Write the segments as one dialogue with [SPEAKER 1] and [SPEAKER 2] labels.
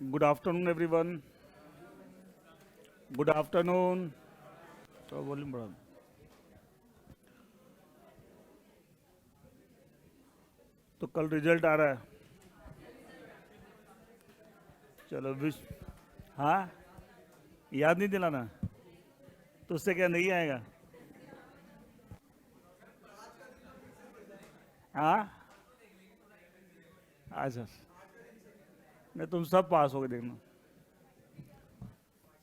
[SPEAKER 1] Good afternoon, everyone. Good afternoon. तो volume बढ़ा दो। तो कल रिजल्ट आ रहा है। चलो विश हाँ, याद नहीं दिलाना। तो उससे क्या नहीं आएगा? हाँ, अच्छा। नहीं, तुम सब पास हो गए, देखना।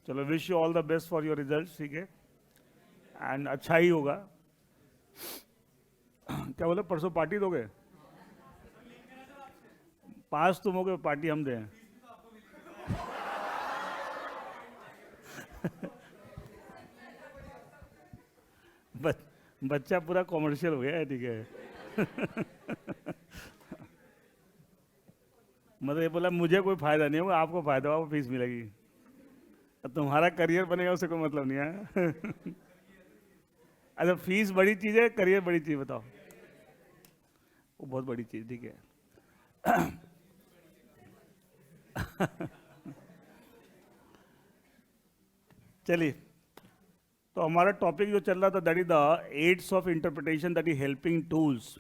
[SPEAKER 1] चलो, wish you all the best for your result, ठीक है। एंड अच्छा ही होगा। क्या बोले, परसों पार्टी दोगे? पास तुम हो गए, पार्टी हम दें? बच, बच्चा पूरा कॉमर्शियल हो गया है, ठीक है। मतलब ये बोला मुझे कोई फायदा नहीं होगा, आपको फायदा होगा, फीस मिलेगी। अब तुम्हारा करियर बनेगा उससे कोई मतलब नहीं है। अच्छा, फीस बड़ी चीज़ है, करियर बड़ी चीज़, बताओ। वो बहुत बड़ी चीज़, ठीक है। चलिए, तो हमारा टॉपिक जो चल रहा था that is the aids of interpretation, that is helping tools.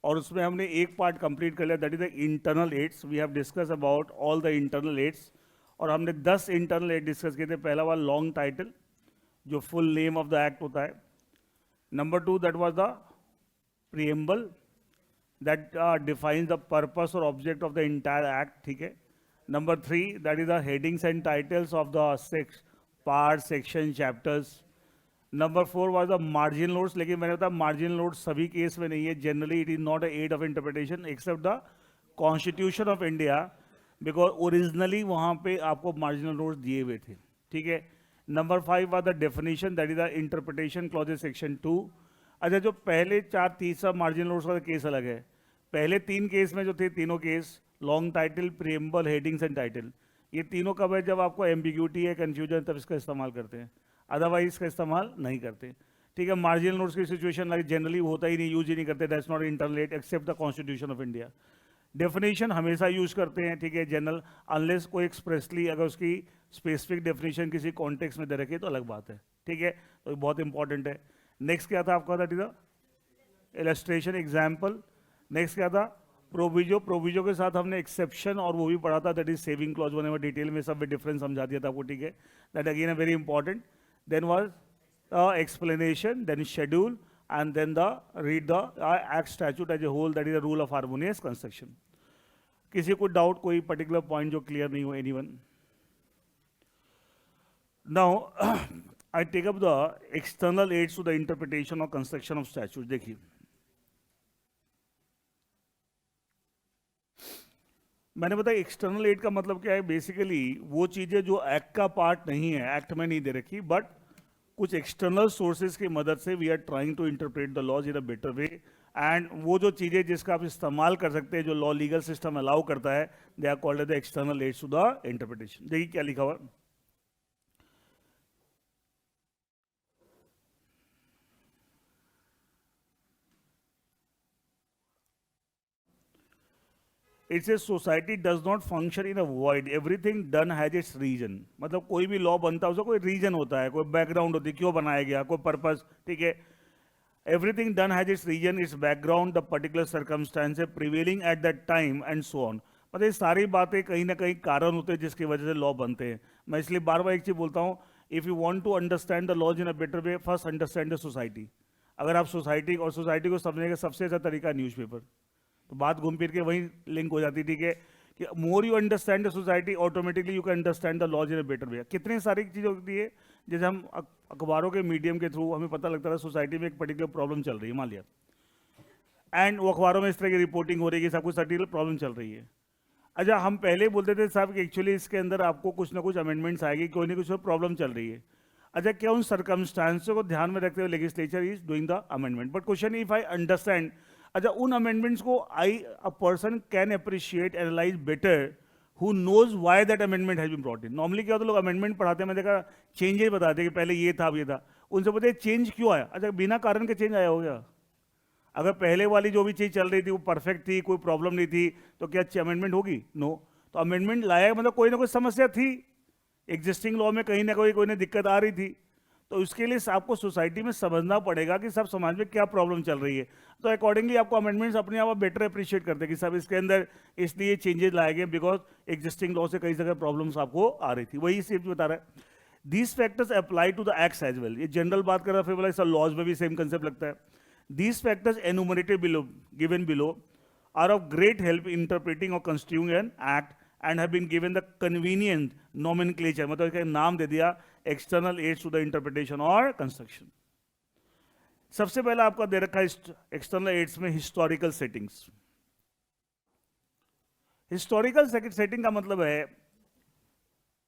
[SPEAKER 1] और उसमें हमने एक पार्ट कंप्लीट कर लिया, that is the internal aids. We have discuss about all the internal aids. और हमने 10 इंटरनल एड डिस्कस किए थे। पहला वाला लॉन्ग टाइटल, जो full name of the act होता है। Number 2, that was the preamble, that defines the purpose और object of the entire act, ठीक है। Number 3, that is the headings and titles of the part, section, chapters. Number 4 was the margin notes. लेकिन मैंने बताया margin notes सभी case में नहीं है। Generally it is not a aid of interpretation except the constitution of India, because originally वहां पे आपको मार्जिनल नोट्स दिए हुए थे, ठीक है। Number 5 was the definition, that is the interpretation clauses section 2। अच्छा, जो पहले 4 तीसरा मार्जिनल नोट्स का केस अलग है। पहले 3 केस में जो थे, तीनों case long title, preamble, headings and title, ये तीनों कब है? जब आपको एम्बिग्यूटी है, कन्फ्यूजन, तब इसका इस्तेमाल करते हैं, अदरवाइज इसका इस्तेमाल नहीं करते, ठीक है। मार्जिनल नोट्स की सिचुएशन लाइक जनरली होता ही नहीं, यूज ही नहीं करते, that's not internal aid except the constitution of India. Definition हमेशा यूज करते हैं, ठीक है, जनरल, अनलेस कोई एक्सप्रेसली अगर उसकी स्पेसिफिक डेफिनेशन किसी कॉन्टेक्स्ट में दे रखी है तो अलग बात है, ठीक है। तो ये बहुत इंपॉर्टेंट है। नेक्स्ट क्या था आपका? That is the illustration, example. Next क्या था? प्रोविजो। प्रोविजो के साथ हमने एक्सेप्शन और वो भी पढ़ा था, दैट इज सेविंग क्लॉज, बने हुए डिटेल में सब डिफरेंस समझा दिया था आपको, ठीक है। दैट अगेन है very important. Then was explanation, then schedule, and then the read the act statute as a whole, that is the rule of harmonious construction. किसी को डाउट, कोई पर्टिकुलर पॉइंट जो क्लियर नहीं हो? Anyone? Now I take up the external aids to the interpretation और construction of statute. देखिए, मैंने बताया एक्सटर्नल एड का मतलब क्या है। बेसिकली वो चीजें जो एक्ट का पार्ट नहीं है, एक्ट में नहीं दे रखी, बट कुछ एक्सटर्नल सोर्सेज की मदद से we are trying to interpret the laws in a better way. And वो जो चीज़ें जिसका आप इस्तेमाल कर सकते हैं, जो लॉ लीगल सिस्टम अलाउ करता है, they are called the external aids to the interpretation. देखिए क्या लिखा हुआ। It's a society does not function in a void, everything done has its reason. मतलब कोई भी लॉ बनता है उसका कोई रीजन होता है, कोई बैकग्राउंड होती है, क्यों बनाया गया, कोई पर्पस, ठीक है। Everything done has its region, its background, the particular circumstances prevailing at that time and so on. मतलब ये सारी बातें कहीं ना कहीं कारण होते हैं जिसकी वजह से लॉ बनते हैं। मैं इसलिए बार बार एक चीज बोलता हूँ, if you want to understand the laws in a better way, first understand the society. अगर आप सोसाइटी और सोसाइटी को समझने का सबसे अच्छा तरीका है न्यूज़पेपर। तो बात घूम फिर के वहीं लिंक हो जाती, ठीक है, कि more you understand the society, automatically you can understand the laws in a better way. कितनी सारी चीज़ें होती है, जैसे हम अखबारों के मीडियम के थ्रू हमें पता लगता है सोसाइटी में एक पर्टिकुलर प्रॉब्लम चल रही है, मान लिया, एंड वो अखबारों में इस तरह की रिपोर्टिंग हो रही है कि सब कुछ पर्टिकुलर प्रॉब्लम चल रही है। अच्छा, हम पहले ही बोलते थे साहब कि एक्चुअली इसके अंदर आपको कुछ ना कुछ अमेंडमेंट्स आएगी, कोई ना कुछ प्रॉब्लम चल रही है। अच्छा, क्या उन सर्कमस्टांसों को ध्यान में रखते हुए legislature is doing the amendment? But question if I understand, अच्छा उन अमेंडमेंट्स को a person can appreciate, analyse better, who knows why that amendment has been brought in. Normally क्या होता है, लोग अमेंडमेंट पढ़ाते हैं, मैं देखा चेंजेस बताते हैं कि पहले ये था, अब ये था। उनसे बताइए चेंज क्यों आया? अच्छा, बिना कारण के चेंज आया हो गया? अगर पहले वाली जो भी चीज़ चल रही थी वो परफेक्ट थी, कोई प्रॉब्लम नहीं थी, तो क्या अमेंडमेंट होगी? नो। तो अमेंडमेंट लाया मतलब कोई ना कोई समस्या थी, एग्जिस्टिंग लॉ में कहीं ना कोई ना दिक्कत आ रही थी। तो इसके लिए आपको सोसाइटी में समझना पड़ेगा कि सब समाज में क्या प्रॉब्लम चल रही है। तो अकॉर्डिंगली आपको अमेंडमेंट्स अपने आप बेटर अप्रिशिएट करते हैं कि सब इसके अंदर इसलिए चेंजेस लाए गए बिकॉज एग्जिस्टिंग लॉ से कई जगह प्रॉब्लम्स आपको आ रही थी, वही सिर्फ बता रहा है। These factors apply to the acts as well, ये जनरल बात कर रहा है, फिर बोला सब लॉज में भी सेम कंसेप्ट लगता है। These factors enumerated below given below are of great help in interpreting और construing an act and have been given the convenient nomenclature, मतलब इसका नाम दे दिया external aids to the interpretation और कंस्ट्रक्शन। सबसे पहला आपका दे रखा है एक्सटर्नल एड्स में हिस्टोरिकल सेटिंग्स। हिस्टोरिकल सेटिंग का मतलब है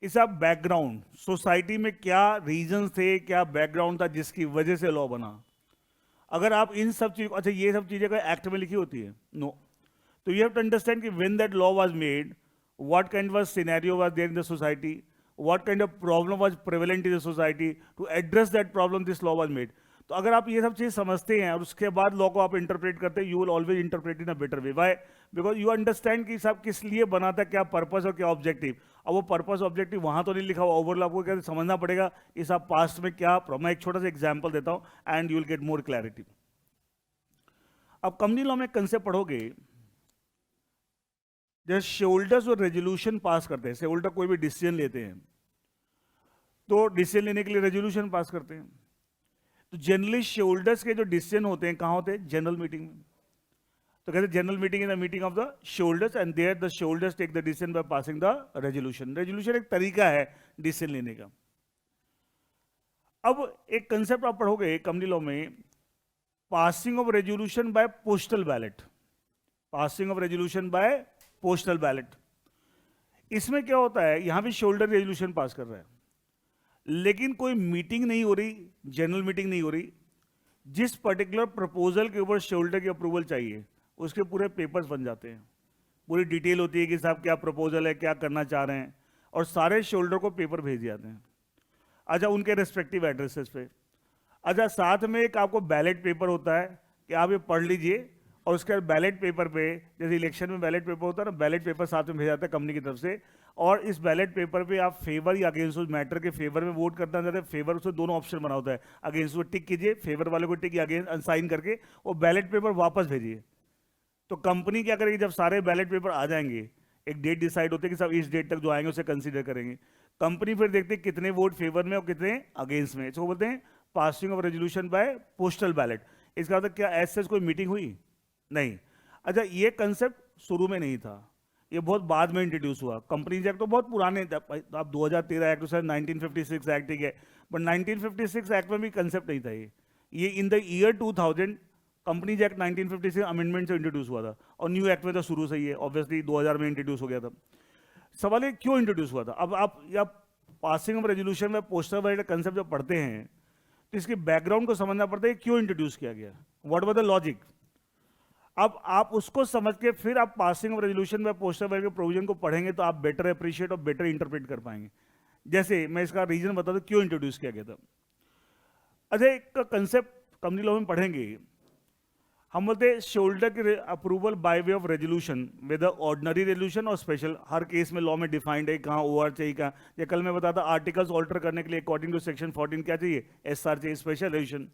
[SPEAKER 1] इस आप बैकग्राउंड, सोसाइटी में क्या रीजन थे, क्या बैकग्राउंड था जिसकी वजह से लॉ बना। अगर आप इन सब चीजों, अच्छा ये सब चीजें एक्ट में लिखी होती है, नो, तो यू हैव टू अंडरस्टैंड कि when that law was made, what kind of scenario was there in the society, what kind of problem was prevalent in the society, to address that problem this law was made. तो अगर आप ये सब चीज़ समझते हैं और उसके बाद लॉ को आप इंटरप्रेट करते हैं, you will always interpret in a better way. Why? Because you understand कि सब किस लिए बना था, क्या पर्पस और क्या ऑब्जेक्टिव। अब वो पर्पस ऑब्जेक्टिव वहाँ तो नहीं लिखा हुआ, ओवरऑल आपको क्या समझना पड़ेगा इस आप पास्ट में क्या। मैं एक छोटा सा एग्जाम्पल देता हूँ and you will get more clarity. अब कंपनी लॉ में कंसेप्ट पढ़ोगे, जब शेयरहोल्डर्स और रेजोल्यूशन पास करते हैं, शेयरहोल्डर कोई भी डिसीजन लेते हैं तो डिसीजन लेने के लिए रेजोल्यूशन पास करते हैं। तो जनरली शेयरहोल्डर्स के जो डिसीजन होते हैं कहाँ होते हैं? जनरल मीटिंग में। तो कहते हैं general meeting in the meeting of the shareholders and there the shareholders take the decision by passing the resolution. Resolution एक तरीका है डिसीजन लेने का। अब एक कंसेप्ट आप पढ़ोगे कंपनी लॉ में, passing of resolution bye postal ballot. Passing of resolution bye postal ballot, इसमें क्या होता है, यहां भी शेयरहोल्डर रेजोल्यूशन पास कर रहा है लेकिन कोई मीटिंग नहीं हो रही, जनरल मीटिंग नहीं हो रही। जिस पर्टिकुलर प्रपोजल के ऊपर शेयरहोल्डर की अप्रूवल चाहिए उसके पूरे पेपर्स बन जाते हैं, पूरी डिटेल होती है कि साहब क्या प्रपोजल है, क्या करना चाह रहे हैं, और सारे शेयरहोल्डर को पेपर भेज जाते हैं। अच्छा, उनके रेस्पेक्टिव एड्रेसेस पे। अच्छा, साथ में एक आपको बैलेट पेपर होता है कि आप ये पढ़ लीजिए, और उसके बाद बैलेट पेपर पे, जैसे इलेक्शन में बैलेट पेपर होता है ना, बैलेट पेपर साथ में भेजा जाता है कंपनी की तरफ से, और इस बैलेट पेपर पे आप फेवर या अगेंस्ट उस मैटर के फेवर में वोट करना चाहते हैं। फेवर उसमें दोनों ऑप्शन बना होता है, अगेंस्ट को टिक कीजिए, फेवर वाले को टिक या अगेंस्ट साइन करके वो बैलेट पेपर वापस भेजिए। तो कंपनी क्या करेगी, जब सारे बैलेट पेपर आ जाएंगे, एक डेट डिसाइड होती है कि सब इस डेट तक जो आएंगे उसे कंसिडर करेंगे। कंपनी फिर देखते हैं कितने वोट फेवर में और कितने अगेंस्ट में, इसको बोलते हैं passing of resolution bye postal ballot. इसका मतलब क्या ऐसे कोई मीटिंग हुई? नहीं। अच्छा, ये कंसेप्ट शुरू में नहीं था, ये बहुत बाद में इंट्रोड्यूस हुआ। कंपनीज एक्ट तो बहुत पुराने, आप 2013 एक्ट, 1956 एक्ट है, बट 1956 एक्ट में भी कंसेप्ट नहीं था ये in the year 2000 companies act 1956 amendment से इंट्रोड्यूस हुआ था, और न्यू एक्ट में तो शुरू से ही है, ऑब्वियसली 2000 में इंट्रोड्यूस हो गया था। सवाल ये क्यों इंट्रोड्यूस हुआ था? अब आप या पासिंग ऑफ रेजोल्यूशन में पोस्टल बैलेट कंसेप्ट जब पढ़ते हैं तो इसके बैकग्राउंड को समझना पड़ता है, क्यों इंट्रोड्यूस किया गया, व्हाट वाज द लॉजिक। अब आप उसको समझ के फिर आप पासिंग ऑफ रेजोल्यूशन में पोस्टल बैलेट के प्रोविजन को पढ़ेंगे तो आप बेटर अप्रिशिएट और बेटर इंटरप्रेट कर पाएंगे। जैसे मैं इसका रीजन बता दूं क्यों इंट्रोड्यूस किया गया था। अच्छा, एक कंसेप्ट कंपनी लॉ में पढ़ेंगे, हम बोलते हैं शेयरहोल्डर की approval by way of resolution, whether ordinary resolution और स्पेशल। हर केस में लॉ में डिफाइंड है कहाँ ओआर चाहिए, कहाँ, ये कल मैं बताता आर्टिकल्स ऑल्टर करने के लिए अकॉर्डिंग टू सेक्शन 14 क्या चाहिए, एसआर चाहिए, स्पेशल रेजोल्यूशन।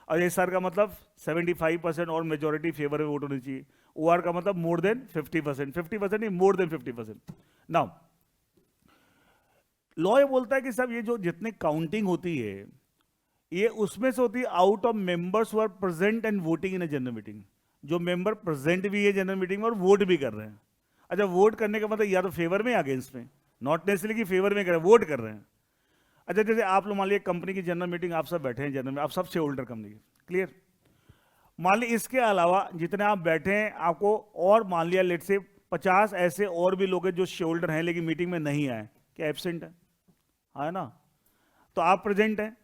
[SPEAKER 1] और एसआर का मतलब 75% और मेजोरिटी फेवर में वोट होनी चाहिए। ओआर का मतलब मोर देन 50%, 50% नहीं, मोर देन 50%। नाउ लॉ ये बोलता है कि सब ये जो जितनी काउंटिंग होती है ये उसमें से होती है out of members who are present and voting in a general meeting. जो मेंबर प्रेजेंट भी है जनरल मीटिंग में और वोट भी कर रहे हैं। अच्छा, वोट करने का मतलब या तो फेवर में या अगेंस्ट में, नॉट नेसेसरली कि फेवर में कर रहे हैं, वोट कर रहे हैं। अच्छा, जैसे आप लोग मान लीजिए कंपनी की जनरल मीटिंग, आप सब बैठे हैं जनरल में, आप सब शेयर होल्डर कंपनी के, क्लियर। मान लीजिए इसके अलावा जितने आप बैठे हैं, आपको और मान लिया लेट से 50 ऐसे और भी लोग हैं जो शेयर होल्डर हैं लेकिन मीटिंग में नहीं आए, क्या एब्सेंट है? हाँ ना, तो आप प्रेजेंट हैं।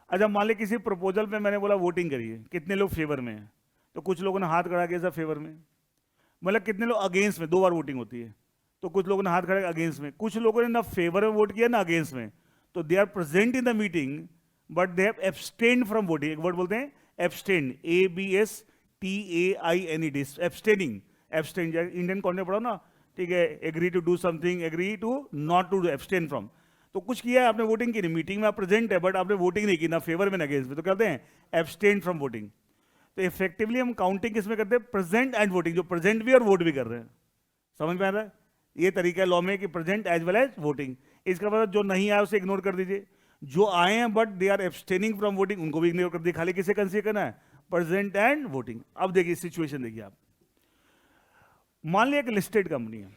[SPEAKER 1] अच्छा, मान लीजिए किसी प्रपोजल पे मैंने बोला वोटिंग करिए, कितने लोग फेवर में हैं, तो कुछ लोगों ने हाथ खड़ा किया सब फेवर में, मतलब कितने लोग अगेंस्ट में, 2 बार वोटिंग होती है, तो कुछ लोगों ने हाथ खड़ा किया अगेंस्ट में, कुछ लोगों ने ना फेवर में वोट किया ना अगेंस्ट में, तो they are present in the meeting but they have abstained from voting. एक वर्ड बोलते हैं abstained, ABSTAINED, abstaining. Abstain Indian contact पढ़ो ना, ठीक है, agree to do something, agree to not to abstain from. तो कुछ किया है आपने, वोटिंग की नहीं, मीटिंग में आप प्रेजेंट है बट आपने वोटिंग नहीं की, ना फेवर में ना अगेंस्ट में, तो कहते हैं एब्सटेन फ्रॉम वोटिंग। तो इफेक्टिवली हम काउंटिंग किसमें करते हैं, प्रेजेंट एंड वोटिंग, जो प्रेजेंट भी और वोट भी कर रहे हैं। समझ में आ रहा है? ये तरीका है लॉ में कि present as well as voting. इसका मतलब जो नहीं आया उसे इग्नोर कर दीजिए, जो आए हैं but they are abstaining from voting उनको भी इग्नोर कर दीजिए, खाली किसे कंसीडर करना है, प्रेजेंट एंड वोटिंग। अब देखिए सिचुएशन देखिए आप, मान लिया एक लिस्टेड कंपनी है,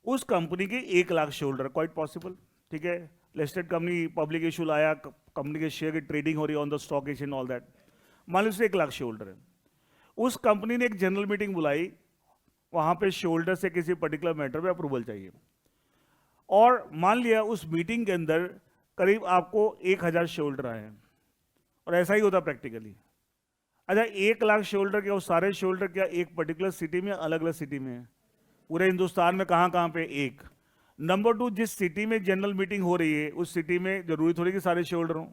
[SPEAKER 1] उस कंपनी के 1 lakh share holder, quite possible, ठीक है, लिस्टेड कंपनी, पब्लिक इशू लाया, कंपनी के शेयर की ट्रेडिंग हो रही है on the stock exchange all that, मान लीजिए उससे 1 लाख शेयर होल्डर है। उस कंपनी ने एक जनरल मीटिंग बुलाई, वहां पे शेयर होल्डर से किसी पर्टिकुलर मैटर पे अप्रूवल चाहिए, और मान लिया उस मीटिंग के अंदर करीब आपको 1000 शेयर होल्डर आए हैं, और ऐसा ही होता प्रैक्टिकली। अच्छा, 1 लाख शेयर होल्डर क्या, वो सारे शेयर होल्डर क्या एक पर्टिकुलर सिटी में, अलग अलग सिटी में है, पूरे हिंदुस्तान में कहाँ कहाँ पे, एक। नंबर 2, जिस सिटी में जनरल मीटिंग हो रही है उस सिटी में जरूरी थोड़ी कि सारे शेयर होल्डर हों।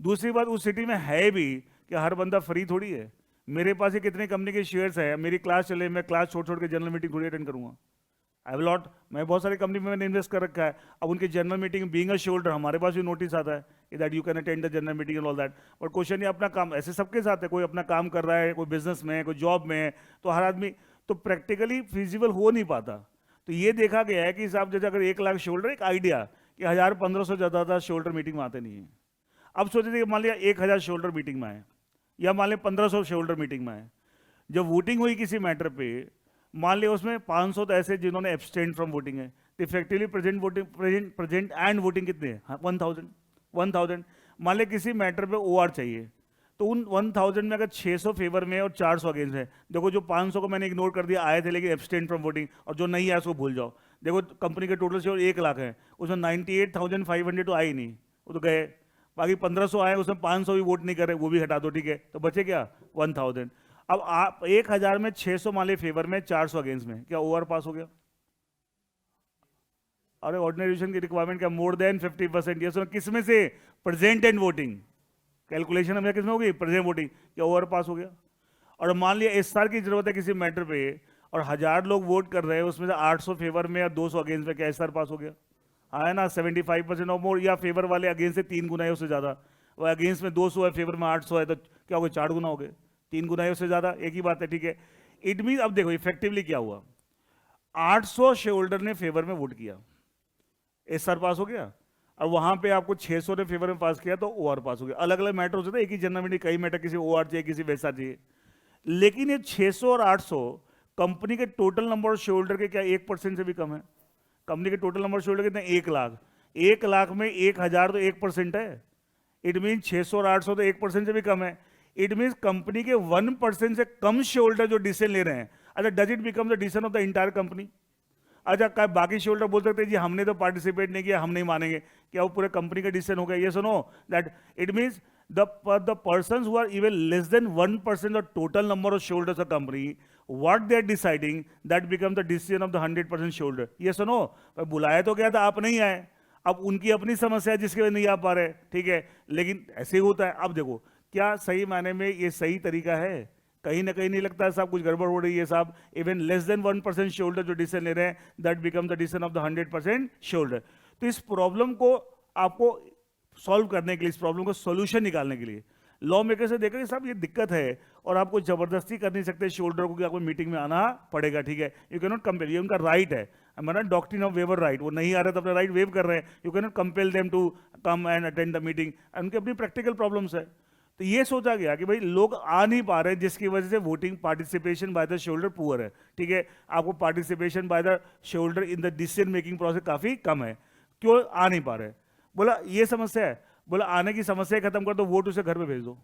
[SPEAKER 1] दूसरी बात, उस सिटी में है भी कि हर बंदा फ्री थोड़ी है, मेरे पास ही कितने कंपनी के शेयर्स है, मेरी क्लास चले, मैं क्लास छोड़ छोड़ के जनरल मीटिंग थोड़ी अटेंड करूंगा। आई विल नॉट, मैं बहुत सारी कंपनी में मैंने इन्वेस्ट कर रखा है, अब उनकी general meeting being a share holder हमारे पास भी नोटिस आता है कि that you can attend the general meeting and all that, but question ये अपना काम, ऐसे सबके साथ है, कोई अपना काम कर रहा है, कोई बिजनेस में है, कोई जॉब में है, तो हर आदमी तो प्रैक्टिकली फिजिबल हो नहीं पाता। तो ये देखा गया है कि साहब जैसे अगर 1 लाख शेयर होल्डर, एक आइडिया कि 1000-1500 ज़्यादा शेयर होल्डर मीटिंग में आते नहीं है। अब सोचिए मान लिया 1000 शेयर होल्डर मीटिंग में आए, या मान लिया 1500 शेयर होल्डर मीटिंग में आए, जब वोटिंग हुई किसी मैटर पे, मान लिया उसमें 500 तो ऐसे जिन्होंने एब्सटेन फ्रॉम वोटिंग है, तो इफेक्टिवली प्रेजेंट एंड वोटिंग कितने हैं, 1000। मान लिया किसी मैटर पे ओआर चाहिए, तो उन 1000 में अगर 600 फेवर में और 400 अगेंस्ट है, देखो जो 500 को मैंने इग्नोर कर दिया, आए थे लेकिन एब्सटेन फ्रॉम वोटिंग, और जो नहीं आया उसको भूल जाओ। देखो कंपनी के टोटल शेयर 1 लाख है, उसमें 98,500 तो आए ही नहीं, वो तो गए। बाकी 1500 आए, उसमें 500 भी वोट नहीं करे, वो भी हटा दो, ठीक है, तो बचे क्या 1000। अब आप 1000 में 600 मान लीजिए फेवर में, 400 अगेंस्ट में, क्या ओवर पास हो गया? अरे ऑर्डिनरी की रिक्वायरमेंट क्या, मोर देन 50%, ये सुनो किसमें से, प्रेजेंट एंड वोटिंग, कैलकुलेशन हमें किसमें होगी, प्रेजेंट वोटिंग, क्या ओवर पास हो गया? और मान लिया SR की जरूरत है किसी मैटर पे, और 1000 लोग वोट कर रहे हैं, उसमें से 800 फेवर में या 200 अगेंस्ट में, क्या SR पास हो गया? आया ना, 75% और मोर, या फेवर वाले अगेंस्ट से 3 गुना है उससे ज्यादा, वो अगेंस्ट में 200 है, फेवर में 800 है, तो क्या हो गया, 4 गुना हो गए, 3 गुना है उससे ज्यादा, एक ही बात है, ठीक है। इट मीन, अब देखो इफेक्टिवली क्या हुआ, 800 शेयर होल्डर ने फेवर में वोट किया, SR पास हो गया, और वहां पे आपको 600 ने फेवर में पास किया तो OR पास हो गया। अलग अलग मैटर होते थे, एक ही जनरल मीटिंग कई मैटर, किसी OR चाहिए, किसी वैसा चाहिए, लेकिन ये 600 और 800 कंपनी के total number of share holder के क्या 1% से भी कम है? कंपनी के total number of share holder कितने, 1 लाख, 1 लाख में 1000 तो 1% है, इट मीन 600 और 800 तो 1% से भी कम है। इट मीन कंपनी के 1% से कम शेयर होल्डर जो डिसीजन ले रहे हैं, अच्छा does it become the decision of the entire company? अच्छा क्या बाकी शेयर होल्डर बोल सकते हैं जी हमने तो पार्टिसिपेट नहीं किया, हम नहीं मानेंगे, क्या वो पूरे कंपनी का डिसीजन हो गया? ये सुनो that it means the persons who are even less than 1% of total number of shareholders of company, what they are deciding, that becomes the decision of the 100% shareholder. ये सुनो, बुलाया तो गया था, आप नहीं आए, अब उनकी अपनी समस्या है जिसके वजह नहीं आ पा रहे, ठीक है, लेकिन ऐसे ही होता है। अब देखो क्या सही मायने में ये सही तरीका है? कहीं ना कहीं नहीं लगता है साहब कुछ गड़बड़ हो रही है साहब। Even less than 1% share holder जो डिसीजन ले रहे हैं, that become the decision of the 100% share holder. तो इस प्रॉब्लम को आपको सॉल्व करने के लिए, इस प्रॉब्लम को सोल्यूशन निकालने के लिए लॉ मेकर से देखा कि साहब ये दिक्कत है और आपको जबरदस्ती कर नहीं सकते शेयर होल्डर को कि आपको मीटिंग में आना पड़ेगा, ठीक है, यू कैन नॉट कंपेल, ये उनका राइट है, हमारा डॉक्ट्रिन ऑफ वेवर राइट, वो नहीं आ रहा तो अपना राइट वेव कर रहे हैं, you can not compel them to come and attend the meeting, उनकी अपनी प्रैक्टिकल प्रॉब्लम्स है। तो ये सोचा गया कि भाई लोग आ नहीं पा रहे जिसकी वजह से voting participation by the share holder poor है, ठीक है, आपको participation by the share holder in the decision making process काफी कम है, क्यों आ नहीं पा रहे? बोला ये समस्या है, बोला आने की समस्या खत्म कर दो, वोट उसे घर पे भेज दो,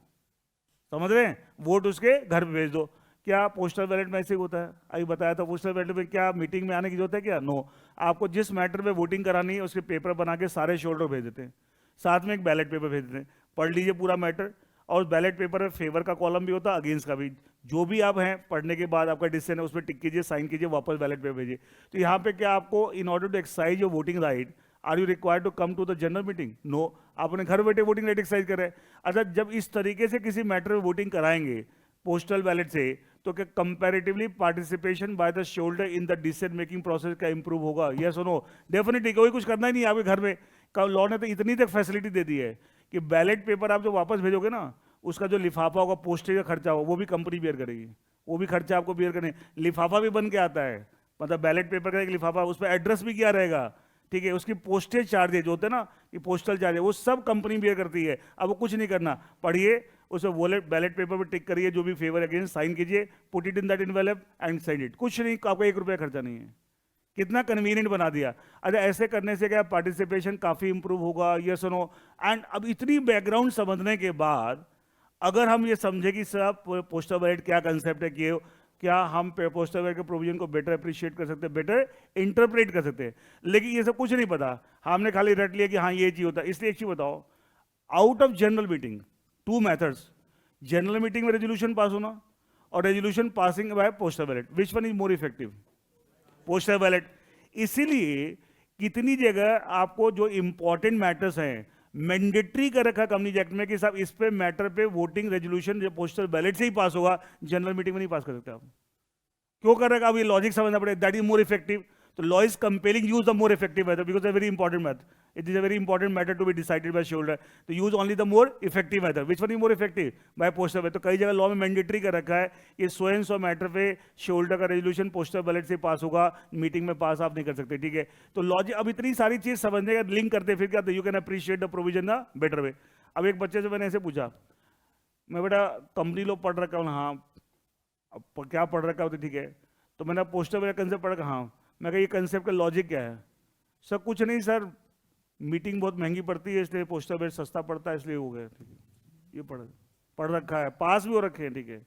[SPEAKER 1] समझ रहे हैं, वोट उसके घर पे भेज दो। क्या पोस्टल बैलेट में ऐसे होता है? अभी बताया था, पोस्टल बैलेट में क्या मीटिंग में आने की जरूरत है क्या? नो, आपको जिस मैटर पे वोटिंग करानी है उसके पेपर बना के सारे शेयर होल्डर भेज देते हैं, साथ में एक बैलेट पेपर भेज देते हैं, पढ़ लीजिए पूरा मैटर, और बैलेट पेपर में फेवर का कॉलम भी होता है, अगेंस्ट का भी, जो भी आप हैं पढ़ने के बाद आपका डिसीजन है उसमें टिक कीजिए, साइन कीजिए, वापस बैलेट पेपर भेजिए। तो यहाँ पे क्या आपको in order to exercise your voting right are you required to come to the general meeting? No, आप अपने घर बैठे वोटिंग राइट एक्सरसाइज कर रहे हैं। अच्छा जब इस तरीके से किसी मैटर में वोटिंग कराएंगे पोस्टल बैलेट से, तो क्या comparatively participation by the shoulder in the decision making process का इंप्रूव होगा? यस और नो? डेफिनेटली। कोई कुछ करना ही नहीं आपके घर में, लॉ ने तो इतनी तक फैसिलिटी दे दी है कि बैलेट पेपर आप जो वापस भेजोगे ना, उसका जो लिफाफा होगा, पोस्टेज का खर्चा होगा, वो भी कंपनी बेयर करेगी, वो भी खर्चा आपको बेयर करने। लिफाफा भी बन के आता है, मतलब बैलेट पेपर का एक लिफाफा, उस पर एड्रेस भी क्या रहेगा, ठीक है, उसकी पोस्टेज चार्जेज होते हैं ना, ये पोस्टल चार्ज, वो सब कंपनी बेयर करती है। अब वो कुछ नहीं करना, पढ़िए उसे, वॉलेट बैलेट पेपर पर टिक करिए, जो भी फेवर अगेंस्ट साइन कीजिए, put it in that envelope and send it. कुछ नहीं, आपको 1 रुपया खर्चा नहीं है। कितना कन्वीनियंट बना दिया। अच्छा, ऐसे करने से क्या पार्टिसिपेशन काफी इंप्रूव होगा? ये सुनो। एंड अब इतनी बैकग्राउंड समझने के बाद अगर हम ये समझे कि सर पोस्टल बैलेट क्या कंसेप्ट है, कि क्या हम पोस्टल बैलेट के प्रोविजन को बेटर अप्रिशिएट कर सकते हैं, बेटर इंटरप्रेट कर सकते हैं, लेकिन ये सब कुछ नहीं पता, हमने खाली रट लिया कि हाँ ये चीज होता है। इसलिए एक चीज बताओ, out of general meeting 2 methods, general meeting में रेजोल्यूशन पास होना और resolution passing by postal ballot, which one is more effective? Postal ballot. इसीलिए कितनी जगह आपको जो इंपॉर्टेंट मैटर्स हैं मैंडेटरी कर रखा कंपनी एक्ट में कि साहब इस पे मैटर पे वोटिंग रेजोल्यूशन पोस्टल बैलेट से ही पास होगा, जनरल मीटिंग में नहीं पास कर सकते आप। क्यों कर रखा? अब ये लॉजिक समझना पड़ेगा, दैट इज मोर इफेक्टिव। तो law is compelling use the more effective method because a very important math, it is a very important matter to be decided by shareholder, तो use only the more effective method. Which one is more effective? By postal ballot. तो कई जगह law में mandatory कर रखा है कि so and so matter पे शोल्डर का रेजोल्यूशन पोस्टल बैलेट से पास होगा, मीटिंग में पास आप नहीं कर सकते, ठीक है। तो लॉजिक, अब इतनी सारी चीज समझने का लिंक करते फिर क्या, you can appreciate the provision the better way. अब एक बच्चे से मैंने ऐसे पूछा, मैं बेटा कंपनी लो पढ़ रखा हूँ, हाँ। अब क्या पढ़ रखा होता, ठीक है, तो मैंने पोस्टल बैलेट कंसेप्ट पढ़ा, हाँ। मैं कहा ये कंसेप्ट का लॉजिक क्या है? सर कुछ नहीं सर, मीटिंग बहुत महंगी पड़ती है इसलिए पोस्टल बैलेट सस्ता पड़ता है, इसलिए हो गया, ठीक है। ये पढ़ रखा है, पास भी हो रखे हैं, ठीक है।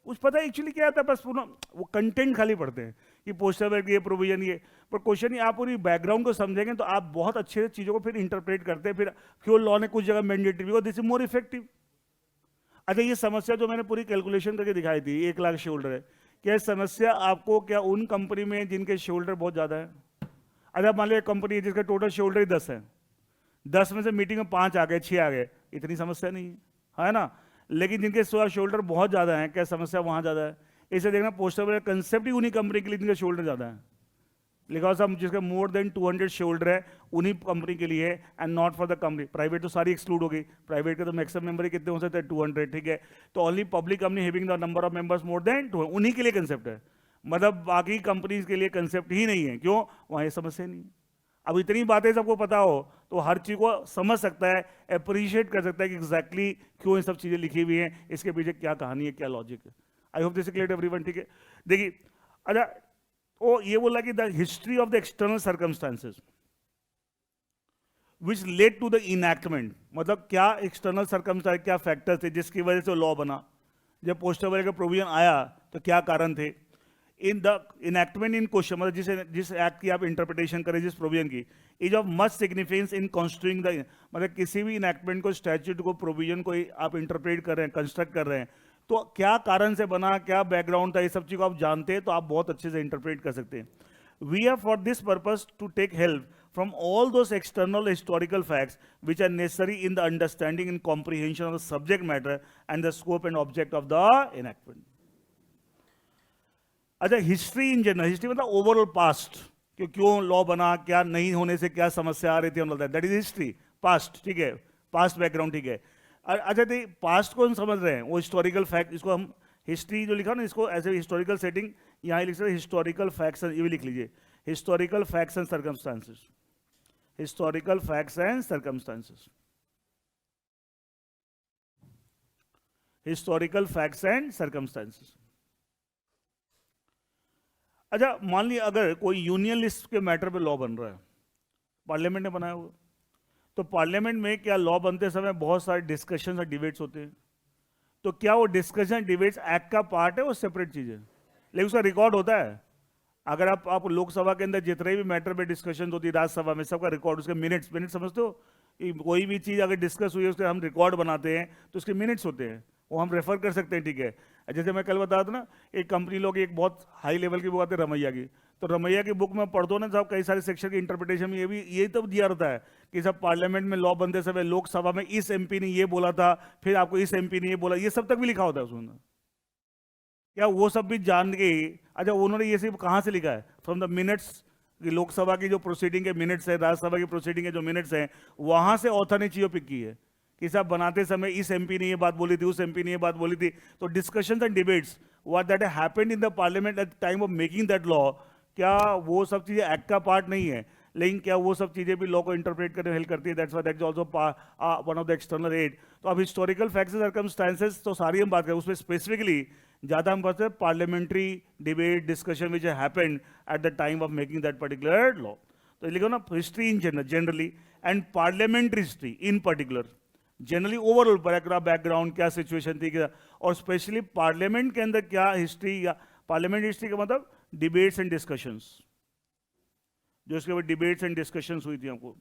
[SPEAKER 1] कुछ पता है एक्चुअली क्या आता है, बस पूरा वो कंटेंट खाली पढ़ते हैं कि पोस्टल बैलेट ये प्रोविजन ये, पर क्वेश्चन, आप पूरी बैकग्राउंड को समझेंगे तो आप बहुत अच्छे चीज़ों को फिर इंटरप्रेट करते हैं, फिर क्यों लॉ ने कुछ जगह mandatory, this is more effective. अच्छा, ये समस्या जो मैंने पूरी कैलकुलेशन करके दिखाई थी, 1 लाख शोल्डर है, क्या समस्या आपको क्या उन कंपनी में जिनके शोल्डर बहुत ज़्यादा है? अच्छा, मान लो एक कंपनी है जिसका टोटल शोल्डर ही 10 है, 10 में से मीटिंग में 5 आ गए, 6 आ गए, इतनी समस्या नहीं है ना। लेकिन जिनके शोल्डर बहुत ज़्यादा हैं, क्या समस्या वहाँ ज़्यादा है? इसे देखना, पोस्टल बैलेट कंसेप्ट ही उन्हीं कंपनी के लिए जिनके शोल्डर ज़्यादा है, लिखा सब जिसका मोर देन 200 शोल्डर है उन्हीं कंपनी के लिए, and not for the company. Private तो सारी एक्सक्लूड हो गई, प्राइवेट के तो मैक्सिमम मेंबर ही कितने हो सकते हैं, 200, ठीक है। तो only public company having the number of members more than 200, उन्हीं के लिए कंसेप्ट है, मतलब बाकी कंपनीज के लिए कंसेप्ट ही नहीं है। क्यों? वहाँ ये समस्या नहीं है। अब इतनी बातें सबको पता हो तो हर चीज़ को समझ सकता है, अप्रिशिएट कर सकता है कि एग्जैक्टली क्यों ये सब चीज़ें लिखी हुई हैं, इसके पीछे क्या कहानी है, क्या लॉजिक है। I hope this is clear everyone, ठीक है। देखिए, अच्छा, वो ये बोला कि the history of the external circumstances which led to the enactment, मतलब क्या एक्सटर्नल सर्कमस्टांस, क्या फैक्टर्स थे जिसकी वजह से लॉ बना। जब पोस्टल बैलेट का प्रोविजन आया तो क्या कारण थे? In the enactment in question, मतलब जिस एक्ट की आप इंटरप्रिटेशन करें, जिस प्रोविजन की, is of much significance in construing the, मतलब किसी भी इनैक्टमेंट को, स्टैट्यूट को, प्रोविजन को आप इंटरप्रेट कर रहे हैं, कंस्ट्रक्ट कर रहे हैं, तो क्या कारण से बना, क्या बैकग्राउंड था, ये सब चीज़ को आप जानते हैं तो आप बहुत अच्छे से इंटरप्रेट कर सकते हैं। We have for this purpose to take help from all those external historical facts which are necessary in the understanding and comprehension of the subject matter and the scope and object of the enactment. अच्छा, history in general, history मतलब overall past, कि क्यों law बना, क्या नहीं होने से क्या समस्या आ रही थी, दैट इज हिस्ट्री, पास्ट, ठीक है, पास्ट बैकग्राउंड, ठीक है। अच्छा, तो पास्ट को हम समझ रहे हैं, वो हिस्टोरिकल फैक्ट, इसको हम हिस्ट्री जो लिखा ना, इसको एज ए हिस्टोरिकल सेटिंग यहाँ लिख सकते, हिस्टोरिकल फैक्ट्स, ये भी लिख लीजिए, historical facts and circumstances, historical facts and circumstances, historical facts and circumstances। अच्छा, मान लिया अगर कोई यूनियन लिस्ट के मैटर पे लॉ बन रहा है, पार्लियामेंट ने बनाया हुआ, तो पार्लियामेंट में क्या लॉ बनते समय बहुत सारे डिस्कशन और डिबेट्स होते हैं, तो क्या वो डिस्कशन डिबेट्स एक्ट का पार्ट है, वो सेपरेट चीज है, लेकिन उसका रिकॉर्ड होता है। अगर आप लोकसभा के अंदर जितने भी मैटर पे डिस्कशन होती है, राज्यसभा में, सबका रिकॉर्ड, उसके मिनट समझते हो, कोई भी चीज़ अगर डिस्कस हुई है उसके हम रिकॉर्ड बनाते हैं तो उसके मिनट्स होते हैं, वो हम रेफर कर सकते हैं, ठीक है। जैसे मैं कल बता रहा था ना, एक कंपनी लोग एक बहुत हाई लेवल की बुक आती है रमैया की, तो रमैया की बुक में पढ़ दो ना साहब, कई सारे सेक्शन की इंटरप्रिटेशन में यही तो दिया रहता है कि सब पार्लियामेंट में लॉ बनते समय लोकसभा में इस एमपी ने ये बोला था, फिर आपको इस एमपी ने ये बोला, ये सब तक भी लिखा होता है उसमें। क्या वो सब भी जान के, अच्छा उन्होंने ये सिर्फ कहाँ से लिखा है? फ्रॉम द मिनट्स, लोकसभा की जो प्रोसीडिंग के मिनट्स है, राज्यसभा की प्रोसीडिंग के जो मिनट्स हैं, वहां से ऑथर ने चीजों पिक की है कि साहब बनाते समय इस एमपी ने ये बात बोली थी, उस एमपी ने ये बात बोली थी। तो discussions and debates what that happened in the parliament at the time of making that law, क्या वो सब चीजें एक्ट का पार्ट नहीं है? लेकिन क्या वो सब चीजें भी लॉ को इंटरप्रेट करने में हेल्प करती है? That's why that is also one of the external aid. तो अब हिस्टोरिकल फैक्ट्स सर्कमस्टांसेस तो सारी हम बात करें, उसमें स्पेसिफिकली ज़्यादा हम बात करें parliamentary debate discussion which happened at the time of making that particular law. तो लिखो ना history in generally and parliamentary history in particular, generally overall background क्या सिचुएशन थी क्या, और स्पेशली पार्लियामेंट के अंदर क्या हिस्ट्री, या पार्लियामेंट हिस्ट्री का मतलब डिबेट्स एंड डिस्कशंस, जो उसके बाद डिबेट्स एंड डिस्कशंस हुई थी हमको।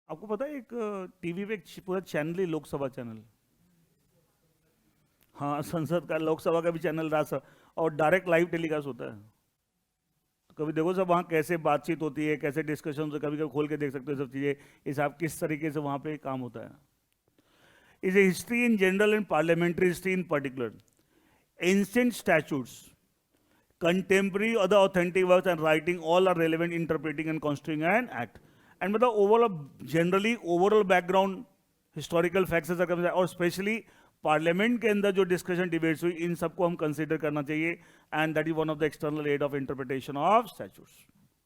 [SPEAKER 1] आपको पता है एक टीवी पे एक पूरा चैनल ही लोकसभा चैनल, हाँ संसद का, लोकसभा का भी चैनल, राज्यसभा, और डायरेक्ट लाइव टेलीकास्ट होता है। तो कभी देखो सब वहाँ कैसे बातचीत होती है, कैसे डिस्कशन, कभी कभी खोल के देख सकते हो सब चीज़ें, हिसाब किस तरीके से वहाँ पे काम होता है। Is a history in general and parliamentary history in particular, ancient statutes, contemporary or the authentic works and writing, all are relevant interpreting and construing an act. And मतलब overall, generally overall background, historical facts और specially parliament के अंदर जो discussion debates हुई, इन सबको हम consider करना चाहिए, and that is one of the external aid of interpretation of statutes.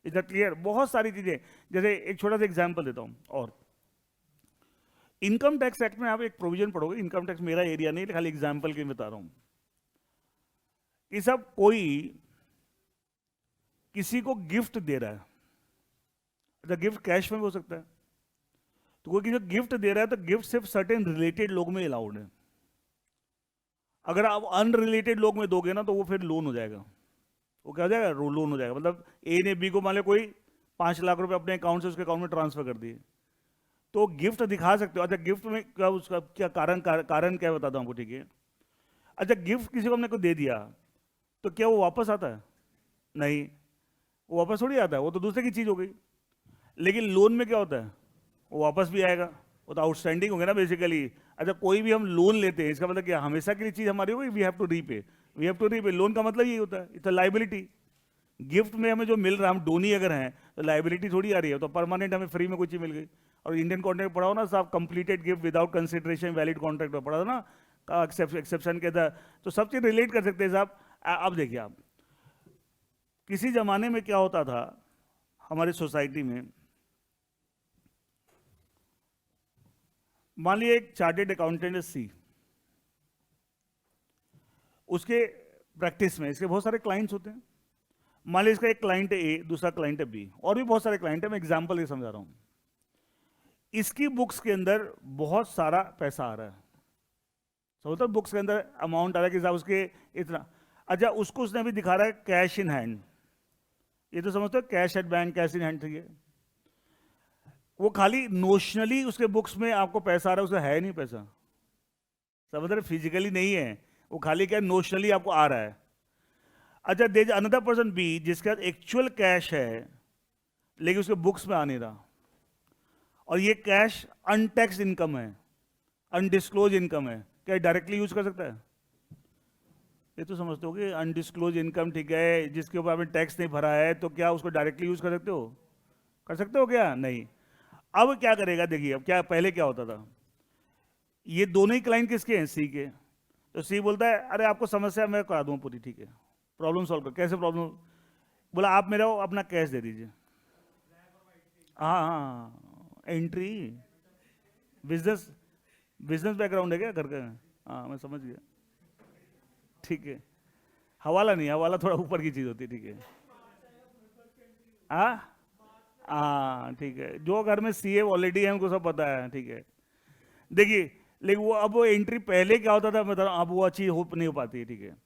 [SPEAKER 1] Is that clear? बहुत सारी चीजें, जैसे एक छोटा सा एग्जांपल देता हूँ, और इनकम टैक्स एक्ट में आप एक प्रोविजन पढ़ोगे, इनकम टैक्स मेरा एरिया नहीं, खाली एग्जाम्पल के बता रहा हूँ, कि सब कोई किसी को गिफ्ट दे रहा है, अच्छा गिफ्ट कैश में भी हो सकता है, तो कोई किसी को गिफ्ट दे रहा है तो गिफ्ट सिर्फ सर्टेन रिलेटेड लोग में अलाउड है। अगर आप अनरिलेटेड लोग में दोगे ना तो वो फिर लोन हो जाएगा, वो क्या हो जाएगा, लोन हो जाएगा। मतलब ए ने बी को मान लो कोई 5 लाख रुपए अपने अकाउंट से उसके अकाउंट में ट्रांसफर कर दिए, तो गिफ्ट दिखा सकते हो। अच्छा गिफ्ट में क्या, उसका क्या कारण क्या बताता हूँ आपको, ठीक है? अच्छा गिफ्ट किसी को हमने को दे दिया तो क्या वो वापस आता है? नहीं, वो वापस थोड़ी आता है, वो तो दूसरे की चीज हो गई। लेकिन लोन में क्या होता है, वो वापस भी आएगा, वो तो आउटस्टैंडिंग हो गया ना बेसिकली। अच्छा कोई भी हम लोन लेते हैं, इसका मतलब क्या, हमेशा के लिए चीज हमारी होगी, we have to repay, we have to repay. Loan का मतलब यही होता है, इट्स अ लाइबिलिटी। गिफ्ट में हमें जो मिल रहा है, हम डोनी अगर हैं तो लाइबिलिटी थोड़ी आ रही है, तो परमानेंट हमें फ्री में कोई चीज मिल गई। और इंडियन कॉन्ट्रैक्ट पढ़ा हो ना साहब, completed gift without consideration valid contract में पढ़ा था ना, एक्सेप्शन के था, तो सब चीज रिलेट कर सकते हैं साहब। अब देखिए आप, किसी जमाने में क्या होता था हमारी सोसाइटी में, मान लीजिए एक चार्टेड अकाउंटेंट है सी, उसके प्रैक्टिस में इसके बहुत सारे क्लाइंट्स होते हैं। मान लीजिए इसका एक क्लाइंट है ए, दूसरा क्लाइंट है बी, और भी बहुत सारे क्लाइंट है, मैं एग्जांपल ये समझा रहा हूं। इसकी बुक्स के अंदर बहुत सारा पैसा आ रहा है, समझते, बुक्स के अंदर अमाउंट आ रहा है कि साहब उसके इतना। अच्छा उसको उसने अभी दिखा रहा है कैश इन हैंड, ये तो समझते हो cash at bank, cash in hand थी, वो खाली नोशनली उसके बुक्स में आपको पैसा आ रहा है, उसका है नहीं पैसा, समझ रहे, फिजिकली नहीं है वो, खाली क्या नोशनली आपको आ रहा है। अच्छा दे अनदर पर्सन बी जिसके पास एक्चुअल कैश है लेकिन उसके बुक्स में आ नहीं रहा, और ये कैश अनटैक्स इनकम है, अनडिस्क्लोज इनकम है, क्या डायरेक्टली यूज कर सकता है? ये तो समझते हो कि अनडिस्क्लोज इनकम, ठीक है, जिसके ऊपर आपने टैक्स नहीं भरा है, तो क्या उसको डायरेक्टली यूज कर सकते हो? कर सकते हो क्या? नहीं। अब क्या करेगा, देखिए अब क्या, पहले क्या होता था, ये दोनों ही क्लाइंट किसके हैं? सी के। तो सी बोलता है अरे आपको समस्या मैं करा दूं पूरी, ठीक है, प्रॉब्लम सॉल्व कर। कैसे प्रॉब्लम? बोला आप मेरा अपना कैश दे दीजिए। हाँ हाँ, एंट्री, बिजनेस, बिजनेस बैकग्राउंड है क्या घर का? हाँ मैं समझ गया, ठीक है। हवाला नहीं, हवाला थोड़ा ऊपर की चीज होती है, ठीक है। हाँ हाँ ठीक है, जो घर में सीए ऑलरेडी है उनको सब पता है, ठीक है। देखिए लेकिन वो, अब वो एंट्री पहले क्या होता था मैं बता रहा हूँ, अब वो अच्छी हो नहीं हो पाती है, ठीक है।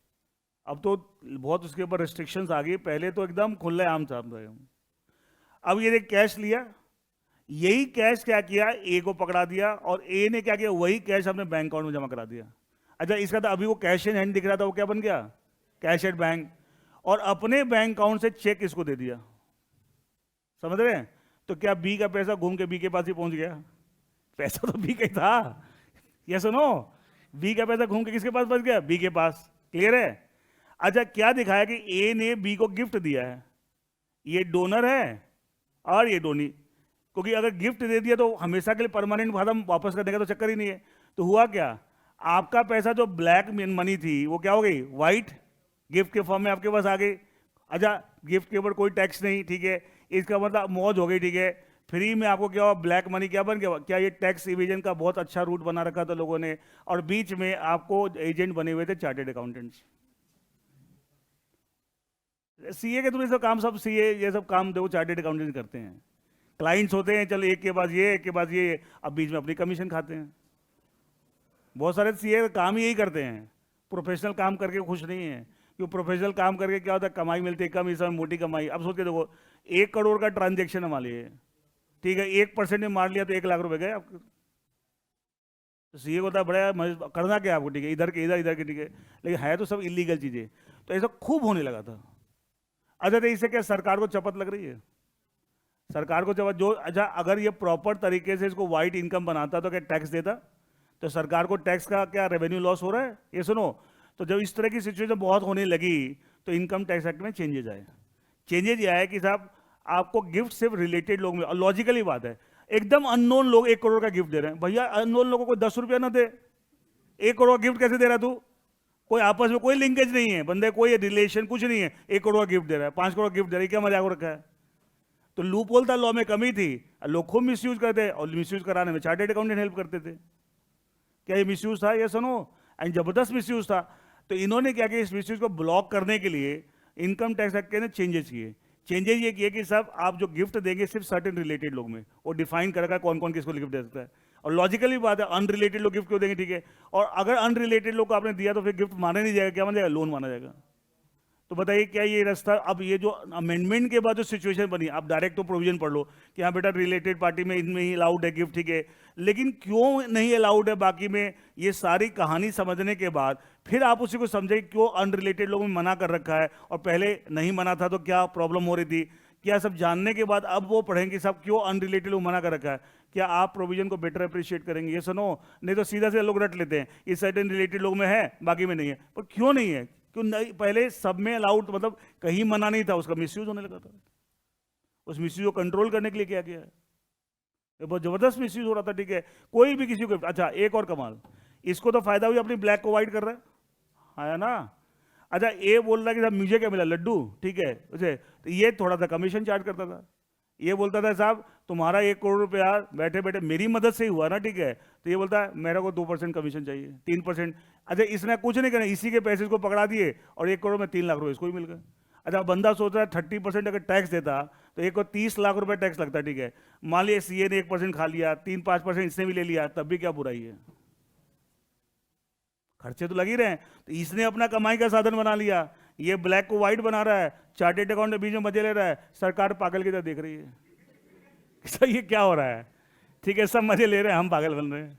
[SPEAKER 1] अब तो बहुत उसके ऊपर रेस्ट्रिक्शंस आ गई, पहले तो एकदम खुले आम था। अब ये देख कैश लिया, यही कैश क्या किया, ए को पकड़ा दिया, और ए ने क्या किया, वही कैश अपने बैंक अकाउंट में जमा करा दिया। अच्छा इसका तो अभी वो कैश इन हैंड दिख रहा था, वो क्या बन गया, कैश एट बैंक, और अपने बैंक अकाउंट से चेक इसको दे दिया, समझ रहे हैं? तो क्या बी का पैसा घूम के बी के पास ही पहुंच गया? पैसा तो बी का ही था, ये सुनो, बी का पैसा घूम के किसके पास बच गया? बी के पास। क्लियर है? अच्छा, क्या दिखाया कि ए ने बी को गिफ्ट दिया है, ये डोनर है और ये डोनी, क्योंकि अगर गिफ्ट दे दिया तो हमेशा के लिए परमानेंट खत्म, वापस करने का तो चक्कर ही नहीं है। तो हुआ क्या, आपका पैसा जो ब्लैक मनी थी वो क्या हो गई? वाइट, गिफ्ट के फॉर्म में आपके पास आ गई। अच्छा, गिफ्ट के ऊपर कोई टैक्स नहीं, ठीक है, इसका मतलब मौज हो गई, ठीक है, फ्री में आपको क्या हुआ? ब्लैक मनी क्या बन गया? क्या ये टैक्स इवेजन का बहुत अच्छा रूट बना रखा था लोगों ने, और बीच में आपको एजेंट बने हुए थे चार्टेड अकाउंटेंट्स। सीए के थ्रू सब काम, सब सीए ये सब काम देखो चार्टेड अकाउंटेंट करते हैं। क्लाइंट्स होते हैं, चलो एक के बाद ये, एक के बाद ये, अब बीच में अपनी कमीशन खाते हैं। बहुत सारे सीए काम ही यही करते हैं, प्रोफेशनल काम करके खुश नहीं है, क्योंकि प्रोफेशनल काम करके क्या होता है? कमाई मिलती है कम, इस समय मोटी कमाई। अब सोच के देखो, 1 करोड़ का ट्रांजेक्शन है मान लीजिए, ठीक है, 1% में मार लिया तो 1 लाख रुपए गए आपके। तो सीए को होता है बड़ा करना क्या आपको, ठीक है, इधर के इधर, इधर के, ठीक है, लेकिन है तो सब इलीगल चीजें। तो ऐसा खूब होने लगा था। अच्छा, तो इससे क्या सरकार को चपत लग रही है? सरकार को चपत जो, अच्छा अगर ये प्रॉपर तरीके से इसको वाइट इनकम बनाता तो क्या टैक्स देता? तो सरकार को टैक्स का क्या रेवेन्यू लॉस हो रहा है? ये सुनो, तो जब इस तरह की सिचुएशन बहुत होने लगी तो इनकम टैक्स एक्ट में चेंजेज आए। चेंजेज ये आया कि साहब आपको गिफ्ट सिर्फ रिलेटेड लोग में, और लॉजिकली बात है, एकदम अननोन लोग 1 करोड़ का गिफ्ट दे रहे हैं, भैया अननोन लोगों को 10 रुपया ना दे, 1 करोड़ का गिफ्ट कैसे दे रहा तू? कोई आपस में कोई लिंकेज नहीं है, बंदे कोई रिलेशन कुछ नहीं है, 1 करोड़ गिफ्ट दे रहा है, 5 करोड़ गिफ्ट दे रहा है, क्या मजाक हो रखा है? तो लूप होल था, लॉ में कमी थी, लोग खूब मिसयूज करते, और मिसयूज कराने में चार्टेड अकाउंटेंट हेल्प करते थे। क्या ये मिसयूज था? ये सुनो, एंड जबरदस्त मिसयूज था। तो इन्होंने क्या किया, इस मिसयूज को ब्लॉक करने के लिए इनकम टैक्स एक्ट के चेंजेस किए। चेंजेस ये किए कि साहब आप जो गिफ्ट देंगे सिर्फ सर्टेन रिलेटेड लोग में, वो डिफाइन करेगा कौन कौन किसको गिफ्ट दे सकता है। और लॉजिकली बात है, अनरिलेटेड लोग गिफ्ट क्यों देंगे, ठीक है, और अगर अनरिलेटेड लोग को आपने दिया तो फिर गिफ्ट माना नहीं जाएगा, क्या माना जाएगा? लोन माना जाएगा। तो बताइए क्या ये रास्ता, अब ये जो अमेंडमेंट के बाद जो सिचुएशन बनी, आप डायरेक्ट तो प्रोविजन पढ़ लो कि हाँ बेटा रिलेटेड पार्टी में इनमें ही अलाउड है गिफ्ट, ठीक है, लेकिन क्यों नहीं अलाउड है बाकी में? ये सारी कहानी समझने के बाद फिर आप उसी को समझे क्यों अनरिलेटेड लोगों में मना कर रखा है, और पहले नहीं मना था तो क्या प्रॉब्लम हो रही थी, क्या सब जानने के बाद अब वो पढ़ेंगे सब क्यों अनरिलेटेड लोग मना कर रखा है। क्या आप प्रोविजन को बेटर अप्रिशिएट करेंगे? ये सुनो, नहीं तो सीधा से लोग रट लेते हैं इस सर्टेन रिलेटेड लोग में है बाकी में नहीं है, पर क्यों नहीं है? क्यों नहीं? पहले सब में अलाउड, मतलब कहीं मना नहीं था, उसका मिसयूज होने लगा था। उस मिसयूज को कंट्रोल करने के लिए क्या किया है? ये बहुत जबरदस्त मिसयूज हो रहा था, ठीक है, कोई भी किसी को। अच्छा, एक और कमाल, इसको तो फायदा हुई, अपनी ब्लैक को वाइट कर रहा है ना। अच्छा, ये बोल रहा है कि साहब मुझे क्या मिला, लड्डू, ठीक है, उसे तो ये थोड़ा सा कमीशन चार्ज करता था। ये बोलता था साहब तुम्हारा 1 करोड़ रुपया बैठे बैठे मेरी मदद से ही हुआ ना, ठीक है, तो ये बोलता है मेरे को 2% कमीशन चाहिए, 3%। अच्छा, इसने कुछ नहीं करना, इसी के पैसे को पकड़ा दिए और 1 करोड़ में 3 लाख रुपए इसको ही मिल गए। अच्छा, बंदा सोच रहा है 30% अगर टैक्स देता तो एक को 30 लाख रुपए टैक्स लगता, ठीक है, मान लिया सीए ने 1% खा लिया, 3-5% इसने भी ले लिया, तब भी क्या बुराई है? खर्चे तो लग ही रहे हैं। तो इसने अपना कमाई का साधन बना लिया, ये ब्लैक को व्हाइट बना रहा है, चार्टेड अकाउंट के बीच में मजे ले रहा है, सरकार पागल की तरह देख रही है सर ये क्या हो रहा है, ठीक है, सब मजे ले रहे हैं, हम पागल बन रहे हैं,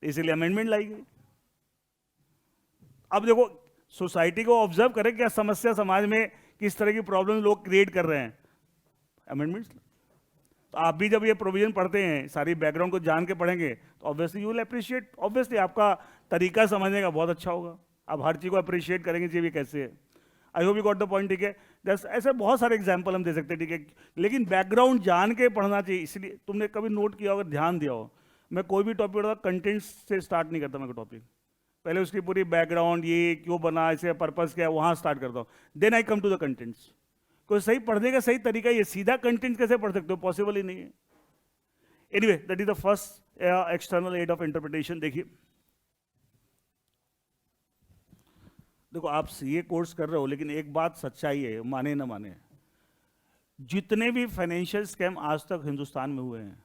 [SPEAKER 1] इसीलिए अमेंडमेंट लाई गई। अब देखो, सोसाइटी को ऑब्जर्व करें क्या समस्या समाज में, किस तरह की प्रॉब्लम लोग क्रिएट कर रहे हैं, अमेंडमेंट्स। तो आप भी जब ये प्रोविजन पढ़ते हैं, सारी बैकग्राउंड को जान के पढ़ेंगे तो obviously you will appreciate, obviously आपका तरीका समझने का बहुत अच्छा होगा, आप हर चीज़ को अप्रिशिएट करेंगे कि ये कैसे है। I hope you got the point, ठीक है। जैसे ऐसे बहुत सारे एग्जाम्पल हम दे सकते हैं, ठीक है, लेकिन बैकग्राउंड जान के पढ़ना चाहिए। इसलिए तुमने कभी नोट किया होगा, ध्यान दिया हो, मैं कोई भी टॉपिक पढ़ता कंटेंट्स से स्टार्ट नहीं करता, मैं टॉपिक पहले उसकी पूरी बैकग्राउंड, ये क्यों बना, इसे पर्पस क्या है, वहाँ स्टार्ट करता हूँ, then I come to the contents. कोई सही पढ़ने का सही तरीका, ये सीधा कंटेंट कैसे पढ़ सकते हो, पॉसिबल ही नहीं है। Anyway, that is the first external aid of interpretation. देखिए, देखो आप सीए कोर्स कर रहे हो, लेकिन एक बात सच्चाई है, माने ना माने, जितने भी फाइनेंशियल स्कैम आज तक हिंदुस्तान में हुए हैं,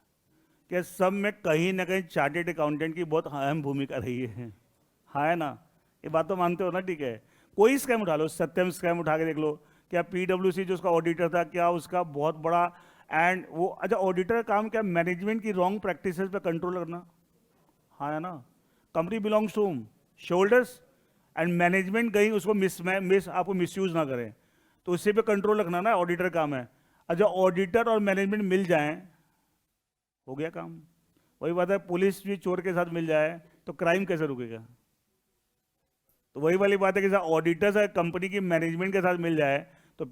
[SPEAKER 1] क्या सब में कहीं ना कहीं चार्टेड अकाउंटेंट की बहुत अहम भूमिका रही है। हाँ है ना, ये बात तो मानते हो ना, ठीक है। कोई स्कैम उठा लो, सत्यम स्कैम उठा के देख लो, क्या पीडब्ल्यूसी जो उसका ऑडिटर था, क्या उसका बहुत बड़ा एंड वो, अच्छा ऑडिटर का काम क्या, मैनेजमेंट की रॉन्ग प्रैक्टिसेस पे कंट्रोल करना। हाँ है ना, company belongs to shareholders and management कहीं उसको मिस आपको मिसयूज ना करें, तो उसी पे कंट्रोल रखना ना ऑडिटर काम है। अच्छा, ऑडिटर और मैनेजमेंट मिल जाएं, हो गया काम। वही बात है, पुलिस भी चोर के साथ मिल जाए तो क्राइम कैसे रुकेगा? तो वही वाली बात है कि ऑडिटर्स कंपनी की मैनेजमेंट के साथ मिल जाए तो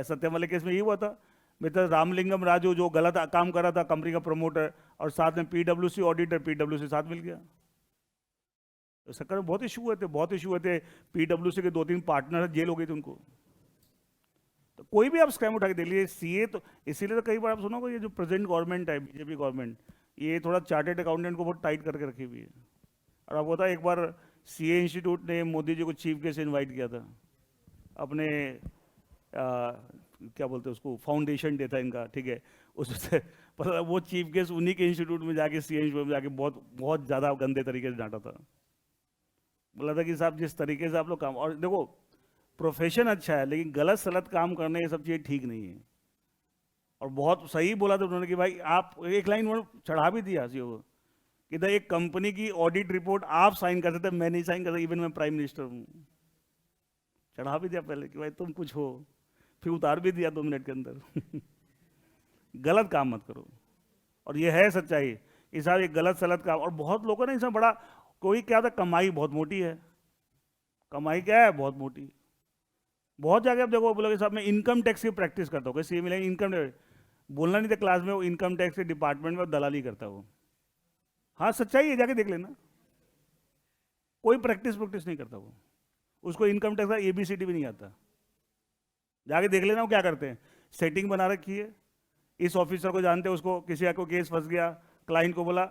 [SPEAKER 1] सत्यम वाले केस में यही हुआ था। मिस्टर रामलिंगम राजू जो गलत काम कर रहा था, कंपनी का प्रमोटर, और साथ में पीडब्ल्यूसी ऑडिटर, पीडब्ल्यूसी साथ मिल गया। तो चक्कर में बहुत इशू हुए थे, बहुत इशू हुए थे। पीडब्ल्यूसी के 2-3 पार्टनर जेल हो गई थी उनको। तो कोई भी आप स्कैम उठा के देख लीजिए, सीए तो इसीलिए तो कई बार आप सुनोगे ये जो प्रेजेंट गवर्नमेंट है, बीजेपी गवर्नमेंट, ये थोड़ा चार्टेड अकाउंटेंट को बहुत टाइट करके रखी हुई है। और आपको पता है एक बार सीए इंस्टीट्यूट ने मोदी जी को चीफ गेस्ट इनवाइट किया था, अपने क्या बोलते हैं उसको, फाउंडेशन डे था इनका, ठीक है, उससे पता वो चीफ गेस्ट उन्हीं के इंस्टीट्यूट में जाके, सीए इंस्टीट्यूट में जाके बहुत बहुत ज़्यादा गंदे तरीके से डांटा था। बोला था कि साहब जिस तरीके से आप लोग काम, और देखो प्रोफेशन अच्छा है लेकिन गलत सलत काम करने ये सब चीज़ें ठीक नहीं है। और बहुत सही बोला था उन्होंने कि भाई आप, एक लाइन उन्होंने चढ़ा भी दिया सीओ को कि भाई एक कंपनी की ऑडिट रिपोर्ट आप साइन कर सकते, मैं नहीं साइन कर सकता, इवन मैं प्राइम मिनिस्टर हूँ। चढ़ा भी दिया पहले कि भाई तुम कुछ हो, फिर उतार भी दिया 2 मिनट के अंदर। गलत काम मत करो। और ये है सच्चाई कि साहब ये गलत सलत काम, और बहुत लोगों ने इसमें बड़ा, कोई क्या था, कमाई बहुत मोटी है, कमाई क्या है बहुत मोटी। बहुत जगह आप देखो, बोलोगे साहब मैं इनकम टैक्स की प्रैक्टिस करता हूँ, कैसे मिलेगा इनकम टैक्स, बोलना नहीं था क्लास में, वो इनकम टैक्स के डिपार्टमेंट में दलाली करता है वो। हाँ सच्चाई है, जाके देख लेना, कोई प्रैक्टिस नहीं करता वो, उसको इनकम टैक्स का ABCD भी नहीं आता। जाके देख लेना वो क्या करते हैं, सेटिंग बना रखी है, इस ऑफिसर को जानते हैं, उसको किसी को केस फंस गया, क्लाइंट को बोला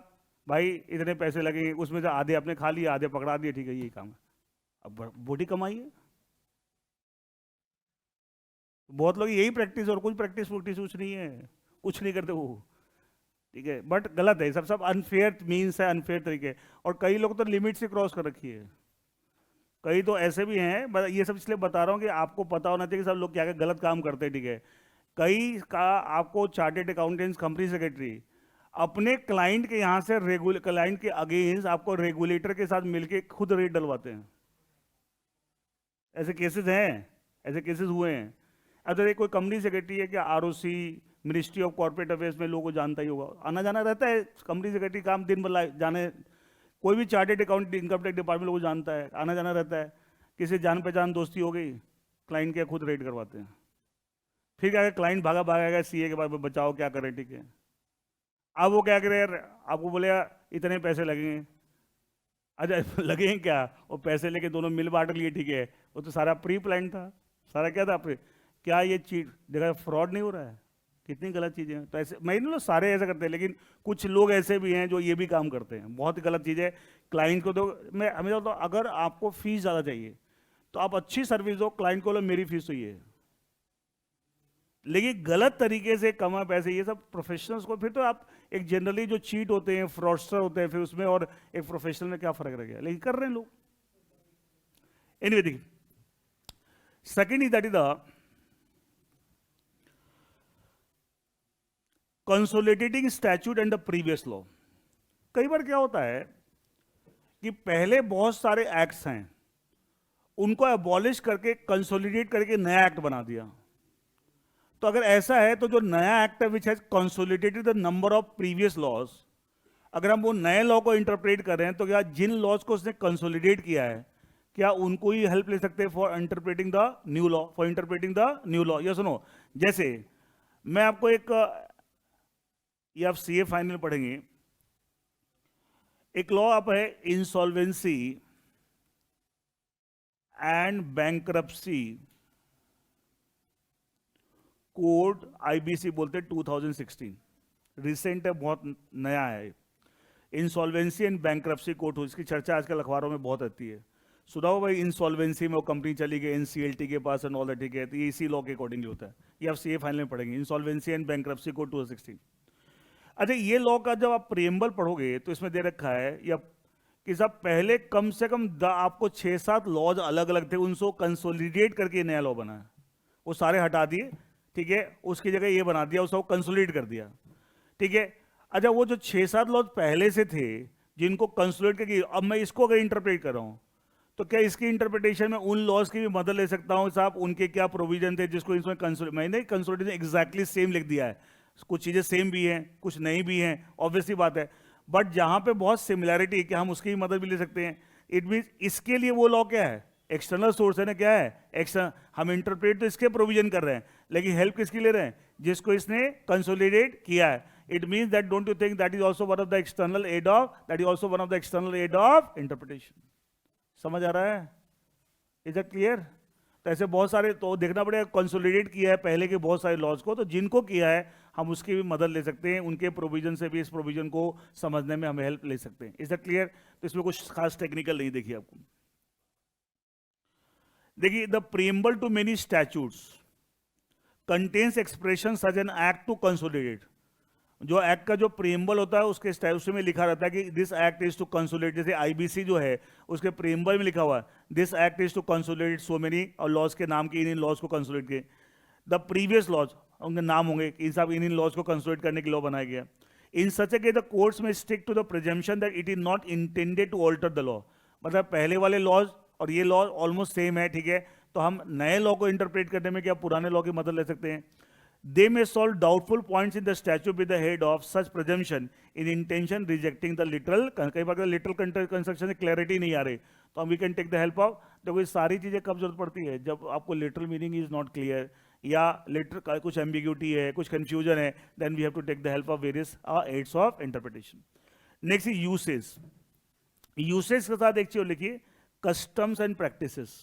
[SPEAKER 1] भाई इतने पैसे लगेंगे, उसमें से आधे अपने खा लिए, आधे पकड़ा दिए, ठीक है यही काम है। अब बड़ी कमाई है। बहुत लोग यही प्रैक्टिस, और कुछ प्रैक्टिस कुछ नहीं है, कुछ नहीं करते वो, ठीक है, बट गलत है सब अनफेयर मीन्स है, अनफेयर तरीके। और कई लोग तो लिमिट से क्रॉस कर रखी है, कई तो ऐसे भी हैं, ये सब इसलिए बता रहा हूँ कि आपको पता होना चाहिए कि सब लोग क्या क्या गलत काम करते हैं, ठीक है। कई का आपको चार्टेड अकाउंटेंट्स, कंपनी सेक्रेटरी अपने क्लाइंट के यहाँ से क्लाइंट के अगेंस्ट आपको रेगुलेटर के साथ मिलके खुद रेट डलवाते हैं। ऐसे केसेस हैं, ऐसे केसेस हुए हैं। अगर कोई कंपनी सेक्रेटरी है, क्या ROC, ministry of corporate affairs में लोगों को जानता ही होगा, आना जाना रहता है, कंपनी सेक्रेटरी काम दिन भर जाने, कोई भी chartered account income tax department लोगों को जानता है, आना जाना रहता है। किसी जान पहचान दोस्ती हो गई, क्लाइंट के खुद रेट करवाते हैं। फिर क्या, क्लाइंट भागा भागा सीए के बाद में बचाओ क्या करें, ठीक है। अब वो क्या करे, आपको बोले इतने पैसे लगेंगे, अच्छा लगेंगे क्या, वो पैसे लेके दोनों मिल बांट लिए, ठीक है, वो तो सारा प्री प्लान था, सारा क्या था क्या ये चीज देखा, फ्रॉड नहीं हो रहा है, कितनी गलत चीज़ें हैं। तो ऐसे मैं नहीं, सारे ऐसा करते हैं, लेकिन कुछ लोग ऐसे भी हैं जो ये भी काम करते हैं, बहुत ही गलत चीज़ है। क्लाइंट को तो मैं हमेशा तो, अगर आपको फीस ज़्यादा चाहिए तो आप अच्छी सर्विस दो, क्लाइंट को बोलो मेरी फीस तो ये है, लेकिन गलत तरीके से कमा पैसे, ये सब प्रोफेशनल्स को, फिर तो आप एक जनरली जो चीट होते हैं, फ्रॉडस्टर होते हैं, फिर उसमें और एक प्रोफेशनल में क्या फर्क रह गया, लेकिन कर रहे हैं लोग। एनीवे देखिए, second is that is the consolidating statute and the previous law. कई बार क्या होता है कि पहले बहुत सारे एक्ट्स हैं, उनको अबॉलिश करके कंसोलिडेट करके नया एक्ट बना दिया। तो अगर ऐसा है तो जो नया एक्ट है which has consolidated the number of previous laws, अगर हम वो नए लॉ को इंटरप्रेट कर रहे हैं तो क्या जिन लॉज को उसने कंसोलिडेट किया है, क्या उनको ही हेल्प ले सकते हैं for interpreting the new law, for interpreting the new law? Yes no? जैसे मैं आपको एक, ये आप CA फाइनल पढ़ेंगे, एक लॉ आप है insolvency and bankruptcy code, IBC बोलते हैं, 2016, रिसेंट है, बहुत नया है। इंसॉल्वेंसी एंड बैंक्रप्सी कोड, इसकी चर्चा आजकल अखबारों में बहुत आती है। सुना हो भाई, इंसॉल्वेंसी में वो कंपनी चली गई NCLT के पास एंड ऑल दैट, ठीक है, तो ये इसी लॉ के अकॉर्डिंगली होता है। ये आप CA फाइनल में पढ़ेंगे, इंसॉल्वेंसी एंड बैंक्रप्सी कोड 2016। अच्छा, ये लॉ का जब आप प्रीएम्बल पढ़ोगे तो इसमें दे रखा है या कि साहब पहले कम से कम आपको 6-7 लॉज अलग अलग थे, उनको कंसोलिडेट करके नया लॉ बना है, वो सारे हटा दिए, ठीक है, उसकी जगह ये बना दिया, उसको कंसोलिडेट कर दिया, ठीक है। अच्छा, वो जो 6-7 लॉज पहले से थे जिनको कंसोलिडेट करके, अब मैं इसको अगर इंटरप्रेट कर रहा हूँ तो क्या इसकी इंटरप्रिटेशन में उन लॉज की भी मदद ले सकता हूँ साहब, उनके क्या प्रोविजन थे जिसको इसमें मैंने कंसोलिडेशन एग्जैक्टली सेम लिख दिया है, कुछ चीज़ें सेम भी हैं, कुछ नहीं भी हैं, ऑब्वियसली बात है, बट जहां पे बहुत सिमिलैरिटी है कि हम उसकी भी मदद भी ले सकते हैं, इट मीन इसके लिए वो लॉ क्या है, एक्सटर्नल सोर्स है ना, क्या है एक्सटर्नल, हम इंटरप्रेट तो इसके प्रोविजन कर रहे हैं, लेकिन हेल्प किसकी ले रहे हैं, जिसको इसने कंसोलिडेट किया है. It means that don't you think that is also one of the external aid of, that is also one of the external aid of interpretation. समझ आ रहा है? Is it clear? तो ऐसे बहुत सारे तो देखना पड़ेगा, कंसोलिडेट किया है पहले के बहुत सारे लॉज को, तो जिनको किया है हम उसकी भी मदद ले सकते हैं, उनके प्रोविजन से भी इस प्रोविजन को समझने में हमें हेल्प ले सकते हैं. Is that clear? तो इसमें कुछ खास टेक्निकल नहीं देखिए आपको. देखिए, the preamble to many statutes contains expression such an act to consolidate. जो एक्ट का जो प्रीएम्बल होता है उसके स्टैट्यूट में लिखा रहता है कि this act is to consolidate. जैसे आईबीसी जो है उसके प्रीएम्बल में लिखा हुआ है this act is to consolidate so many, और लॉज के नाम के इन लॉज को कंसोलिडेट किए. द प्रीवियस लॉज उनके नाम होंगे कि इन सब इन लॉज को कंसोलिडेट करने के लॉ बनाया गया. इन such a case the courts में stick to the presumption that it is not intended to alter the law. मतलब पहले वाले लॉज और ये लॉ ऑलमोस्ट सेम है, ठीक है, तो हम नए लॉ को इंटरप्रेट करने में क्या पुराने लॉ की मदद ले सकते हैं. They may solve doubtful points in the statute with the head of such presumption in intention rejecting the literal. कई बार literal construction में clarity नहीं आ रही, तो हम we can take the help of. देखो ये सारी चीजें कब जरूरत पड़ती है, जब आपको literal meaning is not clear या literal का कुछ ambiguity है, कुछ confusion है, then we have to take the help of various aids of interpretation. Next is uses. Uses के साथ एक चीज लिखिए, customs and practices.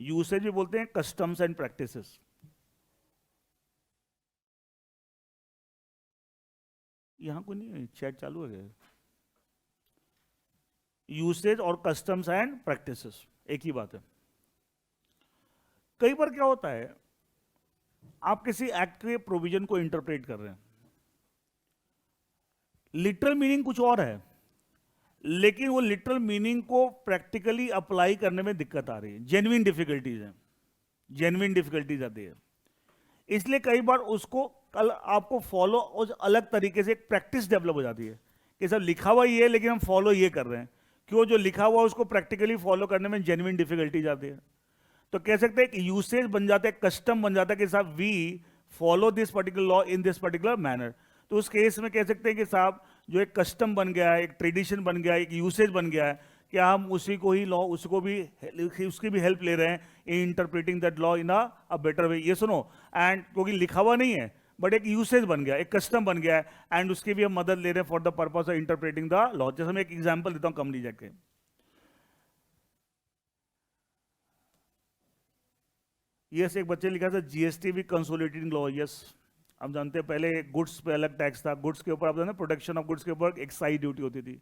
[SPEAKER 1] यूसेज भी बोलते हैं कस्टम्स एंड प्रैक्टिसेस. यहां कोई नहीं, चैट चालू है क्या? यूसेज और कस्टम्स एंड प्रैक्टिसेस एक ही बात है. कई बार क्या होता है, आप किसी एक्ट के प्रोविजन को इंटरप्रेट कर रहे हैं, लिटरल मीनिंग कुछ और है, लेकिन वो लिटरल मीनिंग को प्रैक्टिकली अप्लाई करने में दिक्कत आ रही है, जेन्युइन डिफिकल्टीज है, जेन्युइन डिफिकल्टीज आती है. इसलिए कई बार उसको कल आपको फॉलो अलग तरीके से एक प्रैक्टिस डेवलप हो जाती है कि सब लिखा हुआ ये है लेकिन हम फॉलो ये कर रहे हैं. क्यों? जो लिखा हुआ उसको प्रैक्टिकली फॉलो करने में जेन्युइन डिफिकल्टीज आती है. तो कह सकते हैं कि यूसेज बन जाता है, कस्टम बन जाता है कि साहब we follow this particular law in this particular manner. तो उस केस में कह सकते हैं कि साहब जो एक कस्टम बन गया है, एक ट्रेडिशन बन गया है, एक यूसेज बन गया है, क्या हम उसी को ही लॉ उसको भी उसकी भी हेल्प ले रहे हैं in interpreting that law in a better way. ये सुनो, एंड क्योंकि लिखा हुआ नहीं है बट एक यूसेज बन गया, एक कस्टम बन गया है, एंड उसकी भी हम मदद ले रहे हैं for the purpose of interpreting the law. जैसे मैं एक एग्जाम्पल देता हूं कंपनी जाके. यस, एक बच्चे ने लिखा था जीएसटी भी कंसोलिडेटिंग लॉ. यस, हम जानते हैं पहले गुड्स पे अलग टैक्स था, गुड्स के ऊपर आप जानते हैं प्रोडक्शन ऑफ गुड्स के ऊपर एक्साइज ड्यूटी होती थी,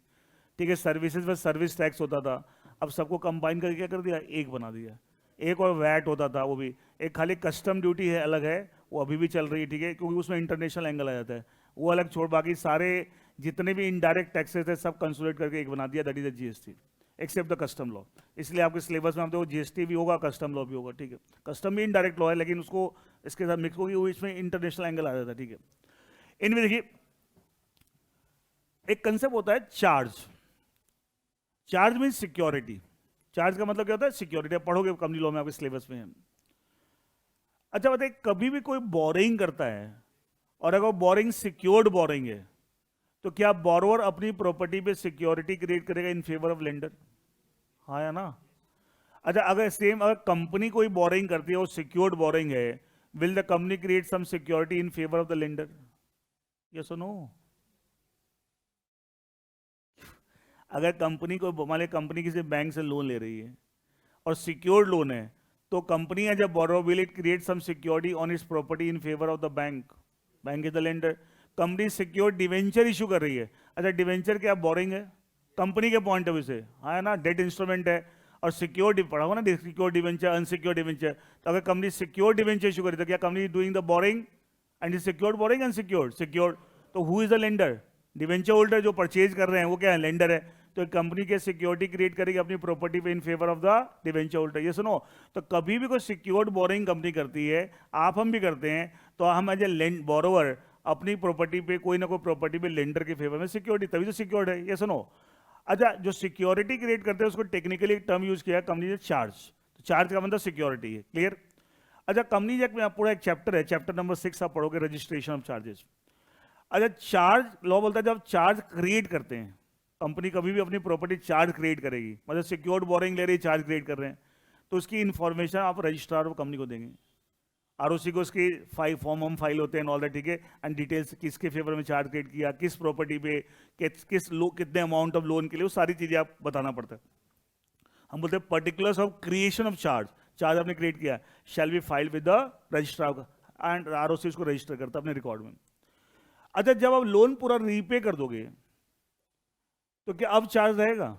[SPEAKER 1] ठीक है, सर्विसेज पर सर्विस टैक्स होता था. अब सबको कंबाइन करके क्या कर दिया, एक बना दिया. एक और वैट होता था, वो भी एक खाली कस्टम ड्यूटी है अलग है, वो अभी भी चल रही है, ठीक है, क्योंकि उसमें इंटरनेशनल एंगल आ जाता है, वो अलग छोड़ बाकी सारे जितने भी इनडायरेक्ट टैक्सेस है सब कंसोलिडेट करके एक बना दिया, that is the GST except the custom law. इसलिए आपके सिलेबस में आप देखो जीएसटी भी होगा, कस्टम लॉ भी होगा, ठीक है. कस्टम भी इनडायरेक्ट लॉ है लेकिन उसको इसके साथ मिक्स होगी, इसमें इंटरनेशनल एंगल आ जाता है, ठीक है. इनमें देखिए एक कंसेप्ट होता है charge. Charge mean security. Charge का मतलब क्या होता है, सिक्योरिटी. आप पढ़ोगे कंपनी लॉ में, आपके सिलेबस में है. अच्छा बताइए, कभी भी कोई बोरिंग करता है और अगर बोरिंग सिक्योर्ड बोरिंग है तो क्या बोरोवर अपनी प्रॉपर्टी पे सिक्योरिटी क्रिएट करेगा इन फेवर ऑफ लेंडर? हाँ या ना? अच्छा, अगर सेम अगर कंपनी कोई बोरिंग करती है और सिक्योर्ड बोरिंग है, will the company create some security in favour of the lender? Yes और नो? अगर कंपनी को मान ली कंपनी किसी बैंक से लोन ले रही है और सिक्योर्ड लोन है, तो company as a borrower will it create some security on its property in favour of the bank? Bank is the lender. Company secured debenture issue कर रही है. अच्छा, डिवेंचर क्या बोरिंग है कंपनी के पॉइंट ऑफ व्यू से? हाँ ना, डेट इंस्ट्रूमेंट है. और सिक्योर्ड पढ़ा होगा ना, सिक्योर्ड डिवेंचर, अनसिक्योर्ड डिवेंचर. तो अगर कंपनी सिक्योर्ड डिवेंचर इशू करी तो क्या company doing the borrowing and secured borrowing, unsecured secured. तो who is the lender? Debenture holder जो परचेज कर रहे हैं वो क्या है, लेंडर है. तो कंपनी के सिक्योरिटी क्रिएट करेगी अपनी प्रॉपर्टी पे इन favour of the debenture holder. ये सुनो, तो कभी भी कोई सिक्योर्ड बोरिंग कंपनी करती है, आप हम भी करते हैं, तो हम एज ए बोरोवर अपनी प्रॉपर्टी पे कोई ना कोई प्रॉपर्टी पे लेंडर के फेवर में सिक्योरिटी, तभी तो सिक्योर्ड है. ये सुनो, अच्छा जो सिक्योरिटी क्रिएट करते हैं उसको टेक्निकली एक टर्म यूज किया है कंपनी ने, चार्ज. तो चार्ज का मतलब सिक्योरिटी है. क्लियर? अच्छा, कंपनी एक्ट में पूरा एक चैप्टर है, चैप्टर नंबर 6 आप पढ़ोगे, रजिस्ट्रेशन ऑफ चार्जेस. अच्छा, चार्ज लॉ बोलता है जब चार्ज क्रिएट करते हैं, कंपनी कभी भी अपनी प्रॉपर्टी चार्ज क्रिएट करेगी, मतलब सिक्योर्ड बोरिंग ले रही चार्ज क्रिएट कर रहे हैं, तो उसकी इंफॉर्मेशन आप रजिस्ट्रार ऑफ कंपनी को देंगे। आरओसी को उसकी फॉर्म हम फाइल होते हैं ऑल दैट, ठीक है, एंड डिटेल्स किसके फेवर में चार्ज क्रिएट किया, किस प्रॉपर्टी पे, कितने अमाउंट ऑफ लोन के लिए, वो सारी चीजें आप बताना पड़ता है। हम बोलते हैं particulars of creation of charge, charge आपने क्रिएट किया shall be filed with the registrar, and ROC उसको रजिस्टर करता है अपने रिकॉर्ड में। अच्छा, जब आप लोन पूरा रीपे कर दोगे तो क्या अब चार्ज रहेगा?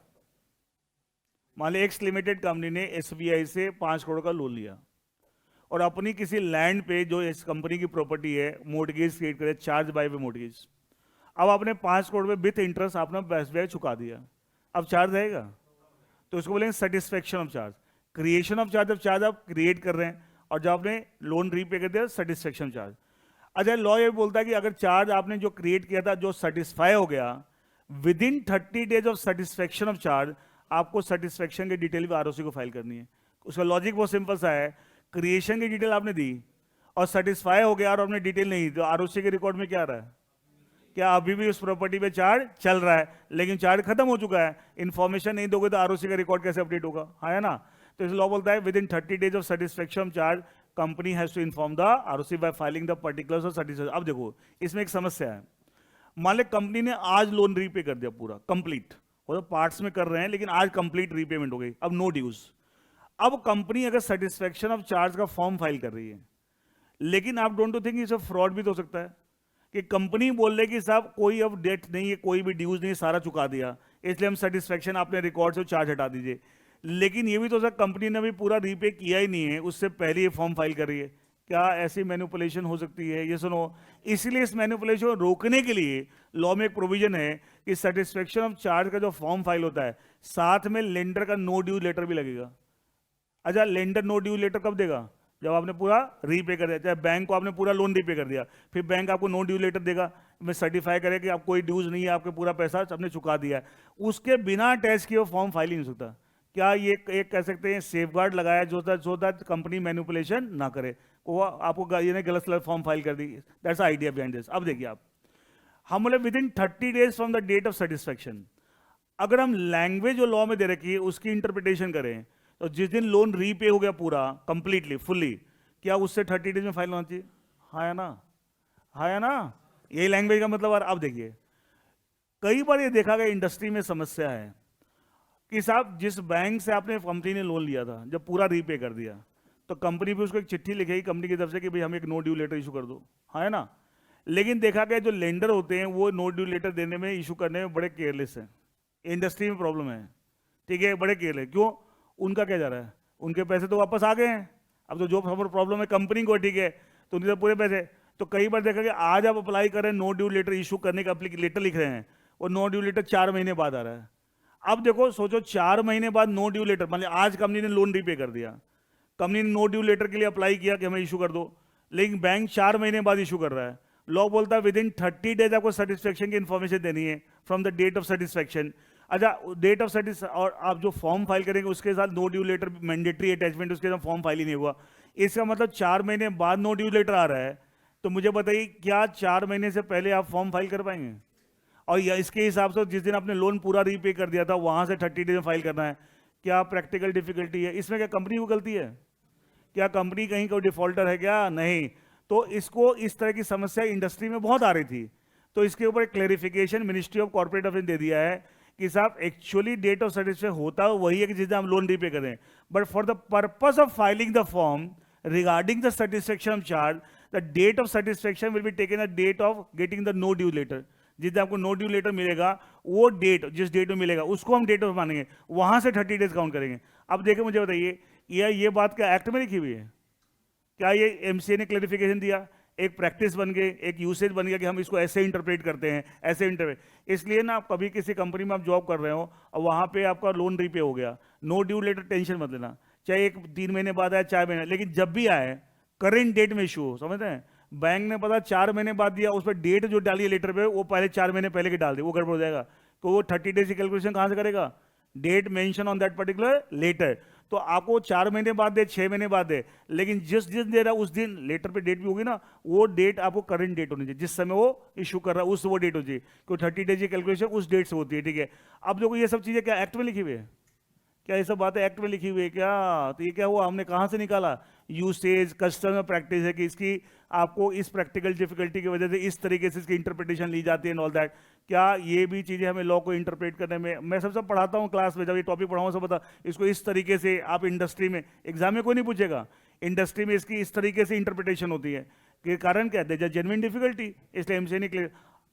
[SPEAKER 1] मान ली एक्स लिमिटेड कंपनी ने एसबीआई से 5 करोड़ का लोन लिया और अपनी किसी लैंड पे जो इस कंपनी की प्रॉपर्टी है मोर्टगेज क्रिएट करे, चार्ज बाय पे मोर्टगेज। अब आपने 5 करोड़ में विथ इंटरेस्ट आपने एसबीआई चुका दिया, अब चार्ज रहेगा? तो इसको बोलेंगे satisfaction of charge, creation of charge, जब चार्ज आप क्रिएट कर रहे हैं और जब आपने लोन रीपे कर दिया, सेटिस्फेक्शन चार्ज। अच्छा, लॉ ये बोलता है कि अगर चार्ज आपने जो क्रिएट किया था जो सेटिस्फाई हो गया, with in 30 days of satisfaction of charge आपको सेटिस्फेक्शन की डिटेल भी आरओसी को फाइल करनी है। उसका लॉजिक बहुत सिंपल सा है, क्रिएशन की डिटेल आपने दी और सेटिस्फाई हो गया और आपने डिटेल नहीं दी, तो आरओसी के रिकॉर्ड में क्या आ रहा है? क्या अभी भी उस प्रॉपर्टी पे चार्ज चल रहा है, लेकिन चार्ज खत्म हो चुका है। इंफॉर्मेशन नहीं दोगे तो आरओसी का रिकॉर्ड कैसे अपडेट होगा? है ना? तो इस लॉ बोलता है within 30 days of satisfaction charge company has to inform the ROC by filing the particulars of satisfaction. अब देखो, इसमें एक समस्या है। मान ली कंपनी ने आज लोन रीपे कर दिया पूरा कंप्लीट, वो तो पार्ट्स में कर रहे हैं लेकिन आज कंप्लीट रीपेमेंट हो गई, अब नो ड्यूज। अब कंपनी अगर सेटिस्फेक्शन ऑफ चार्ज का फॉर्म फाइल कर रही है, लेकिन आप डोंट थिंक इसे फ्रॉड भी तो हो सकता है कि कंपनी बोल रही कि साहब कोई अब डेट नहीं है, कोई भी ड्यूज नहीं, सारा चुका दिया, इसलिए हम सेटिस्फेक्शन आपने रिकॉर्ड से चार्ज हटा दीजिए। लेकिन ये भी तो सर कंपनी ने भी पूरा रीपे किया ही नहीं है, उससे पहले ये फॉर्म फाइल कर रही है। क्या ऐसी मैनिपुलेशन हो सकती है? ये सुनो, इसलिए इस मैनिपुलेशन को रोकने के लिए लॉ में एक प्रोविजन है कि सेटिस्फेक्शन ऑफ चार्ज का जो फॉर्म फाइल होता है साथ में लेंडर का नो ड्यू लेटर भी लगेगा। अच्छा, लेंडर नो ड्यू लेटर कब देगा? जब आपने पूरा रीपे कर दिया, चाहे बैंक को आपने पूरा लोन रीपे कर दिया, फिर बैंक आपको नो ड्यू लेटर देगा, मैं सर्टिफाई करे कि आप कोई ड्यूज नहीं है, आपके पूरा पैसा आपने चुका दिया है। उसके बिना टैक्स किए वो फॉर्म फाइल ही नहीं हो सकता। क्या ये एक कह सकते हैं सेफगार्ड लगाया जो दैट कंपनी मैनिपुलेशन ना करे, वो आपको ये गलत फॉर्म फाइल कर दी। That's idea behind this. अब देखिए आप, हम बोले within 30 days from the date of satisfaction. अगर हम लैंग्वेज जो लॉ में दे रखी है उसकी इंटरप्रिटेशन करें तो जिस दिन लोन रीपे हो गया पूरा कंप्लीटली फुल्ली, क्या उससे 30 डेज में फाइल होना चाहिए? हाँ या ना? हाँ या ना? यही लैंग्वेज का मतलब। अब देखिए, कई बार ये देखा गया इंडस्ट्री में समस्या है कि साहब जिस बैंक से आपने कंपनी ने लोन लिया था जब पूरा रीपे कर दिया, तो कंपनी भी उसको एक चिट्ठी लिखेगी कंपनी की तरफ से कि भाई हमें एक नो ड्यू लेटर इशू कर दो। हाँ है ना? लेकिन देखा गया जो लेंडर होते हैं वो नो ड्यू लेटर देने में, इशू करने में बड़े केयरलेस हैं। इंडस्ट्री में प्रॉब्लम है, ठीक है, बड़े केयरलेस। क्यों? उनका क्या जा रहा है? उनके पैसे तो वापस आ गए हैं, अब तो जो प्रॉब्लम है कंपनी को, ठीक है, तो उनके पूरे पैसे। तो कई बार देखा गया आज आप अप्लाई कर रहे हैं नो ड्यू लेटर इशू करने का, लेटर लिख रहे हैं, और नो ड्यू लेटर 4 महीने बाद आ रहा है। अब देखो, सोचो 4 महीने बाद नो ड्यू लेटर, मतलब आज कंपनी ने लोन रीपे कर दिया, कंपनी ने नो ड्यू लेटर के लिए अप्लाई किया कि हमें इशू कर दो, लेकिन बैंक 4 महीने बाद इशू कर रहा है। लॉ बोलता है विद इन 30 डेज आपको सेटिस्फेक्शन की इन्फॉर्मेशन देनी है from the date of satisfaction. अच्छा, डेट ऑफ सेटिस्फेक्शन, और आप जो फॉर्म फाइल करेंगे उसके साथ no due letter mandatory attachment, उसके साथ फॉर्म फाइल ही नहीं हुआ। इसका मतलब 4 महीने बाद नो ड्यू लेटर आ रहा है, तो मुझे बताइए क्या 4 महीने से पहले आप फॉर्म फाइल कर पाएंगे? और इसके हिसाब से जिस दिन आपने लोन पूरा रीपे कर दिया था वहां से 30 डेज में फाइल करना है, क्या प्रैक्टिकल डिफिकल्टी है इसमें? क्या कंपनी को गलती है? क्या कंपनी कहीं कोई डिफॉल्टर है क्या? नहीं। तो इसको, इस तरह की समस्या इंडस्ट्री में बहुत आ रही थी, तो इसके ऊपर एक clarification ministry of corporate affairs दे दिया है कि साहब एक्चुअली डेट ऑफ सेटिस्फेक्शन होता वही है कि जिस दिन हम लोन रीपे करें, but for the purpose of filing the form regarding the satisfaction of charge, the date of satisfaction will be taken the date of getting the no due letter. जिस दिन आपको नो ड्यू लेटर मिलेगा, वो date जिस date में मिलेगा उसको हम डेट ऑफ मानेंगे, वहां से 30 डेज काउंट करेंगे। अब देखिए, मुझे बताइए, ये बात क्या एक्ट में लिखी हुई है? क्या ये एमसीए ने क्लैरिफिकेशन दिया? एक प्रैक्टिस बन गई, एक यूसेज बन गया कि हम इसको ऐसे इंटरप्रेट करते हैं, ऐसे इंटरप्रेट। इसलिए ना, आप कभी किसी कंपनी में आप जॉब कर रहे हो और वहां पे आपका लोन रीपे हो गया, नो ड्यू लेटर, टेंशन मत लेना, चाहे 3 महीने बाद आए, 4 महीने, लेकिन जब भी आए करेंट डेट में इशू हो। समझते हैं? बैंक ने पता 4 महीने बाद दिया, उस पर डेट जो डाली है लेटर पे वो पहले 4 महीने पहले की डाल दी, वो गड़बड़ हो जाएगा। तो वो 30 डेज की कैलकुलेशन कहां से करेगा? Date mention on that particular letter. तो आपको 4 महीने बाद दे, 6 महीने बाद दे, लेकिन जिस दिन दे रहा है उस दिन लेटर पे डेट भी होगी ना, वो डेट आपको करंट डेट होनी चाहिए, जिस समय वो इशू कर रहा है उस वो डेट होनी चाहिए, क्योंकि 30 डेज की कैलकुलेशन उस डेट से होती है, ठीक है। अब देखो ये सब चीजें क्या एक्ट में लिखी हुई है? क्या ये सब बातें एक्ट में लिखी हुई है क्या? तो ये क्या हुआ, हमने कहाँ से निकाला? यूसेज, कस्टमर प्रैक्टिस है कि इसकी आपको इस प्रैक्टिकल डिफिकल्टी की वजह से इस तरीके से इसकी इंटरप्रिटेशन ली जाती है एंड ऑल दैट। क्या ये भी चीज़ें हमें लॉ को इंटरप्रेट करने में, मैं सबसे पढ़ाता हूँ क्लास में, जब ये टॉपिक पढ़ाऊँ सब बता, इसको इस तरीके से आप इंडस्ट्री में, एग्जाम में कोई नहीं पूछेगा, इंडस्ट्री में इसकी इस तरीके से इंटरप्रिटेशन होती है कि कारण क्या है, जेन्युइन डिफिकल्टी, इसलिए हमसे नहीं क्लियर।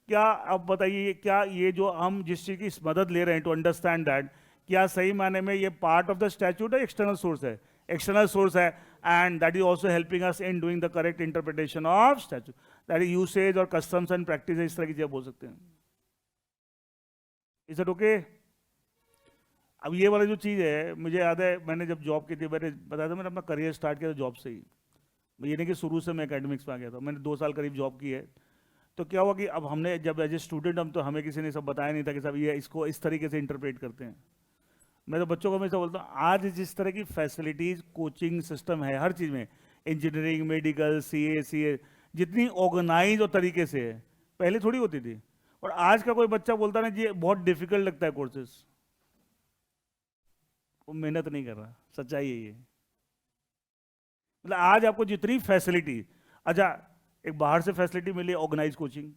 [SPEAKER 1] क्या आप बताइए, क्या ये जो हम जिस चीज़ की मदद ले रहे हैं टू अंडरस्टैंड दैट, क्या सही मायने में ये पार्ट ऑफ द स्टैट्यूट है, एक्सटर्नल सोर्स है? एक्सटर्नल सोर्स है, and that is also helping us in doing the correct interpretation of statute, that is usage और कस्टम्स एंड प्रैक्टिस, इस तरह की चीजें बोल सकते हैं। Is it okay? अब ये वाली जो चीज़ है, मुझे याद है मैंने जब जॉब की थी, मैंने बताया था मैंने अपना करियर स्टार्ट किया था जॉब से ही, ये नहीं कि शुरू से मैं एकेडमिक्स में आ गया था, मैंने 2 साल करीब जॉब की है। तो क्या हुआ कि अब हमने जब एज ए स्टूडेंट, हम तो हमें किसी ने सब बताया नहीं था कि सब ये इसको इस तरीके से इंटरप्रेट करते हैं। मैं तो बच्चों को हमेशा बोलता हूँ, आज जिस तरह की फैसिलिटीज कोचिंग सिस्टम है हर चीज़ में, इंजीनियरिंग, मेडिकल, सीए, जितनी ऑर्गेनाइज और तरीके से है, पहले थोड़ी होती थी। और आज का कोई बच्चा बोलता ना जी बहुत डिफिकल्ट लगता है कोर्सेस, वो मेहनत नहीं कर रहा, सच्चाई है ये। मतलब आज आपको जितनी फैसिलिटी, अच्छा एक बाहर से फैसिलिटी मिली ऑर्गेनाइज कोचिंग,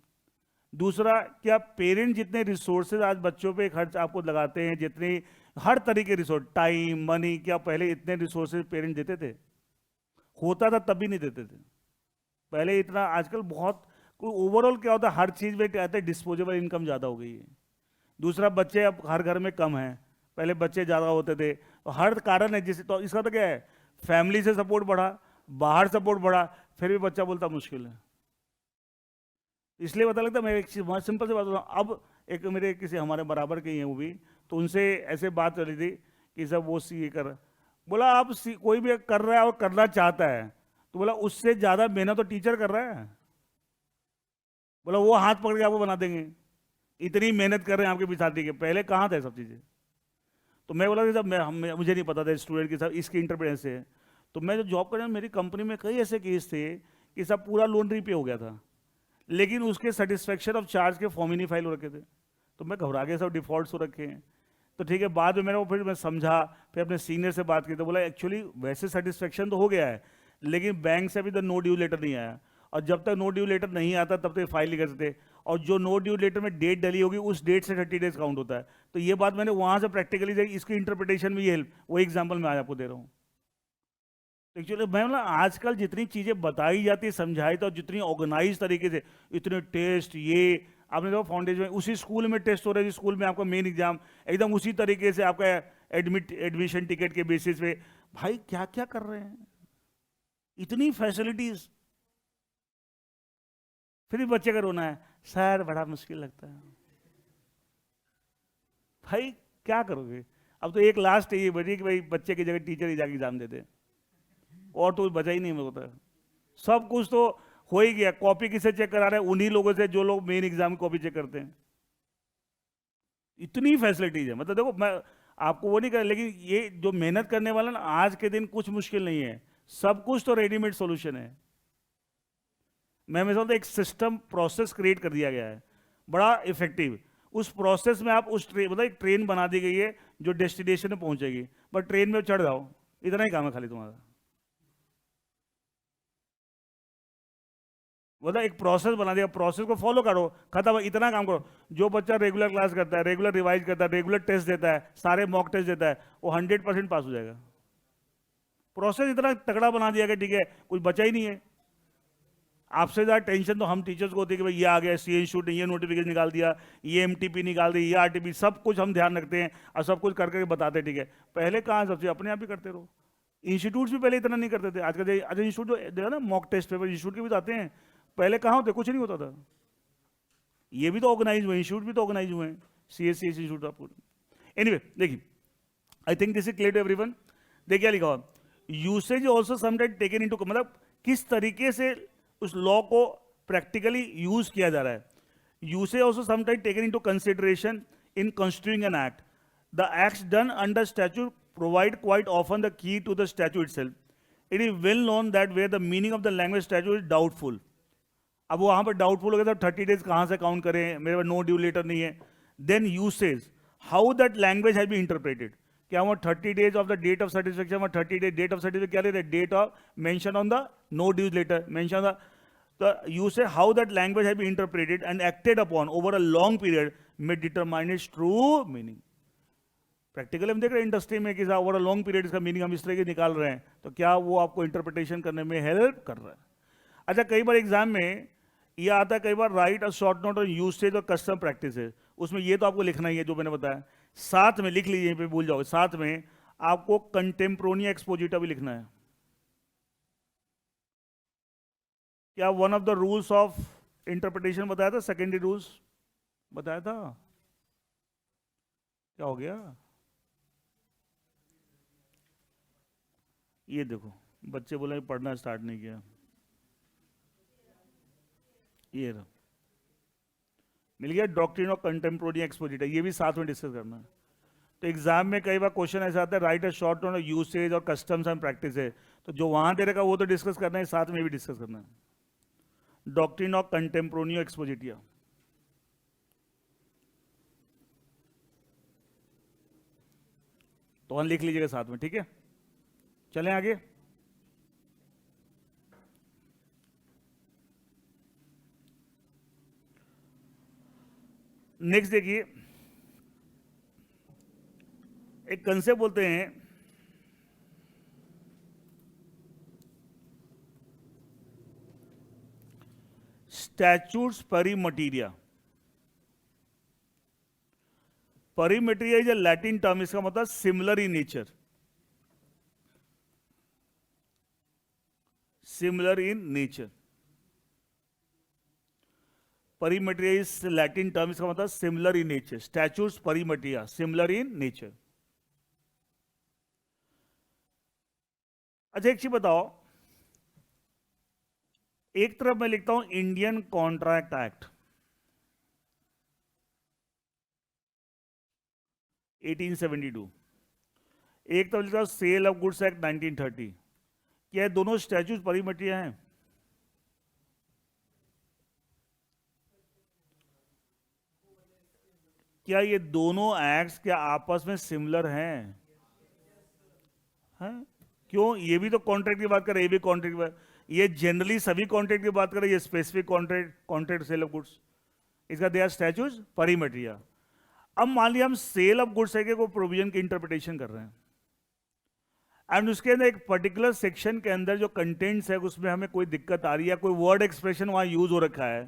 [SPEAKER 1] दूसरा क्या पेरेंट जितने रिसोर्सेज आज बच्चों पे खर्च आपको लगाते हैं, जितने हर तरीके रिसोर्स, टाइम, मनी, क्या पहले इतने रिसोर्सेज पेरेंट देते थे? होता था तब भी नहीं देते थे पहले इतना। आजकल बहुत कोई ओवरऑल क्या होता है, हर चीज में कहते हैं डिस्पोजेबल इनकम ज़्यादा हो गई है। दूसरा बच्चे अब हर घर में कम हैं, पहले बच्चे ज़्यादा होते थे, तो हर कारण है जिस, तो इसका तो क्या है, फैमिली से सपोर्ट बढ़ा, बाहर सपोर्ट बढ़ा, फिर भी बच्चा बोलता मुश्किल है। इसलिए पता लगता, मैं एक सिंपल सी बात बताऊँ, अब एक मेरे किसी हमारे बराबर के ही हैं वो भी, तो उनसे ऐसे बात चली थी कि सब वो सीए कर, बोला आप कोई भी कर रहा है और करना चाहता है, तो बोला उससे ज़्यादा मेहनत तो टीचर कर रहा है। बोला वो हाथ पकड़ के आपको बना देंगे, इतनी मेहनत कर रहे हैं आपके पिछाती के, पहले कहाँ थे सब चीज़ें। तो मैं बोला कि जब मुझे नहीं पता था स्टूडेंट के साथ इसकी इंटरप्रेटेंस है। तो मैं जो जॉब कर रहा, मेरी कंपनी में कई ऐसे केस थे कि सब पूरा लोन रीपे हो गया था, लेकिन उसके सेटिस्फेक्शन ऑफ चार्ज के फॉर्म ही नहीं फाइल हो रखे थे। तो मैं घबरा गया, सब डिफॉल्ट्स हो रखे हैं। तो ठीक है, बाद में मैंने वो फिर मैं समझा, फिर अपने सीनियर से बात की, तो बोला एक्चुअली वैसे सेटिस्फेक्शन तो हो गया है, लेकिन बैंक से अभी तो नो ड्यू लेटर नहीं आया, और जब तक नो ड्यू लेटर नहीं आता तब तक फाइल नहीं कर सकते, और जो नो ड्यू लेटर में डेट डली होगी उस डेट से 30 डेज काउंट होता है। तो ये बात मैंने वहाँ से प्रैक्टिकली देखी, इसकी इंटरप्रिटेशन में ये हेल्प, वही एग्जाम्पल मैं आज आपको दे रहा हूँ। एक्चुअली मैं बोला आजकल जितनी चीज़ें बताई जाती है, समझाई, तो जितनी ऑर्गेनाइज तरीके से, इतने टेस्ट, ये आपने देखो फाउंडेशन में उसी स्कूल में टेस्ट हो रहा है, जिस स्कूल में आपका मेन एग्जाम एकदम उसी तरीके से आपका एडमिशन टिकट के बेसिस पे, भाई क्या क्या कर रहे हैं, इतनी फैसिलिटीज, फिर भी बच्चे का रोना है, सर बड़ा मुश्किल लगता है। भाई क्या करोगे? अब तो एक लास्ट ये बची कि भाई बच्चे की जगह टीचर ही जाके एग्जाम देते, और तो बचा ही नहीं होता, सब कुछ तो हो ही गया। कॉपी किसे चेक करा रहे हैं? उन्हीं लोगों से जो लोग मेन एग्जाम में कॉपी चेक करते हैं। इतनी फैसिलिटीज है, मतलब देखो मैं आपको वो नहीं कर, लेकिन ये जो मेहनत करने वाला ना, आज के दिन कुछ मुश्किल नहीं है, सब कुछ तो रेडीमेड सॉल्यूशन है। मैं समझता एक सिस्टम प्रोसेस क्रिएट कर दिया गया है बड़ा इफेक्टिव, उस प्रोसेस में आप उस मतलब एक ट्रेन बना दी गई है जो डेस्टिनेशन में पहुंचेगी, बट ट्रेन में चढ़ जाओ, इतना ही काम है खाली तुम्हारा। मतलब एक प्रोसेस बना दिया, प्रोसेस को फॉलो करो, खत्म, इतना काम करो। जो बच्चा रेगुलर क्लास करता है, रेगुलर रिवाइज करता है, रेगुलर टेस्ट देता है, सारे मॉक टेस्ट देता है, वो 100% पास हो जाएगा। प्रोसेस इतना तगड़ा बना दिया कि ठीक है, कुछ बचा ही नहीं है। आपसे ज़्यादा टेंशन तो हम टीचर्स को होती है कि भाई ये आ गया, सी इंस्टीट्यूट ने ये नोटिफिकेशन निकाल दिया, ये एमटीपी निकाल दी, ये आरटीपी, सब कुछ हम ध्यान रखते हैं और सब कुछ करके बताते, ठीक है। पहले कहाँ, सबसे अपने आप ही करते रहो। इंस्टीट्यूट भी पहले इतना नहीं करते थे, आजकल इंस्टीट्यूट जो देखा ना, मॉक टेस्ट पेपर इंस्टीट्यूट के भी तो आते हैं, पहले कहाँ होते, कुछ नहीं होता था। ये भी तो ऑर्गेनाइज हुए, इंस्टीट्यूट भी तो ऑर्गेनाइज हुए हैं, CSC इंस्टीट्यूट आपको। एनीवे देखिए, I think this is clear to everyone. देखिए क्या लिखा हुआ, usage also sometime taken into, मतलब किस तरीके से उस लॉ को प्रैक्टिकली यूज किया जा रहा है। Usage also sometime taken into consideration in construing an act, the acts done under statute provide quite often the key to the statute itself. It is well known that where the meaning of the language statute is doubtful. अब वहाँ पर doubtful हो गया तो 30 days कहाँ से count करें, मेरे पास नो ड्यू लेटर नहीं है. Then usage how that language has been interpreted. क्या वो 30 days of the date of satisfaction, 30 days date of certificate क्या लेते हैं, date of mention on the no due letter, mention the you say how that language has been interpreted and acted upon over a long period में determine its true meaning. Practically हम देख रहे हैं industry में कि over a long period इसका meaning हम इस तरह के निकाल रहे हैं, तो क्या वो आपको इंटरप्रिटेशन करने में हेल्प कर रहा है. अच्छा, कई बार एग्जाम में ये आता है, कई बार राइट अ शॉर्ट नोट और यूसेज और कस्टम प्रैक्टिस है. उसमें ये तो आपको लिखना ही है जो मैंने बताया. साथ में लिख लीजिए, यहीं पे भूल जाओ, साथ में आपको कंटेम्प्रोनिया एक्सपोजिटा भी लिखना है. क्या one of the rules of interpretation बताया था, सेकेंडरी रूल्स बताया था, क्या हो गया. ये देखो बच्चे बोले पढ़ना स्टार्ट नहीं किया. ये रहा, मिल गया डॉक्ट्रिन ऑफ कंटेम्प्रोरी एक्सपोजिटा, ये भी साथ में डिस्कस करना है. तो एग्जाम में कई बार क्वेश्चन ऐसा आता है right a short note usage और कस्टम्स एंड प्रैक्टिस है, तो जो वहां दे रखा वो तो डिस्कस करना है, साथ में भी डिस्कस करना है. डॉक्ट्रिन ऑफ कंटेम्प्रोरी एक्सपोजिटिया, तो वहां लिख लीजिएगा साथ में, ठीक है. चलें आगे. नेक्स्ट देखिए, एक कंसेप्ट बोलते हैं स्टैट्यूट्स परिमटेरिया. परिमटेरिया इज अ लैटिन टर्म, इसका मतलब similar in nature. Similar in nature, परिमटेरिया इज लैटिन टर्म, इसका मतलब सिमिलर इन नेचर. स्टैट्यूट्स परिमटेरिया, सिमिलर इन नेचर. अच्छा एक चीज बताओ, एक तरफ मैं लिखता हूं इंडियन कॉन्ट्रैक्ट एक्ट 1872, एक तरफ लिखता हूं सेल ऑफ गुड्स एक्ट 1930. क्या दोनों स्टैट्यूट परिमटेरिया हैं? क्या ये दोनों एक्ट्स क्या आपस में सिमिलर हैं? हैं? क्यों? ये भी तो कॉन्ट्रैक्ट की बात कर रहे हैं, ये भी कॉन्ट्रैक्ट की बात, ये जनरली सभी कॉन्ट्रैक्ट की बात कर रहे हैं, ये specific contract sale of goods, इसका दे आर स्टैट्यूट्स परिमटेरिया. अब मान लिया हम सेल ऑफ गुड्स है को प्रोविजन की इंटरप्रिटेशन कर रहे हैं, एंड उसके अंदर एक पर्टिकुलर सेक्शन के अंदर जो कंटेंट्स है उसमें हमें कोई दिक्कत आ रही है, कोई वर्ड एक्सप्रेशन वहां यूज हो रखा है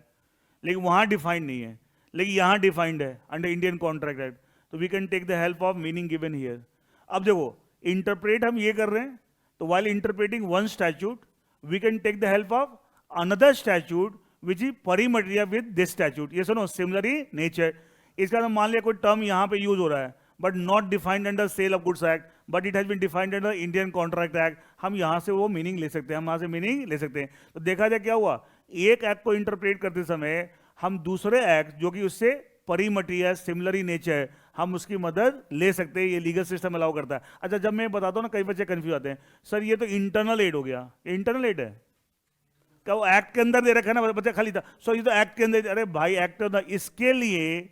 [SPEAKER 1] लेकिन वहां डिफाइंड नहीं है, लेकिन यहां डिफाइंड है अंडर इंडियन कॉन्ट्रैक्ट एक्ट, तो we can take the help of meaning given here. अब देखो इंटरप्रेट हम ये कर रहे हैं, तो while interpreting one statute we can take the help of another statute which is परिमटेरिया विद दिस स्टैट्यूट. ये सुनो सिमिलर इन नेचर. इसका तो मान लिया कोई टर्म यहां पे यूज हो रहा है but not defined under sale of goods act, but it has been defined under Indian contract act. हम यहां से वो मीनिंग ले सकते हैं, हम वहां से मीनिंग ले सकते हैं. तो देखा जाए क्या हुआ, एक एक्ट को इंटरप्रेट करते समय हम दूसरे एक्ट जो कि उससे परिमटेरिया सिमिलर इन नेचर, हम उसकी मदद ले सकते हैं, ये लीगल सिस्टम अलाउ करता है. अच्छा जब मैं बताता हूं ना, कई बच्चे कंफ्यूज आते हैं, सर ये तो इंटरनल एड हो गया. इंटरनल एड है क्या? वो एक्ट के अंदर दे रखा है ना, बच्चा खाली था, सर ये तो एक्ट के अंदर. अरे भाई एक्ट के अंदर, इसके लिए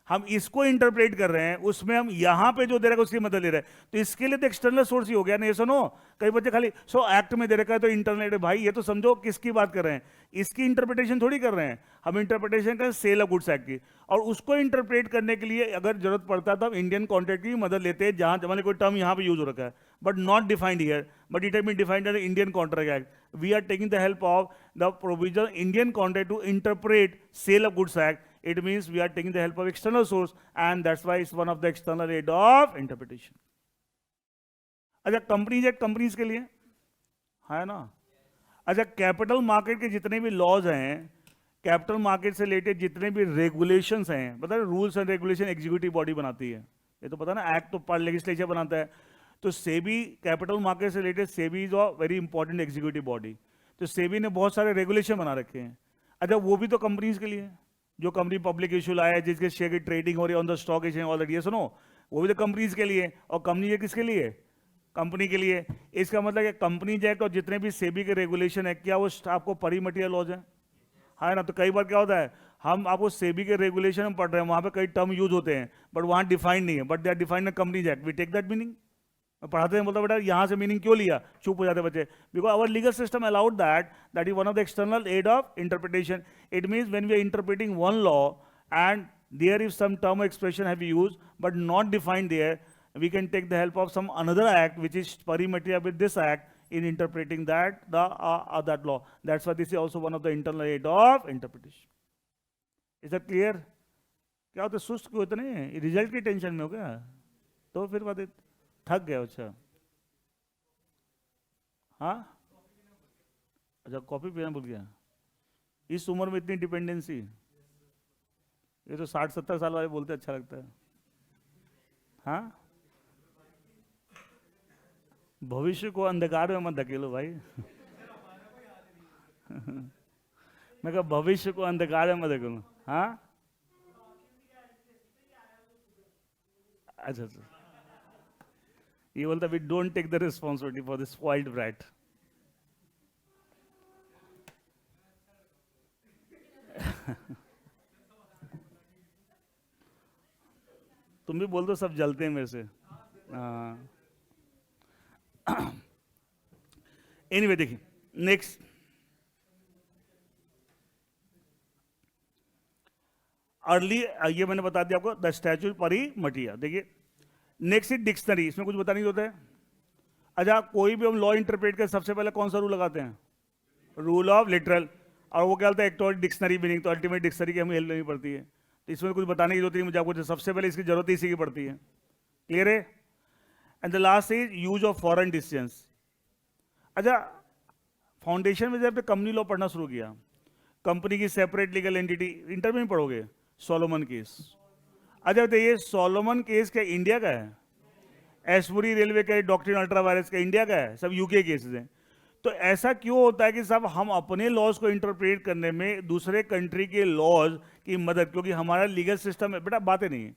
[SPEAKER 1] हम इसको इंटरप्रेट कर रहे हैं, उसमें हम यहां पे जो दे रखा है उसकी मदद ले रहे हैं, तो इसके लिए तो एक्सटर्नल सोर्स ही हो गया ना. ये सुनो, कई बच्चे खाली सो एक्ट में दे रखा है तो इंटरनेट है. भाई ये तो समझो किसकी बात कर रहे हैं, इसकी इंटरप्रिटेशन थोड़ी कर रहे हैं हम, इंटरप्रिटेशन कर सेल ऑफ गुड्स एक्ट की. और उसको इंटरप्रेट करने के लिए अगर जरूरत पड़ता है तो हम इंडियन कॉन्ट्रैक्ट की मदद लेते हैं, जहां जमाने कोई टर्म यहां पे यूज हो रखा है but not defined here, but it has been defined under Indian contract act. We are taking the help of the provision Indian contract to interpret sale of goods act. It means we are taking the help of external source, and that's why it's one of the external aid of interpretation. अच्छा companies act companies के लिए है ना. अच्छा capital market के जितने भी laws हैं, कैपिटल मार्केट से रिलेटेड जितने भी रेगुलेशंस हैं, पता है rules and regulation executive body बनाती है, ये तो पता ना, एक्ट तो लेजिस्लेचर बनाता है. तो सेबी कैपिटल मार्केट से related, SEBI is a very important executive body. तो सेबी ने बहुत सारे रेगुलेशन बना रखे हैं. अच्छा वो भी तो कंपनीज के लिए, जो कंपनी पब्लिक इशू लाया है, जिसके शेयर की ट्रेडिंग हो रही है on the stock exchange already, ये सुनो वो भी तो कंपनीज के लिए. और कंपनी ये किसके लिए? कंपनी के लिए। इसका मतलब कि कंपनी एक्ट और जितने भी सेबी के रेगुलेशन है, क्या वो आपको परी मटेरियल लॉज है ना? तो कई बार क्या होता है, हम आपको सेबी के रेगुलेशन में पढ़ रहे हैं, वहां पे कई टर्म यूज होते हैं बट वहां डिफाइंड नहीं है, but they are defined in companies act, we take that meaning. पढ़ाते हैं, बोलता बेटा यहाँ से मीनिंग क्यों लिया, चुप हो जाते बच्चे, because our legal system allowed that is one of the external aid of interpretation. It means when we are interpreting one law and there is some term expression have used but not defined there, we can take the help of some another act which is pari materia with this act in interpreting that that law. That's why this is also one of the internal aid of interpretation. Is that clear? क्या होता है, सुस्त क्यों इतने, result की tension में हो क्या? तो फिर बात थक गया। अच्छा हाँ, अच्छा कॉफी पीना भूल गया, इस उम्र में इतनी डिपेंडेंसी। ये तो 60-70 साल वाले बोलते अच्छा लगता है। हाँ, भविष्य को अंधकार में मत धकेलो भाई। मैं कहा भविष्य को अंधकार में मत धकेलो। हाँ अच्छा अच्छा, ये बोलता we don't take the responsibility for this spoiled brat. तुम भी बोल दो, सब जलते हैं मेरे से। हाँ एनीवे देखिए नेक्स्ट, अर्ली ये मैंने बता दिया आपको, द स्टैच्यूट परी मटिया। देखिए नेक्स्ट इज डिक्शनरी, इसमें कुछ बताने की होता है। अच्छा कोई भी हम लॉ इंटरप्रेट कर सबसे पहले कौन सा रूल लगाते हैं, रूल ऑफ लिटरल, और वो क्या होता है एक्टोरिक डिक्शनरी मीनिंग, तो अल्टीमेट डिक्शनरी की हमें हेल्प लेनी पड़ती है, तो इसमें कुछ बताने की जरूरत नहीं मुझे आपको, सबसे पहले इसकी जरूरत इसी की पड़ती है। क्लियर है? And the last is use of foreign decisions. अच्छा फाउंडेशन में जब कंपनी लॉ पढ़ना शुरू किया, कंपनी की सेपरेट लीगल एंटिटी, इंटर में पढ़ोगे सोलोमन केस। अच्छा तो ये सोलोमन केस क्या इंडिया का है? एस्पुरी रेलवे का, डॉक्ट्रिन अल्ट्रा वायरस का इंडिया का है, सब यूके केसेस हैं। तो ऐसा क्यों होता है कि सब हम अपने लॉज को इंटरप्रेट करने में दूसरे कंट्री के लॉज की मदद, क्योंकि हमारा लीगल सिस्टम है बेटा, बातें नहीं है,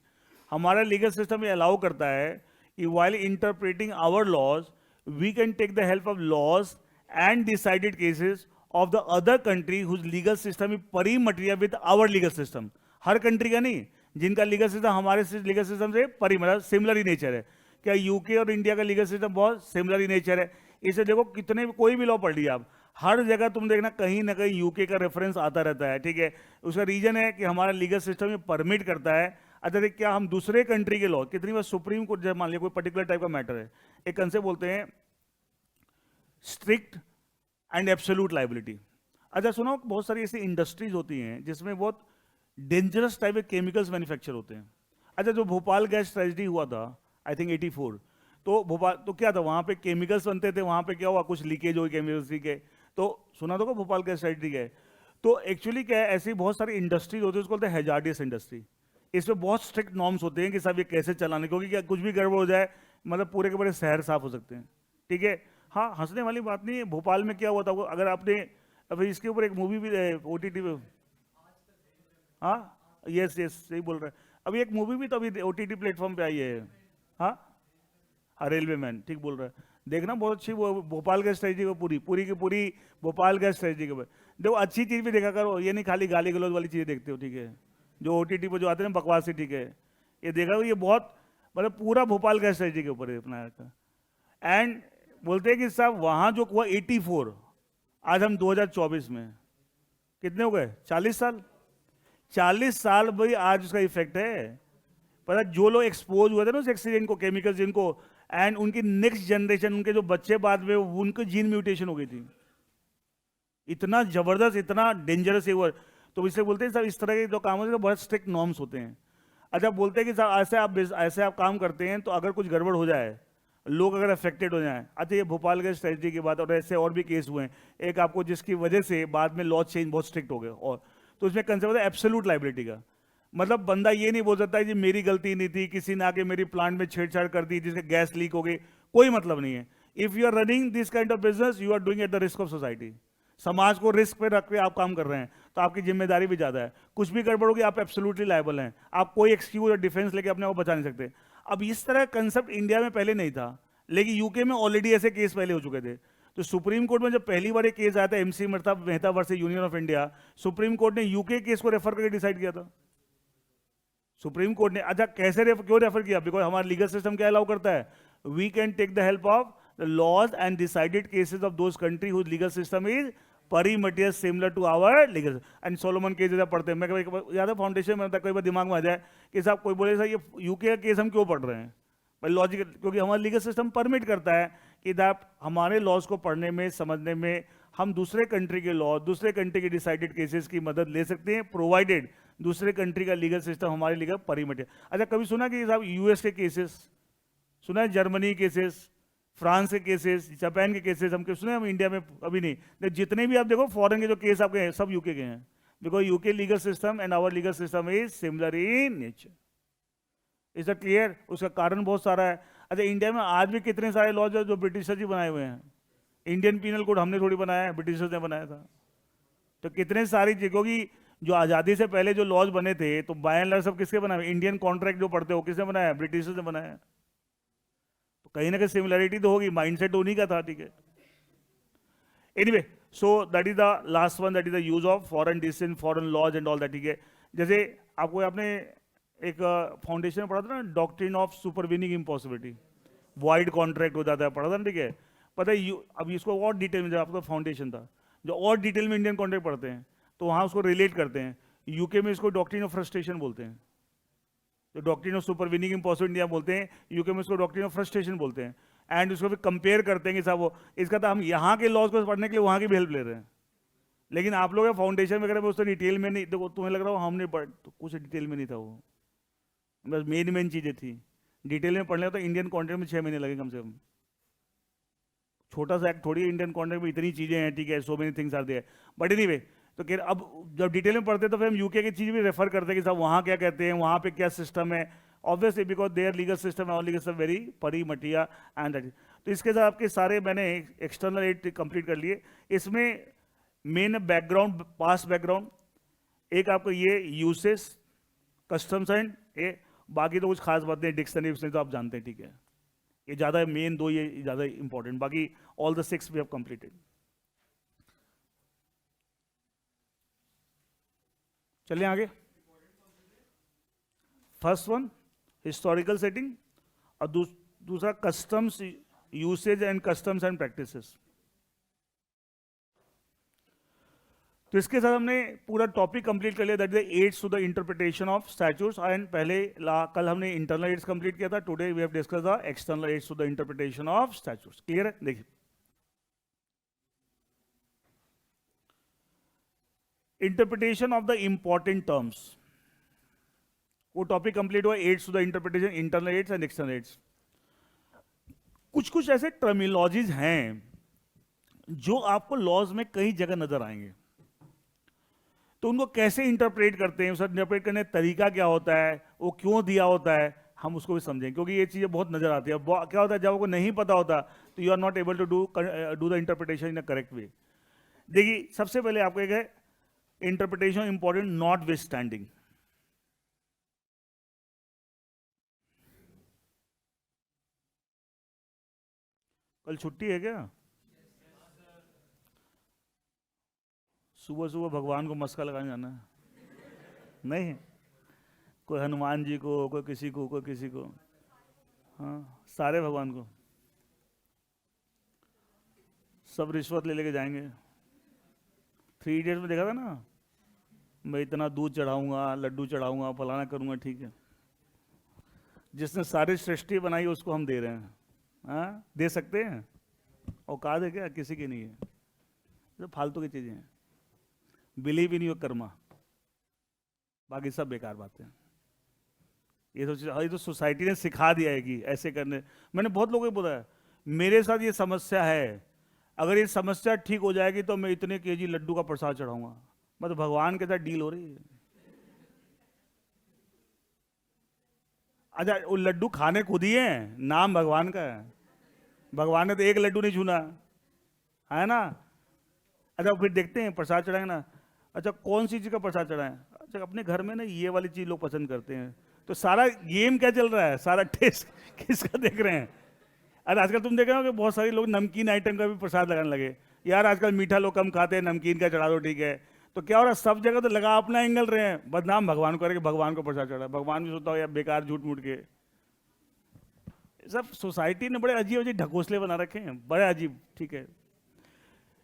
[SPEAKER 1] हमारा लीगल सिस्टम ये अलाउ करता है कि while interpreting our laws we can take the help of laws and decided cases of the other country whose legal system is pari materia with our legal system। Her country का नहीं, जिनका legal system हमारे legal system से परी मतलब similar ही nature है। क्या UK और इंडिया का लीगल सिस्टम बहुत सिमिलर ही नेचर है? इसे देखो कितने भी कोई भी लॉ पढ़ लिया आप, हर जगह तुम देखना कहीं ना कहीं यूके का रेफरेंस आता रहता है। ठीक है, उसका रीजन है कि हमारा लीगल सिस्टम ये परमिट करता है। अच्छा देख, क्या हम दूसरे कंट्री के लॉ, कितनी बार सुप्रीम कोर्ट जब मान लिया कोई पर्टिकुलर टाइप का मैटर है, एक कंसेप्ट बोलते हैं स्ट्रिक्ट एंड एब्सोल्यूट लायबिलिटी। अच्छा सुनो, बहुत सारी ऐसी इंडस्ट्रीज होती हैं जिसमें बहुत डेंजरस टाइप के केमिकल्स मैन्युफैक्चर होते हैं। अच्छा जो भोपाल गैस ट्रेजेडी हुआ था आई थिंक 84, तो भोपाल तो क्या था, वहाँ पे केमिकल्स बनते थे, वहाँ पे क्या हुआ, कुछ लीकेज हुई केमिकल्स के, तो सुना तो भोपाल गैस ट्रेजेडी के। तो एक्चुअली क्या है, ऐसी बहुत सारी इंडस्ट्रीज होती है, उसको बोलते हैं हैजार्डियस इंडस्ट्री। इसमें बहुत स्ट्रिक्ट नॉर्म्स होते हैं कि सब ये कैसे चलाने, क्योंकि क्या कुछ भी गड़बड़ हो जाए मतलब पूरे के पूरे शहर साफ हो सकते हैं। ठीक है, हाँ हंसने वाली बात नहीं है। भोपाल में क्या हुआ था, अगर आपने अभी इसके ऊपर एक मूवी भी OTT पे, हाँ यस यस सही बोल रहा है, अभी एक मूवी भी तो अभी OTT प्लेटफॉर्म पे आई है। हाँ हाँ रेलवे मैन, ठीक बोल रहा है, देखना बहुत अच्छी वो भोपाल गैस स्ट्रेटजी को पूरी की पूरी भोपाल गैस स्ट्रेटजी के ऊपर देखो, अच्छी चीज़ भी देखा करो, ये नहीं खाली गाली गलौज वाली चीज़ें देखते हो। ठीक है, जो OTT पर जो आते हैं ना बकवास से, ठीक है, ये देखा हो, ये बहुत मतलब पूरा भोपाल गैस स्ट्रेटजी के ऊपर है अपना का। एंड बोलते हैं कि साहब वहाँ जो हुआ 84, आज हम 2024 में कितने हो गए, 40 साल, 40 साल भाई आज उसका इफेक्ट है। पता जो लोग एक्सपोज हुए थे ना उस एक्सीडेंट को, केमिकल जिनको, एंड उनकी नेक्स्ट जनरेशन, उनके जो बच्चे बाद में, उनकी जीन म्यूटेशन हो गई थी, इतना जबरदस्त, इतना डेंजरस है वो। तो इससे बोलते हैं साहब इस तरह के जो काम होते हैं बहुत स्ट्रिक्ट नॉर्म्स होते हैं। अच्छा बोलते हैं कि साहब ऐसे आप काम करते हैं तो अगर कुछ गड़बड़ हो जाए, लोग अगर अफेक्टेड हो जाएं। अच्छा ये भोपाल के स्ट्रेटजी की बात, और ऐसे और भी केस हुए हैं, एक आपको जिसकी वजह से बाद में लॉ चेंज बहुत स्ट्रिक्ट हो गए, और तो इसमें कंसेप्ट होता है एब्सोल्यूट लायबिलिटी का। मतलब बंदा ये नहीं बोल सकता है जी मेरी गलती नहीं थी, किसी ने आके मेरी प्लांट में छेड़छाड़ कर दी जिससे गैस लीक हो गई, कोई मतलब नहीं है। If you are running this kind of business you are doing at the risk of society, समाज को रिस्क पे रख के आप काम कर रहे हैं, तो आपकी जिम्मेदारी भी ज्यादा है। कुछ भी गड़बड़ होगी आप एब्सोल्युटली लायबल हैं, आप कोई एक्सक्यूज और डिफेंस लेके अपने आप को बचा नहीं सकते। अब इस तरह कंसेप्ट इंडिया में पहले नहीं था, लेकिन यूके में ऑलरेडी ऐसे केस पहले हो चुके थे। तो सुप्रीम कोर्ट में जब पहली बार एक केस आया था MC Mehta versus union of India, supreme court ने यूके केस को रेफर करके डिसाइड किया था। सुप्रीम कोर्ट ने, अच्छा कैसे क्यों रेफर किया? बिकॉज हमारा लीगल सिस्टम क्या अलाउ करता है, we can take the help of the laws and decided cases of those country whose legal system is परिमटियस similar to our legal and Solomon case जैसा पढ़ते हैं। मैं कभी याद है फाउंडेशन में कई बार दिमाग में आ जाए कि साहब कोई बोले सर ये यूके का केस हम क्यों पढ़ रहे हैं, भाई लॉजिकल, क्योंकि हमारा लीगल सिस्टम परमिट करता है कि आप हमारे लॉज को पढ़ने में समझने में हम दूसरे कंट्री के लॉ, दूसरे कंट्री के डिसाइडेड केसेस की मदद ले सकते हैं, प्रोवाइडेड दूसरे कंट्री का लीगल सिस्टम हमारे लीगल परिमिट है। अच्छा कभी सुना कि साहब यूएस के केसेस सुना है, जर्मनी केसेस, फ्रांस के केसेस, जापान के केसेस हम सुने हम इंडिया में अभी नहीं। जितने भी आप देखो फॉरेन के जो केस आपके हैं सब यूके के हैं, because UK legal system and our legal system is similar in nature. Is that clear? उसका कारण बहुत सारा है। अच्छा इंडिया में आज भी कितने सारे लॉज है जो ब्रिटिशर्स ही बनाए हुए हैं। इंडियन पीनल कोड हमने थोड़ी बनाया है, ब्रिटिशर्स ने बनाया था। तो कितने सारी चीजों की जो आज़ादी से पहले जो लॉज बने थे तो बाय एंड लार्ज सब किसके बनाए? इंडियन कॉन्ट्रैक्ट जो पढ़ते हो किसने बनाया? ब्रिटिशर्स ने बनाया। तो कहीं ना कहीं सिमिलरिटी तो होगी, माइंडसेट उन्हीं का था, ठीक है। Anyway, so that is the last one, that is the use of foreign decision, foreign laws and all that, ठीक है। जैसे आपने एक फाउंडेशन में पढ़ा था ना, doctrine of supervening impossibility, wide contract हो जाता है, पढ़ा था ना, ठीक है। पता है अब इसको और डिटेल में, जब आपका फाउंडेशन था जो और डिटेल में इंडियन कॉन्ट्रैक्ट पढ़ते हैं तो वहाँ उसको रिलेट करते हैं। यूके में इसको डॉक्ट्रिन ऑफ फ्रस्ट्रेशन बोलते हैं, जो doctrine of supervening impossibility India बोलते हैं, यूके में इसको डॉक्ट्रिन ऑफ फ्रस्ट्रेशन बोलते हैं। एंड उसको भी कंपेयर करते हैं कि साहब वो इसका तो हम यहाँ के लॉज को पढ़ने के लिए वहाँ की भी हेल्प ले रहे हैं, लेकिन आप लोग फाउंडेशन वगैरह में उससे डिटेल में नहीं, देखो तुम्हें लग रहा हो हमने पढ़, तो कुछ डिटेल में नहीं था वो, बस मेन चीज़ें थी। डिटेल में पढ़ने तो इंडियन कॉन्ट्रैक्ट में 6 महीने लगे कम से कम। छोटा सा एक्ट थोड़ी, इंडियन कॉन्ट्रैक्ट में इतनी चीज़ें हैं, ठीक है, so many things are there. But anyway, तो फिर अब जब डिटेल में पढ़ते तो फिर हम यूके की चीज़ भी रेफर करते हैं कि साहब वहाँ क्या कहते हैं, वहाँ पे क्या सिस्टम है। Obviously because their legal system और लीगल सिस्टम वेरी परी मटिया एंड दैट। तो इसके साथ आपके सारे मैंने एक्सटर्नल एड कंप्लीट कर लिए। इसमें मेन बैकग्राउंड, पास बैकग्राउंड, एक आपको ये यूसेस, कस्टम्स एंड ए, बाकी तो कुछ खास बातें डिक्शनरी तो आप जानते हैं, ठीक है। ये ज़्यादा मेन दो, ये ज़्यादा इंपॉर्टेंट, बाकी all the 6 we have completed. चलिए आगे। फर्स्ट वन हिस्टोरिकल सेटिंग और दूसरा customs usage and customs and practices. तो इसके साथ हमने पूरा टॉपिक कंप्लीट कर लिया, that is aids to the interpretation of statutes. And कल हमने इंटरनल एड्स कंप्लीट किया था, today we have discuss the external aids to the interpretation of statutes. Clear है? देखिए interpretation of the important terms, वो topic complete हुआ, aids to the interpretation, internal aids and external aids. कुछ ऐसे terminologies हैं जो आपको लॉज में कई जगह नजर आएंगे, तो उनको कैसे इंटरप्रेट करते हैं, उसका इंटरप्रेट करने का तरीका क्या होता है, वो क्यों दिया होता है, हम उसको भी समझेंगे, क्योंकि ये चीज़ें बहुत नजर आती है। क्या होता है जब आपको नहीं पता होता तो you are not able to do the interpretation in a correct way. देखिए सबसे पहले आपको एक है interpretation important, not with standing. कल छुट्टी है क्या? सुबह सुबह भगवान को मस्का लगाने जाना है? नहीं, कोई हनुमान जी को, कोई किसी को, कोई किसी को, हाँ सारे भगवान को, सब रिश्वत ले लेके जाएंगे। 3 इडियट्स में देखा था ना, मैं इतना दूध चढ़ाऊंगा, लड्डू चढ़ाऊंगा, फलाना करूंगा, ठीक है। जिसने सारी सृष्टि बनाई उसको हम दे रहे हैं, हाँ दे सकते हैं? औकात है क्या? किसी की नहीं है। तो फालतू की चीज़ें हैं। बिलीव इन योर कर्मा, बाकी सब बेकार बातें हैं। ये तो सोसाइटी ने सिखा दिया है कि ऐसे करने। मैंने बहुत लोगों को बताया मेरे साथ ये समस्या है, अगर ये समस्या ठीक हो जाएगी तो मैं इतने केजी लड्डू का प्रसाद चढ़ाऊंगा। मतलब भगवान के साथ डील हो रही है। अच्छा वो लड्डू खाने खुद ही है, नाम भगवान का है, भगवान ने तो एक लड्डू नहीं छूना, है ना। अच्छा फिर देखते हैं प्रसाद चढ़ाएंगे ना, अच्छा कौन सी चीज़ का प्रसाद चढ़ाएं? अच्छा अपने घर में ना ये वाली चीज़ लोग पसंद करते हैं, तो सारा गेम क्या चल रहा है, सारा टेस्ट किसका देख रहे हैं? अरे आजकल तुम देख रहे हो कि बहुत सारे लोग नमकीन आइटम का भी प्रसाद लगाने लगे। यार आजकल मीठा लोग कम खाते हैं, नमकीन का चढ़ा दो, ठीक है। तो क्या हो रहा है, सब जगह तो लगा अपना एंगल रहे हैं, बदनाम भगवान को करके भगवान को प्रसाद चढ़ा। भगवान भी सोचता हो यार बेकार झूठ मूठ के। सब सोसाइटी ने बड़े अजीब अजीब ढकोसले बना रखे हैं, बड़े अजीब, ठीक है।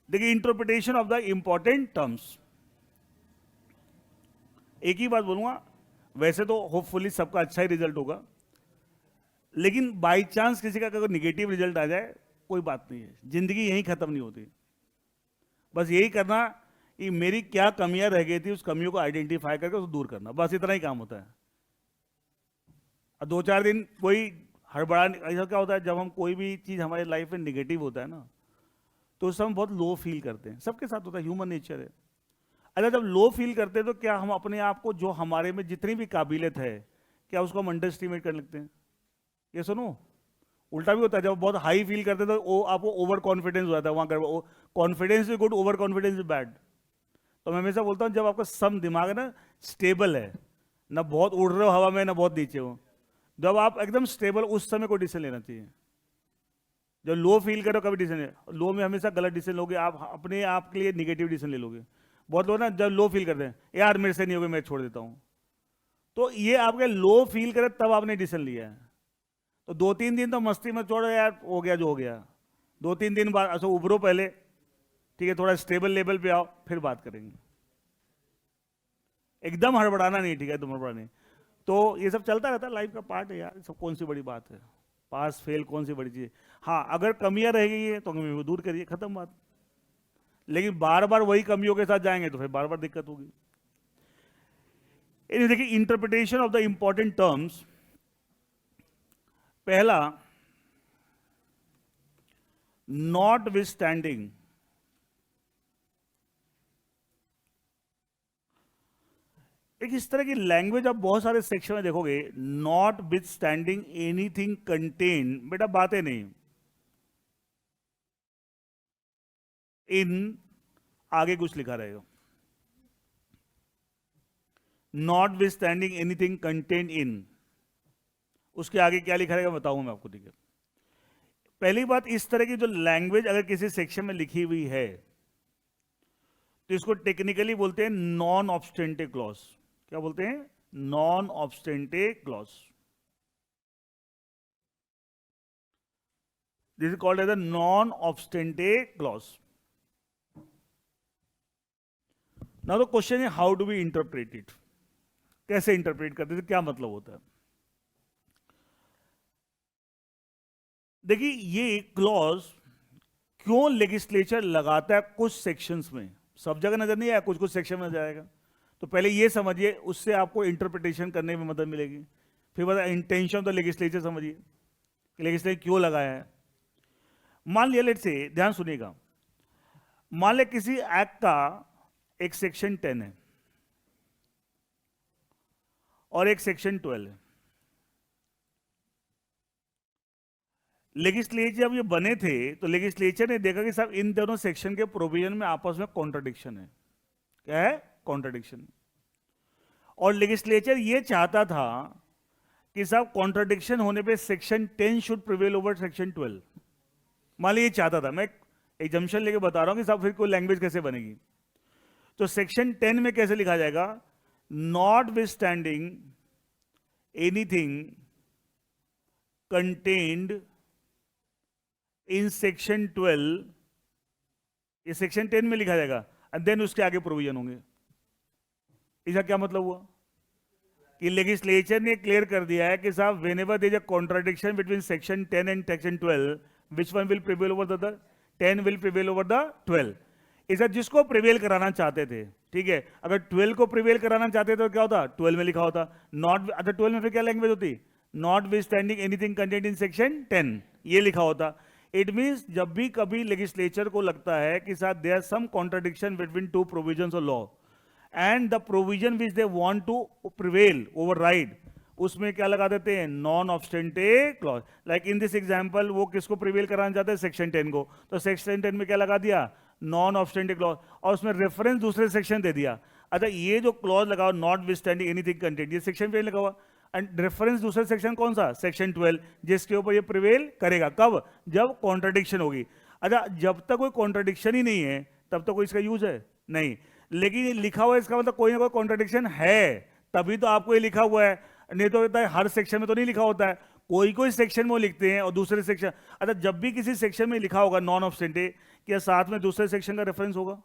[SPEAKER 1] देखिए, interpretation of the important terms. एक ही बात बोलूंगा, वैसे तो होपफुली सबका अच्छा ही रिजल्ट होगा, लेकिन बाई चांस किसी का अगर निगेटिव रिजल्ट आ जाए कोई बात नहीं है, जिंदगी यहीं खत्म नहीं होती। बस यही करना कि मेरी क्या कमियां रह गई थी, उस कमियों को आइडेंटिफाई करके उसको दूर करना, बस इतना ही काम होता है। और 2-4 दिन कोई हड़बड़ा, ऐसा क्या होता है जब हम कोई भी चीज हमारे लाइफ में निगेटिव होता है ना, तो उस समय बहुत लो फील करते हैं, सबके साथ होता है, ह्यूमन नेचर है। अच्छा, जब लो फील करते हैं तो क्या हम अपने आप को, जो हमारे में जितनी भी काबिलियत है, क्या उसको हम अंडर एस्टिमेट करने लगते हैं? ये सुनो, उल्टा भी होता है, जब बहुत हाई फील करते हैं तो आपको ओवर कॉन्फिडेंस हो जाता है। वहां कॉन्फिडेंस भी गुड, ओवर कॉन्फिडेंस भी बैड। तो मैं हमेशा बोलता हूँ, जब आपका सम दिमाग है ना, स्टेबल है, ना बहुत उड़ रहे हो हवा में, ना बहुत नीचे हो, जब आप एकदम स्टेबल, उस समय कोई डिसीजन लेना चाहिए। जब लो फील करो कभी डिसीजन, लो में हमेशा गलत डिसीजन लोगे आप, अपने आप के लिए निगेटिव डिसीजन ले लोगे। बहुत लोग ना जब लो फील करते हैं, यार मेरे से नहीं होगा, मैं छोड़ देता हूं, तो ये आपके लो फील करे तब आपने डिसीजन लिया है। तो 2-3 दिन तो मस्ती में छोड़ो यार, हो गया जो हो गया। 2-3 दिन बाद अच्छा उभरो पहले, ठीक है, थोड़ा स्टेबल लेवल पे आओ, फिर बात करेंगे। एकदम हड़बड़ाना नहीं, ठीक है, तुम हड़बड़ा नहीं। तो ये सब चलता रहता है, लाइफ का पार्ट है यार, सब कौन सी बड़ी बात है, पास फेल कौन सी बड़ी चीज। हाँ, अगर कमियां रह गई है तो कमियों को दूर करिए, खत्म बात। लेकिन बार बार वही कमियों के साथ जाएंगे तो फिर बार बार दिक्कत होगी। देखिए, interpretation of the important terms. पहला, नॉट विथ स्टैंडिंग। एक इस तरह की लैंग्वेज आप बहुत सारे सेक्शन में देखोगे, not with standing anything contain, बेटा बातें नहीं, इन आगे कुछ लिखा रहेगा। Not with standing anything contain in, उसके आगे क्या लिखा रहेगा बताऊंगा मैं आपको, ठीक है। पहली बात, इस तरह की जो लैंग्वेज अगर किसी सेक्शन में लिखी हुई है तो इसको टेक्निकली बोलते हैं नॉन ऑब्स्टेंटिव क्लॉज। क्या बोलते हैं? Non obstantive clause. This is called as a non obstantive clause. Now the question है, how do we interpret it? कैसे इंटरप्रेट करते हैं, क्या मतलब होता है? देखिए, ये क्लॉज क्यों लेजिस्लेचर लगाता है कुछ सेक्शंस में, सब जगह नजर नहीं आया, कुछ कुछ सेक्शन में नजर आएगा। तो पहले ये समझिए, उससे आपको इंटरप्रिटेशन करने में मदद मिलेगी। फिर बता इंटेंशन ऑफ द लेजिस्लेचर समझिए, लेजिस्लेचर क्यों लगाया है। मान लिया, लेट से, ध्यान सुनिएगा, मान लिया किसी एक्ट का एक सेक्शन 10 है और एक सेक्शन 12 है। लेजिस्लेचर जब ये बने थे तो लेजिस्लेचर ने देखा कि साहब इन दोनों सेक्शन के प्रोविजन में आपस में कॉन्ट्रडिक्शन है। क्या है? कॉन्ट्रडिक्शन। और लेजिस्लेचर ये चाहता था कि साहब कॉन्ट्रडिक्शन होने पे section 10 should prevail over section 12। मान लीजिए चाहता था, मैं एग्जम्पशन लेके बता रहा हूं कि साहब फिर कोई लैंग्वेज कैसे बनेगी। तो सेक्शन 10 में कैसे लिखा जाएगा? Not with standing anything contained in section 12, ये सेक्शन 10 में लिखा जाएगा, एंड देन उसके आगे प्रोविजन होंगे। इसका क्या मतलब हुआ कि लेजिस्लेचर ने क्लियर कर दिया है कि साहब whenever there is a contradiction between section 10 and section 12, which one will prevail over the 10 will prevail over the 12। इसे जिसको प्रिवेल कराना चाहते थे, ठीक है, अगर 12 को प्रिवेल कराना चाहते थे तो क्या होता? 12 में लिखा होता। नॉट, अच्छा 12 में फिर क्या लैंग्वेज होती? Not with standing anything content in section 10, ये लिखा होता। इट मीन्स जब भी कभी लेजिस्लेचर को लगता है कि साथ there some contradiction between two provisions of law and the provision which they want to prevail override, उसमें क्या लगा देते हैं? Non obstantive clause. Like in this example, वो किसको प्रिवेल कराना चाहते हैं? सेक्शन 10 को। तो सेक्शन 10 में क्या लगा दिया? नॉन ऑब्स्टेंटिव क्लॉज, और उसमें रेफरेंस दूसरे सेक्शन दे दिया। अच्छा, ये जो क्लॉज लगा not with standing anything content, ये सेक्शन 10 लगा हुआ। एंड रेफरेंस दूसरा सेक्शन कौन सा, सेक्शन 12, जिसके ऊपर ये प्रिवेल करेगा। कब, जब कॉन्ट्रडिक्शन होगी। अच्छा, जब तक कोई कॉन्ट्रडिक्शन ही नहीं है तब तक कोई इसका यूज है नहीं, लेकिन ये लिखा हुआ है इसका मतलब कोई ना कोई कॉन्ट्रडिक्शन है, तभी तो आपको ये लिखा हुआ है। नहीं तो होता है हर सेक्शन में तो नहीं लिखा होता है, कोई कोई सेक्शन में वो लिखते हैं और दूसरे सेक्शन। अच्छा, जब भी किसी सेक्शन में लिखा होगा नॉन ऑब्स्टेंटिव, क्या साथ में दूसरे सेक्शन का रेफरेंस होगा,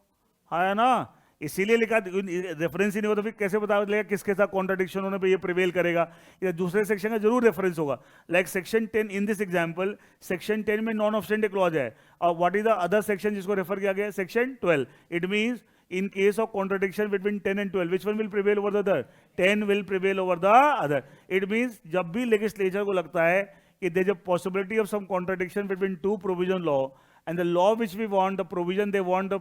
[SPEAKER 1] है ना, इसीलिए लिखा। रेफरेंस ही नहीं होता फिर कैसे पता लगेगा किसके साथ कॉन्ट्रडिक्शन होने पे ये प्रिवेल करेगा, या दूसरे सेक्शन का जरूर रेफरेंस होगा। Like section 10 in this example, section 10 में नॉन ऑब्स्टेंटिव क्लॉज है, और what is the other section जिसको रेफर किया गया है, section 12। It means in case of contradiction between 10 and 12, which one will prevail over the other? 10 will prevail over the other. It means जब भी legislature को लगता है कि there is a possibility of some contradiction between two provision law and the law which we want, the provision they want to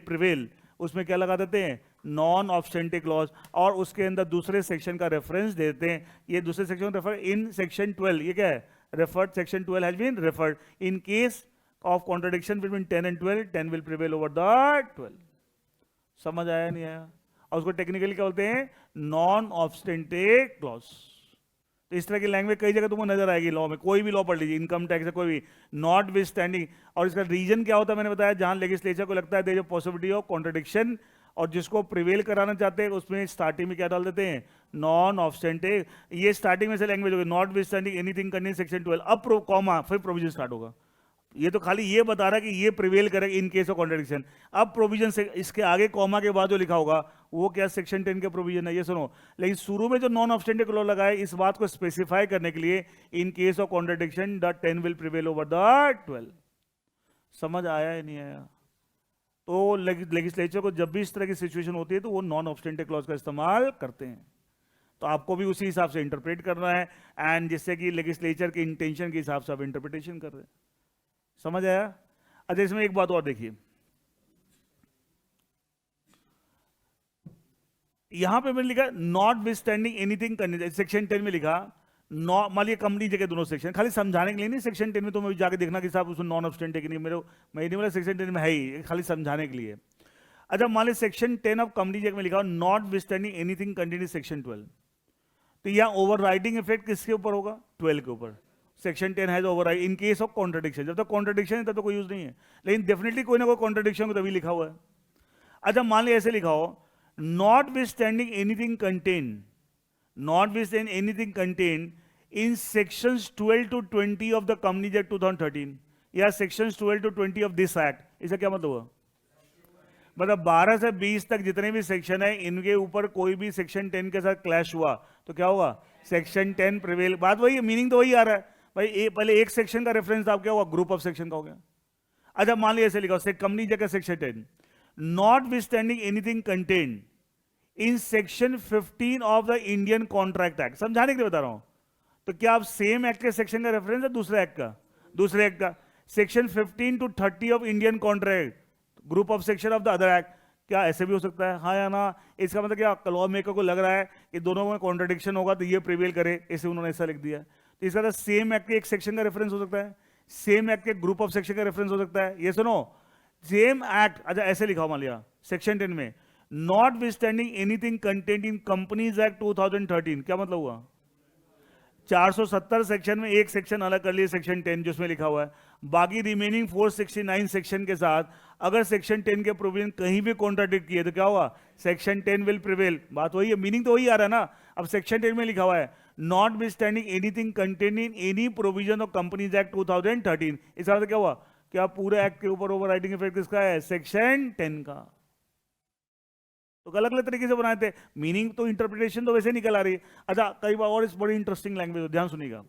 [SPEAKER 1] prevail, उसमें क्या लगा देते हैं, नॉन ऑब्स्टेंटिव क्लॉज, और उसके अंदर दूसरे सेक्शन का रेफरेंस देते हैं। ये दूसरे सेक्शन रेफर इन सेक्शन 12, ये क्या है, referred, section 12 has been referred. In case of contradiction between 10 and 12, 10 will prevail over the 12। समझ आया नहीं आया? और उसको टेक्निकली क्या बोलते हैं, नॉन ऑब्स्टेंटिव क्लॉज। तो इस तरह की लैंग्वेज कई जगह तुमको नजर आएगी लॉ में, कोई भी लॉ पढ़ लीजिए, इनकम टैक्स है कोई भी, नॉट विथ स्टैंडिंग। और इसका रीजन क्या होता है मैंने बताया, जहां लेजिस्लेचर को लगता है there is possibility of contradiction, और जिसको प्रिवेल कराना चाहते हैं उसमें स्टार्टिंग में क्या डाल देते हैं, नॉन ऑब्स्टेंटिव। ये स्टार्टिंग में से लैंग्वेज होगी, not with standing anything contain section 12, अब कॉमा फिर प्रोविजन स्टार्ट होगा। ये तो खाली ये बता रहा है कि ये प्रिवेल करेगा इन केस ऑफ कॉन्ट्रडिक्शन। अब प्रोविजन से इसके आगे कॉमा के बाद जो लिखा होगा वो क्या, सेक्शन 10 के प्रोविजन है, ये सुनो। लेकिन शुरू में जो नॉन ऑब्स्टेंटिव क्लॉज लगा है, इस बात को स्पेसिफाई करने के लिए, इन case of contradiction the 10 will prevail over the 12। समझ आया या नहीं आया? तो लेजिस्लेचर को जब भी इस तरह की सिचुएशन होती है तो वो नॉन ऑब्स्टेंटिव क्लॉज का इस्तेमाल करते हैं। तो आपको भी उसी हिसाब से इंटरप्रेट करना है, एंड जिससे कि लेजिस्लेचर के इंटेंशन के हिसाब से आप इंटरप्रिटेशन कर रहे हैं। समझ आया? अच्छा, इसमें एक बात और देखिए, यहां पे मैंने लिखा not with standing anything, section 10 में लिखा मान लीजिए कंपनी जगह दोनों सेक्शन, खाली समझाने के लिए नहीं, सेक्शन 10 में तो मैं जाके देखना कि साहब उसमें नॉन ऑब्स्टेंटिव कि नहीं, मैं नहीं बोला सेक्शन 10 में है ही, खाली समझाने के लिए। अच्छा, मान लीजिए सेक्शन 10 ऑफ कंपनी जगह में लिखा not with standing anything contained in section 12, तो यहां ओवर राइडिंग इफेक्ट किसके ऊपर होगा, 12 के ऊपर। Section 10 has override in case of contradiction, जब तक कॉन्ट्रडिक्शन है तब तक कोई यूज नहीं है, लेकिन डेफिनेटली कोई ना कोई कॉन्ट्रडिक्शन को तभी लिखा हुआ है। अच्छा, मान लीजिए ऐसे लिखा हो, not with standing anything contain, not with standing anything contain in sections 12 to 20 of the companies act 2013, या sections 12 to 20 of this act. इसका क्या मतलब हुआ, मतलब 12 से 20 तक जितने भी सेक्शन है, इनके ऊपर कोई भी सेक्शन 10 के साथ क्लैश हुआ तो क्या होगा, सेक्शन 10 प्रिवेल। बात वही है, मीनिंग तो वही आ रहा है भाई। पहले एक सेक्शन का रेफरेंस था, क्या हुआ, ग्रुप ऑफ सेक्शन का हो गया। अच्छा, मान लीजिए ऐसे लिखा कंपनी जगह section 10, not with standing anything contain in section 15 of the Indian contract act. समझाने के लिए बता रहा हूं, तो क्या आप सेम एक्ट के सेक्शन का रेफरेंस है, दूसरे एक्ट का, दूसरे एक्ट का, section 15 to 30 of Indian contract, group of section of the other act. क्या ऐसे भी हो सकता है, हाँ या ना? इसका मतलब क्या, लॉ मेकर को लग रहा है कि दोनों में कॉन्ट्रडिक्शन होगा तो ये प्रिवेल करे, इसे उन्होंने ऐसा लिख दिया। तो इसका सेम एक्ट के एक सेक्शन का रेफरेंस हो सकता है, सेम एक्ट के ग्रुप ऑफ सेक्शन का रेफरेंस हो सकता है। ये सुनो, सेम एक्ट, अच्छा ऐसे लिखा मान लिया सेक्शन 10 में, not with standing anything content in companies act 2013, क्या मतलब हुआ, 470 सेक्शन में एक सेक्शन अलग कर लिए, सेक्शन 10 जिसमें लिखा हुआ है, बाकी रिमेनिंग 469 सेक्शन के साथ अगर सेक्शन 10 के प्रोविजन कहीं भी कॉन्ट्राडिक्ट किए तो क्या हुआ, सेक्शन 10 विल प्रिवेल। बात वही है, मीनिंग तो वही आ रहा है ना। अब सेक्शन 10 में लिखा हुआ है not with standing anything contain in any provision of companies act 2013, इसका मतलब क्या हुआ, क्या पूरे एक्ट के ऊपर ओवरराइडिंग इफेक्ट किसका है, सेक्शन 10 का। तो अलग अलग तरीके से बनाए थे, मीनिंग तो इंटरप्रिटेशन तो वैसे निकल आ रही है। अच्छा, कई बार और इस बड़ी इंटरेस्टिंग लैंग्वेज, ध्यान सुनिएगा।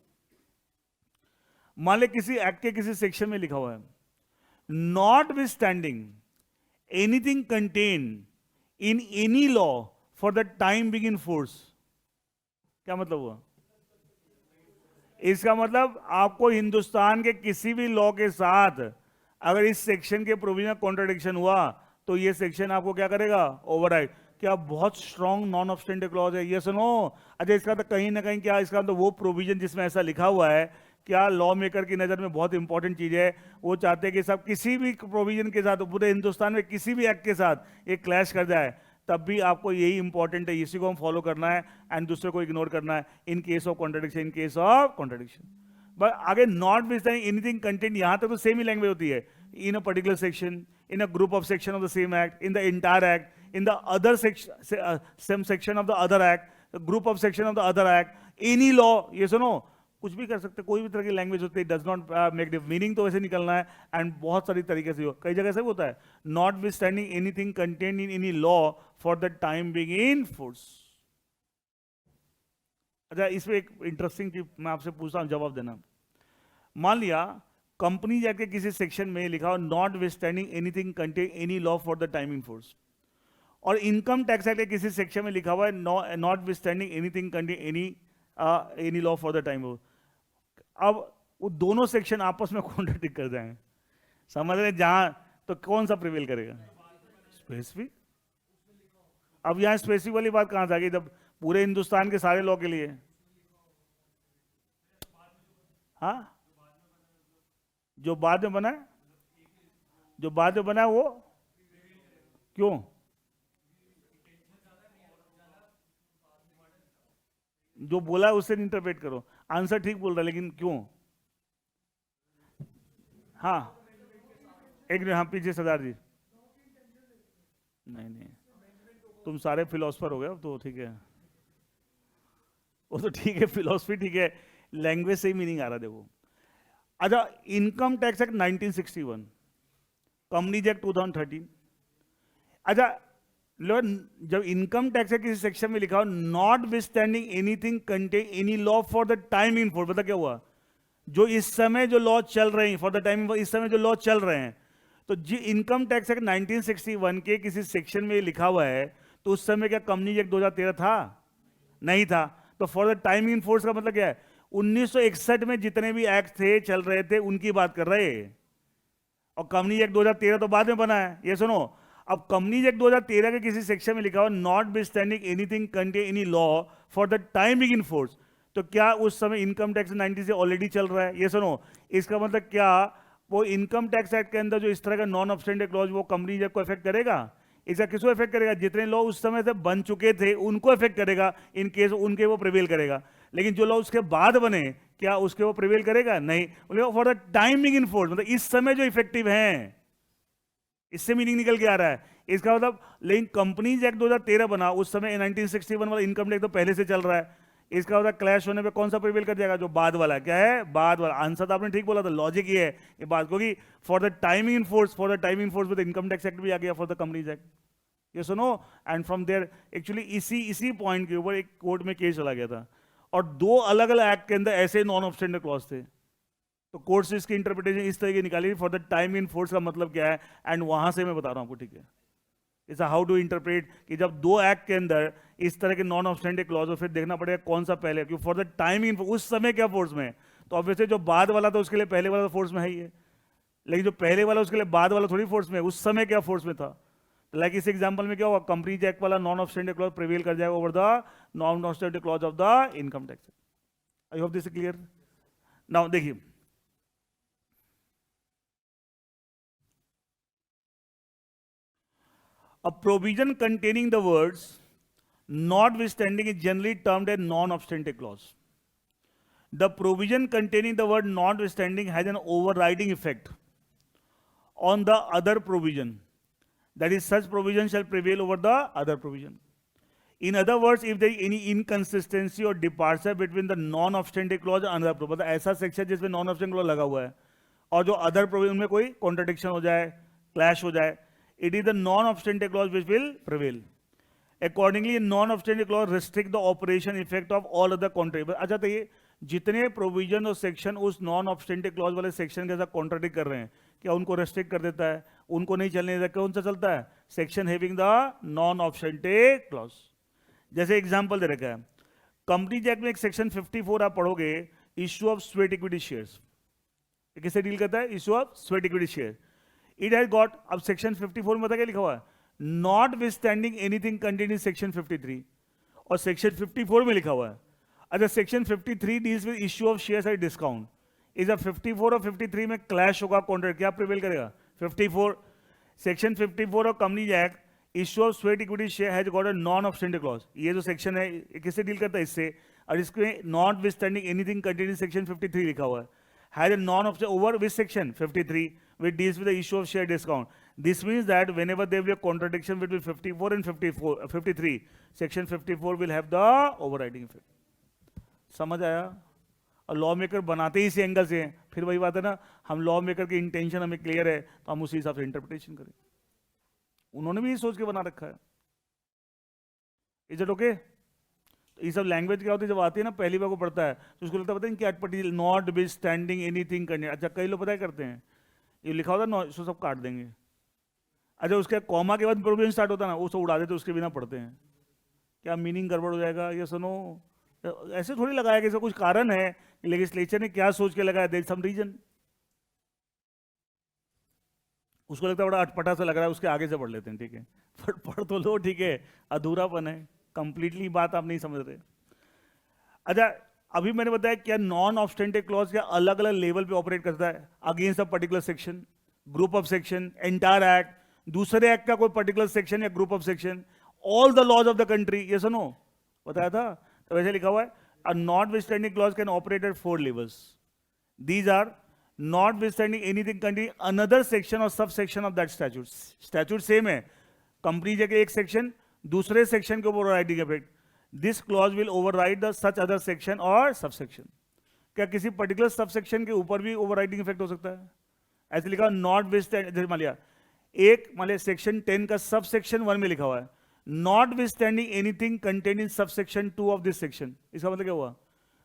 [SPEAKER 1] मान ले किसी एक्ट के किसी सेक्शन में लिखा हुआ है not with standing anything contain in any law for the time big in force, क्या मतलब हुआ, इसका मतलब आपको हिंदुस्तान के किसी भी लॉ के साथ अगर इस सेक्शन के प्रोविजन कॉन्ट्रडिक्शन हुआ तो ये सेक्शन आपको क्या करेगा, ओवरराइड। क्या बहुत स्ट्रॉन्ग नॉन ऑब्स्टेंटिव क्लॉज है, ये सुनो। अच्छा, इसका तो कहीं ना कहीं क्या, इसका तो वो प्रोविजन जिसमें ऐसा लिखा हुआ है, क्या लॉ मेकर की नज़र में बहुत इंपॉर्टेंट चीज़ है, वो चाहते हैं कि सब किसी भी प्रोविजन के साथ पूरे हिंदुस्तान में किसी भी एक्ट के साथ ये क्लैश कर जाए, तब भी आपको यही इंपॉर्टेंट है, इसी को हम फॉलो करना है एंड दूसरे को इग्नोर करना है in case of contradiction, in case of contradiction. But आगे नॉट विथस्टैंडिंग एनीथिंग कंटेंट, यहां तक तो सेम ही लैंग्वेज होती है, in a particular section, in a group of section of the same act, in the entire act, in the other section, same section of the other act, the group of section of the other act, any law, yes or no, कुछ भी कर सकते, कोई भी तरह की language होती है, does not make the meaning तो वैसे निकलना है, एंड बहुत सारी तरीके से हो, कई जगह से होता है, not with standing anything contain in any law for the time being in force. अच्छा, इसमें एक इंटरेस्टिंग चीज मैं आपसे पूछता हूं, जवाब देना। मान लिया कंपनी जाके किसी सेक्शन में लिखा हो not with standing anything contain any law for the time in force, और इनकम टैक्स एक्ट के किसी सेक्शन में लिखा हुआ है not with standing anything contain any law for the time. अब वो दोनों सेक्शन आपस में कॉन्ट्रडिक्ट कर जाएंगे, समझ रहे जहां, तो कौन सा प्रिवेल करेगा? स्पेसिफिक। अब यहां स्पेसिफिक वाली बात कहां से आ गई, जब पूरे हिंदुस्तान के सारे लॉ के लिए? हाँ, जो बाद में बना है, जो बाद में बना है वो क्यों? जो बोला है उससे इंटरप्रेट करो, आंसर ठीक बोल रहा है लेकिन क्यों? हाँ, एक मिनट, हाँ पीछे सरदार जी। नहीं नहीं, तुम सारे फिलोसफर हो गए अब तो, ठीक है वो तो ठीक है, फिलोसफी ठीक है, लैंग्वेज से ही मीनिंग आ रहा है, देखो। अच्छा, income tax act 1961, companies act 2013। अच्छा, जब इनकम टैक्स के किसी सेक्शन में लिखा हो not with standing anything contain any law for the time in force, पता क्या हुआ? जो इस समय जो लॉ चल रहे हैं, फॉर द टाइम, इस समय जो लॉ चल रहे हैं, तो जी इनकम टैक्स एक्ट 1961 के किसी सेक्शन में लिखा हुआ है, तो उस समय क्या कंपनी एक्ट 2013 था? नहीं था। तो for the time in force का मतलब क्या है? 1961 में जितने भी एक्ट थे चल रहे थे उनकी बात कर रहे हैं, और कंपनी एक्ट 2013 तो बाद में बना है, ये सुनो। अब कंपनीज एक्ट 2013 के किसी सेक्शन में लिखा हो not with standing anything contain any law for the time being in force, तो क्या उस समय इनकम टैक्स 90 से ऑलरेडी चल रहा है? ये सुनो, इसका मतलब क्या वो इनकम टैक्स एक्ट के अंदर जो इस तरह का नॉन ऑब्स्टेंडिंग क्लॉज वो कंपनीज एक्ट को इफेक्ट करेगा? इसका किसको इफेक्ट करेगा? जितने लॉ उस समय से बन चुके थे उनको इफेक्ट करेगा, इन केस उनके वो प्रिवेल करेगा। लेकिन जो लॉ उसके बाद बने, क्या उसके वो प्रिवेल करेगा? नहीं। For the time being in force, मतलब इस समय जो इफेक्टिव हैं, इससे मीनिंग निकल के आ रहा है। इसका मतलब, लेकिन कंपनीज एक्ट 2013 बना, उस समय 1961 वाला इनकम टैक्स तो पहले से चल रहा है। इसका मतलब क्लैश होने पे कौन सा प्रिवेल कर जाएगा? जो बाद वाला। क्या है? बाद वाला। आंसर तो आपने ठीक बोला था, लॉजिक ये है ये बात, क्योंकि for the timing in force, for the timing force with income tax act भी आ गया फॉर द कंपनीज एक्ट, ये सुनो। एंड फ्रॉम देयर एक्चुअली इसी पॉइंट के ऊपर एक कोर्ट में केस चला गया था, और दो अलग अलग एक्ट के अंदर ऐसे नॉन ऑब्स्टेंडिंग क्लॉज थे, तो कोर्ट से इसकी इंटरप्रिटेशन इस तरह की निकाली for the time in force का मतलब क्या है, एंड वहां से मैं बता रहा हूं आपको, ठीक है? इट्स हाउ टू इंटरप्रेट कि जब दो एक्ट के अंदर इस तरह के नॉन ऑब्स्टेंडिंग क्लॉज हो, फिर देखना पड़ेगा कौन सा पहले, क्योंकि फॉर द टाइम इन उस समय क्या फोर्स में है, तो ऑब्वियसली जो बाद वाला था उसके लिए पहले वाला फोर्स में है ही है, लेकिन जो पहले वाला उसके लिए बाद वाला थोड़ी फोर्स में है, उस समय क्या फोर्स में था। लाइक इस एग्जांपल में क्या होगा, कंपनीज एक्ट वाला नॉन ऑब्स्टेंडिंग क्लॉज प्रिवेल कर जाएगा over the non obstanding clause of the income tax. I hope this is clear. Now देखिए, a provision containing the words notwithstanding is generally termed a non-obstantive clause. The provision containing the word notwithstanding has an overriding effect on the other provision. That is, such provision shall prevail over the other provision. In other words, if there is any inconsistency or departure between the non-obstantive clause and another provision, मतलब ऐसा section जिसमें non-obstantive clause लगा हुआ है और जो other provision में कोई कॉन्ट्रडिक्शन हो जाए, क्लैश हो जाए, it is the non-obstantive clause which will prevail. Accordingly, non-obstantive clause restrict the operation effect of all other contrary. अच्छा, तो ये जितने प्रोविजन और सेक्शन उस नॉन ऑब्स्टेंटिव क्लॉज वाले सेक्शन के साथ कॉन्ट्रडिक्ट कर रहे हैं, क्या उनको रेस्ट्रिक्ट कर देता है? उनको नहीं चलने देता। कौन सा चलता है? Section having the non obstantive clause. जैसे एग्जांपल दे रखा है, कंपनीज एक्ट में एक सेक्शन 54 आप पढ़ोगे, issue of sweat equity shares. किससे डील करता है? Issue of sweat equity share. It has got, अब सेक्शन 54 में पता क्या लिखा हुआ है? Not with standing anything contained in section 53, और सेक्शन 54 में लिखा हुआ है। अच्छा, section 53 deals with issue of shares at discount. Is 54 और 53 में क्लैश होगा, कॉन्ट्रैक्ट क्या प्रिवेल करेगा? 54। Section 54 of companies act issue of sweat equity share has got a non obstantive clause. ये जो सेक्शन है ये किससे डील करता है? इससे। और इसमें not withstanding anything contained in section 53 लिखा हुआ है, has a non obstante over which section 53 which deals with the issue of share discount. This means that whenever there will be a contradiction between 54 and 53, section 54 will have the overriding effect. समझ आया? और law maker बनाते ही इसी angle से हैं, फिर वही बात है ना, हम लॉ मेकर की इंटेंशन हमें क्लियर है तो हम उसी हिसाब से इंटरप्रिटेशन करें। उन्होंने भी ये सोच के बना रखा है। Is it okay? ये सब लैंग्वेज क्या होती है, जब आती है ना पहली बार को पढ़ता है तो उसको लगता है पता है क्या particular not with standing anything करने। अच्छा कई लोग पता है करते हैं ये लिखा होता है इसको सब काट देंगे। अच्छा उसके कॉमा के बाद प्रोविजन स्टार्ट होता है ना, वो सब उड़ा देते उसके बिना पढ़ते हैं, क्या मीनिंग गड़बड़ हो जाएगा। ये सुनो ऐसे थोड़ी लगाया कि इसका कुछ कारण है, लेजिस्लेचर ने क्या सोच के लगाया, देयर सम रीजन। उसको लगता है बड़ा अटपटा सा लग रहा है, उसके आगे से पढ़ लेते हैं, ठीक है पढ़ तो लो, ठीक है, अधूरापन है, कंप्लीटली बात आप नहीं समझ रहे। अच्छा अभी मैंने बताया क्या नॉन ऑब्स्टेंटिव क्लॉज क्या अलग अलग लेवल पे ऑपरेट करता है against a particular section, group of section, entire act, दूसरे एक्ट का कोई पर्टिकुलर सेक्शन या group of section, all the laws of the country. ये सुनो बताया था, तो वैसे लिखा हुआ है a notwithstanding clause can operate at 4 levels. These are not withstanding anything contrary another section और sub section of that statute. Statute same है, कंपनी के एक सेक्शन दूसरे सेक्शन के ऊपर writing effect, this clause will override the such other section और subsection. क्या किसी पर्टिकुलर सबसेक्शन के ऊपर भी ओवरराइडिंग इफेक्ट हो सकता है? ऐसे लिखा नॉट विथस्टैंडिंग, मान लिया सेक्शन 10 का सबसेक्शन 1 में लिखा हुआ है not withstanding anything contained in subsection 2 of this section. इसका मतलब क्या हुआ?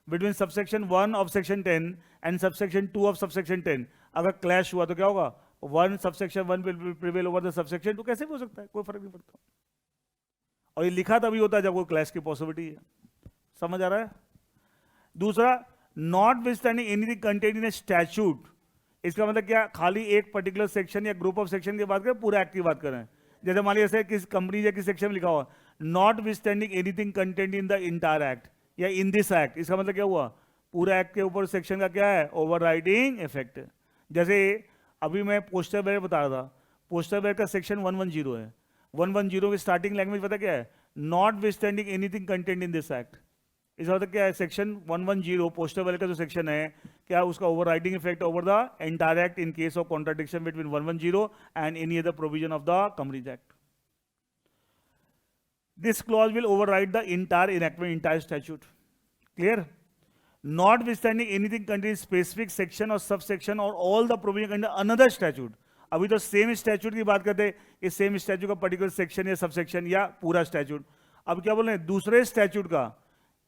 [SPEAKER 1] Between subsection 1 of section 10 and subsection 2 of subsection 10 अगर क्लैश हुआ तो क्या होगा? 1 subsection 1 will prevail over the subsection 2। कैसे भी हो सकता है, कोई फर्क नहीं पड़ता। और ये लिखा तभी होता है जब कोई क्लैश की पॉसिबिलिटी है। समझ आ रहा है? दूसरा not withstanding anything contained in A statute, इसका मतलब क्या? खाली एक पर्टिकुलर सेक्शन या ग्रुप ऑफ सेक्शन की बात करें, पूरा एक्ट की बात करें। जैसे मान लीजिए किस कंपनी या किस सेक्शन में लिखा हुआ not withstanding anything contained in the entire act या इन दिस एक्ट, इसका मतलब क्या हुआ? पूरा एक्ट के ऊपर सेक्शन का क्या है? Overriding effect. जैसे अभी मैं पोस्टर बैर बता रहा था, पोस्टर बैर का सेक्शन 110 है, 110 की स्टार्टिंग लैंग्वेज पता क्या है? Not withstanding anything content in this act. इसका मतलब क्या है? सेक्शन 110 पोस्टर वेल का जो सेक्शन है, क्या उसका overriding effect over the entire act in case of contradiction between 110 and any other provision of the companies act. This clause will override the entire enactment, entire statute. Clear? Not withstanding anything content specific section और sub section और all the provision under another statute. अभी तो same statute की बात करते हैं, इस same statute का पर्टिकुलर सेक्शन या सबसेक्शन या पूरा स्टैट्यूट। अब क्या बोल रहे हैं? दूसरे स्टैट्यूट का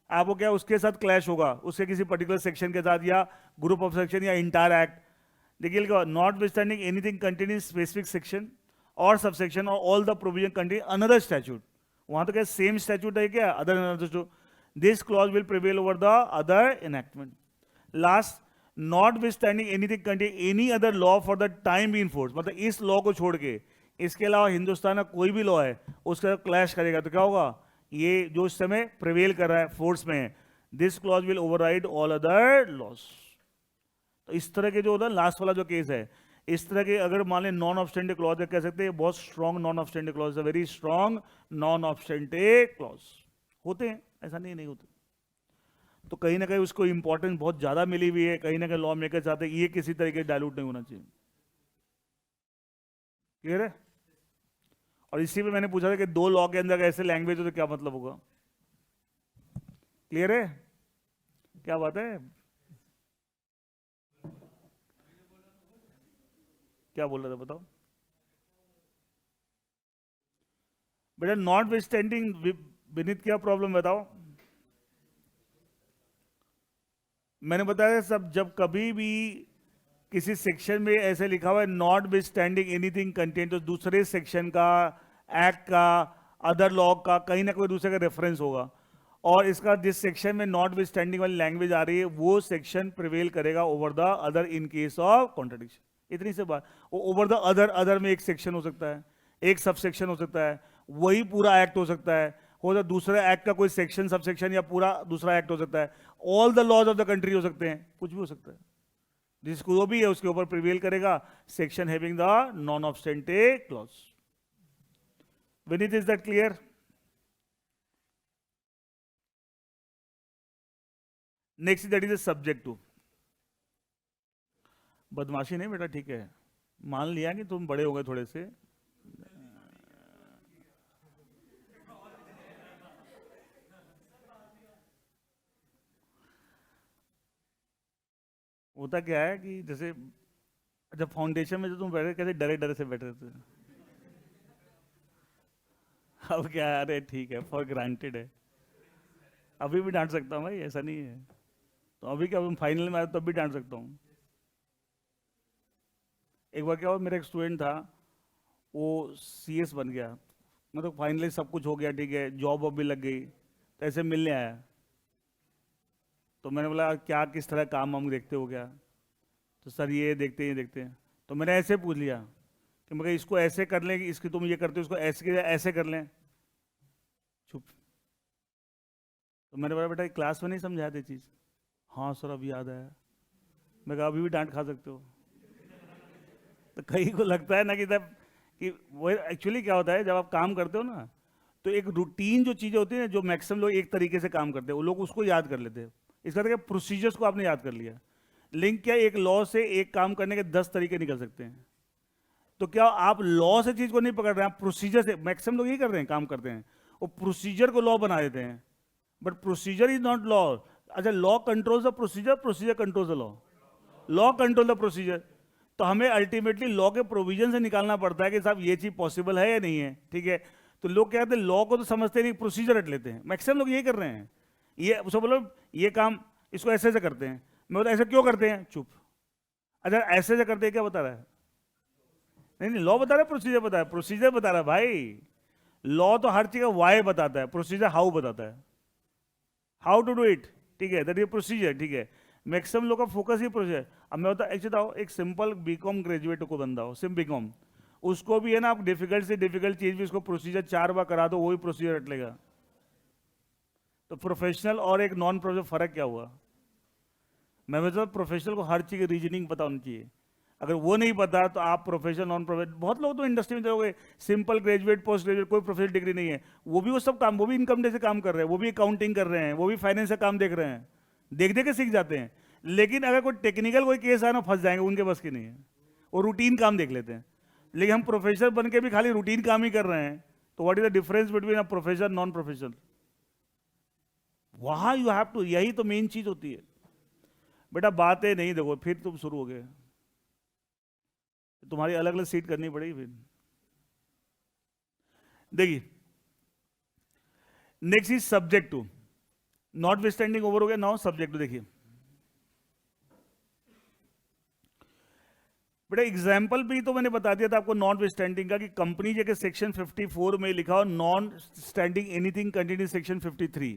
[SPEAKER 1] आपको क्या उसके साथ क्लैश होगा, उसके किसी पर्टिकुलर सेक्शन के साथ या ग्रुप ऑफ सेक्शन या इंटायर एक्ट। देखिए not withstanding anything contained in specific section और सबसेक्शन और all the provision contain another statute. वहां तो क्या सेम स्टैट्यूट है क्या? Other. This clause will prevail over the other enactment. Last not withstanding anything contain any other law for the time be in force, मतलब इस law को छोड़ के इसके अलावा हिंदुस्तान का कोई भी लॉ है उसका क्लैश करेगा तो क्या होगा? ये जो इस समय प्रिवेल कर रहा है फोर्स में, this clause will override all other laws. तो इस तरह के जो होता है लास्ट वाला जो केस है, इस तरह के अगर मान लें नॉन ऑब्स्टेंटिव क्लॉज कह सकते हैं, बहुत strong non obstantive clause, very strong non obstantive clause होते हैं, ऐसा नहीं होते। तो कहीं ना कहीं उसको इंपॉर्टेंस बहुत ज्यादा मिली हुई है, कहीं ना कहीं लॉ मेकर चाहते हैं ये किसी तरीके डायलूट नहीं होना चाहिए। क्लियर है? और इसी पे मैंने पूछा था कि 2 लॉ के अंदर ऐसे लैंग्वेज हो तो क्या मतलब होगा। क्लियर है? क्या बात है? क्या बोल रहे थे बताओ बेटा। नॉट विथस्टैंडिंग विनीत क्या प्रॉब्लम बताओ। मैंने बताया सब, जब कभी भी किसी सेक्शन में ऐसे लिखा हुआ है नॉट विथस्टैंडिंग एनीथिंग कंटेंट, तो दूसरे सेक्शन का, एक्ट का, अदर लॉ का कहीं ना कोई दूसरे का रेफरेंस होगा। और इसका जिस सेक्शन में नॉट विथस्टैंडिंग वाली लैंग्वेज आ रही है वो सेक्शन प्रिवेल करेगा over the other in case of contradiction. इतनी सी बात। ओवर द अदर, अदर में एक सेक्शन हो सकता है, एक सब सेक्शन हो सकता है, वही पूरा एक्ट हो सकता है, हो सकता दूसरे एक्ट का कोई सेक्शन, सब सेक्शन या पूरा दूसरा एक्ट हो सकता है, all the laws of the country हो सकते हैं, कुछ भी हो सकता है। जिसको वो भी है उसके ऊपर प्रिवेल करेगा section having the non obstantive clause. Vineet, is that clear? Next that is the subject to. बदमाशी नहीं बेटा, ठीक है, मान लिया कि तुम बड़े हो गए थोड़े से। होता क्या है कि जैसे जब फाउंडेशन में जो तुम बैठे कैसे डरे डरे से बैठे थे, अब क्या है, अरे ठीक है, फॉर ग्रांटेड है, अभी भी डांट सकता हूँ भाई, ऐसा नहीं है। तो अभी क्या, फाइनल में आया तब भी डांट सकता हूँ। एक बार क्या हुआ, मेरा एक स्टूडेंट था, वो सीएस बन गया, मतलब फाइनली सब कुछ हो गया, ठीक है, जॉब वॉब भी लग गई, तो ऐसे मिलने आया। तो मैंने बोला क्या किस तरह काम वाम देखते हो क्या? तो सर ये देखते हैं, ये देखते हैं। तो मैंने ऐसे पूछ लिया कि मगर इसको ऐसे कर लें कि इसकी तुम ये करते हो, इसको ऐसे कर लें। चुप। तो मैंने बोला बेटा क्लास में नहीं समझाया थे चीज़? हाँ सर अभी याद आया। मैं कहा अभी भी डांट खा सकते हो। तो कहीं को लगता है ना कि वो एक्चुअली क्या होता है, जब आप काम करते हो ना, तो एक रूटीन जो चीज़ें होती है, जो मैक्सिमम लोग एक तरीके से काम करते हैं, वो लोग उसको याद कर लेते हैं। इसका मतलब प्रोसीजर्स को आपने याद कर लिया। लिंक क्या, एक लॉ से एक काम करने के 10 तरीके निकल सकते हैं। तो क्या आप लॉ से चीज को नहीं पकड़ रहे हैं, आप प्रोसीजर से, मैक्सिमम लोग यही कर रहे हैं, काम करते हैं, वो प्रोसीजर को लॉ बना देते हैं। But procedure is not law. अच्छा, law controls the procedure, procedure controls the law, law control the procedure. तो हमें अल्टीमेटली लॉ के प्रोविजन से निकालना पड़ता है कि साहब ये चीज पॉसिबल है या नहीं है, ठीक है। तो लोग क्या कहते हैं, लॉ को तो समझते नहीं, प्रोसीजर रट लेते हैं। मैक्सिमम लोग यही कर रहे हैं। ये उसको बोलो ये काम इसको ऐसे से करते हैं, मैं बोलता ऐसे क्यों करते हैं, चुप। अच्छा ऐसे से करते हैं, क्या बता रहा है? नहीं नहीं, लॉ बता रहा है, प्रोसीजर बता रहा है, प्रोसीजर बता रहा है भाई। लॉ तो हर चीज का वाई बताता है, प्रोसीजर हाउ बताता है, हाउ टू डू इट, ठीक है, दैट इज प्रोसीजर, ठीक है। मैक्सिमम लोग का फोकस ही प्रोसीजर। अब मैं बता एक्चुअली एक सिंपल बीकॉम ग्रेजुएट को बंदा हो, सिम बीकॉम, उसको भी है ना, आप डिफिकल्ट से डिफिकल्ट चीज भी उसको प्रोसीजर 4 बार करा दो, वो भी प्रोसीजर रट लेगा। तो प्रोफेशनल और एक नॉन प्रोफेशनल फर्क क्या हुआ? मैं मतलब प्रोफेशनल को हर चीज की रीजनिंग पता होनी चाहिए। अगर वो नहीं पता तो आप प्रोफेशनल नॉन प्रोफेशनल, बहुत लोग तो इंडस्ट्री में देखोगे सिंपल ग्रेजुएट पोस्ट ग्रेजुएट, कोई प्रोफेशनल डिग्री नहीं है, वो भी वो सब काम, वो भी इनकम टैक्स से काम कर रहे हैं, वो भी अकाउंटिंग कर रहे हैं, वो भी फाइनेंस का काम देख रहे हैं, देख देख के सीख जाते हैं। लेकिन अगर कोई टेक्निकल कोई केस आए ना, फंस जाएंगे, उनके बस की नहीं है, वो रूटीन काम देख लेते हैं। लेकिन हम प्रोफेसर बन के भी खाली रूटीन काम ही कर रहे हैं, तो what is the difference between a professor non professional? वहां यू हैव टू, यही तो मेन चीज होती है बेटा। बातें नहीं, देखो फिर तुम शुरू हो गए, तुम्हारी अलग अलग सीट करनी पड़ेगी फिर। देखिए next is subject to, notwithstanding over हो गया, नाउ सब्जेक्ट टू। देखिए बेटा एग्जाम्पल भी तो मैंने बता दिया था आपको नॉट विस्टैंडिंग का, कि कंपनी जगह सेक्शन 54 में लिखा हो non standing anything contained in section 53,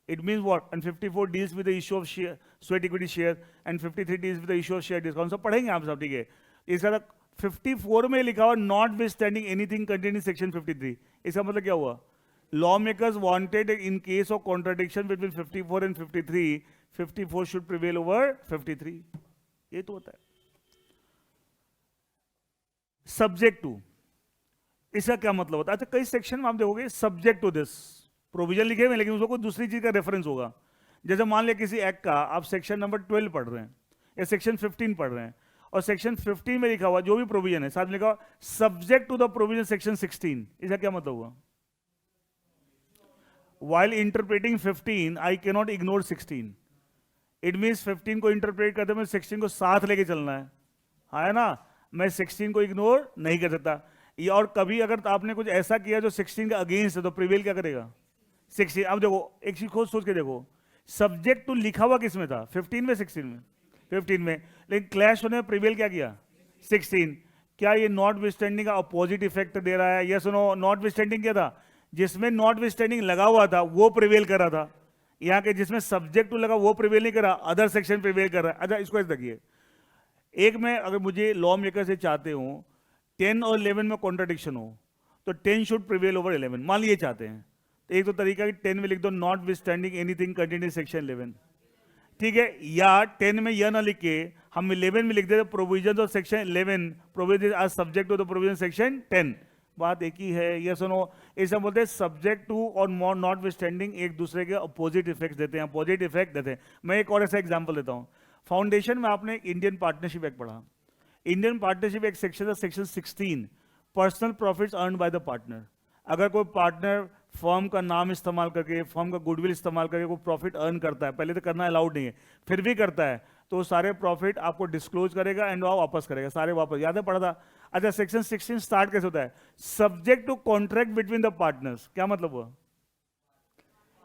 [SPEAKER 1] it means what? And 54 deals with the issue of share, sweat equity share, and 53 deals with the issue of share discount. सब पढ़ेंगे आप सब, ठीक है। इसका 54 में लिखा हुआ not withstanding anything contained in section 53, इसका मतलब क्या हुआ? Law makers wanted in case of contradiction between 54 and 53, 54 should prevail over 53, ये तो होता है। सब्जेक्ट टू, इसका क्या मतलब होता है? अच्छा कई सेक्शन में आप देखोगे सब्जेक्ट टू दिस प्रोविजन लिखे हुए, लेकिन उसको कोई दूसरी चीज का रेफरेंस होगा। जैसे मान लिया किसी एक्ट का आप सेक्शन नंबर 12 पढ़ रहे हैं या सेक्शन 15 पढ़ रहे हैं, और सेक्शन 15 में लिखा हुआ जो भी प्रोविजन है, साथ में लिखा हुआ subject to the provision section 16, इसका क्या मतलब हुआ? While interpreting 15 I cannot ignore 16, it means 15 को इंटरप्रेट करते हुए 16 को साथ लेके चलना है ना, मैं 16 को इग्नोर नहीं कर सकता। ये और कभी अगर आपने कुछ ऐसा किया जो 16 का अगेंस्ट है, तो प्रिवेल क्या करेगा? 16। अब देखो एक चीज खोज सोच के देखो, सब्जेक्ट टू लिखा हुआ किसमें था? 15 में, 16 में? 15 में, लेकिन क्लैश होने में प्रिवेल क्या किया? 16। क्या ये नॉट विथस्टैंडिंग का अपोजिट इफेक्ट दे रहा है? यस नो, नॉट विथस्टैंडिंग क्या था? जिसमें नॉट विथस्टैंडिंग लगा हुआ था वो प्रिवेल कर रहा था, यहाँ के जिसमें सब्जेक्ट टू लगा वो प्रिवेल नहीं कर रहा, अदर सेक्शन प्रिवेल कर रहा है। अच्छा इसको ऐसे देखिए, एक में अगर मुझे लॉ मेकर से चाहते हो 10 और 11 में कॉन्ट्राडिक्शन हो, तो 10 शुड प्रिवेल ओवर 11, मान लिए चाहते हैं, तो एक तो तरीका कि 10 में लिख दो not withstanding anything contained in section 11, ठीक है। या 10 में यह ना लिख के हम 11 में लिख देते provision of section 11 provision are subject to the provision section 10, बात एक ही है, ये सुनो, इसे बोलते हैं सब्जेक्ट टू और नॉट विस्टैंडिंग एक दूसरे के अपोजिट इफेक्ट देते हैं, अपोजिट इफेक्ट देते हैं। मैं एक और ऐसा एग्जांपल देता हूँ। फाउंडेशन में आपने इंडियन पार्टनरशिप एक्ट पढ़ा। इंडियन पार्टनरशिप एक सेक्शन है, section 16, personal profits earn by the partner. अगर कोई पार्टनर फर्म का नाम इस्तेमाल करके, फर्म का गुडविल इस्तेमाल करके कोई प्रॉफिट अर्न करता है, पहले तो करना अलाउड नहीं है, फिर भी करता है, तो सारे प्रॉफिट आपको डिस्क्लोज करेगा एंड वो वापस करेगा, सारे वापस। याद है पढ़ा था? अच्छा, सेक्शन 16 स्टार्ट कैसे होता है? Subject to contract between the partners. क्या मतलब हुआ?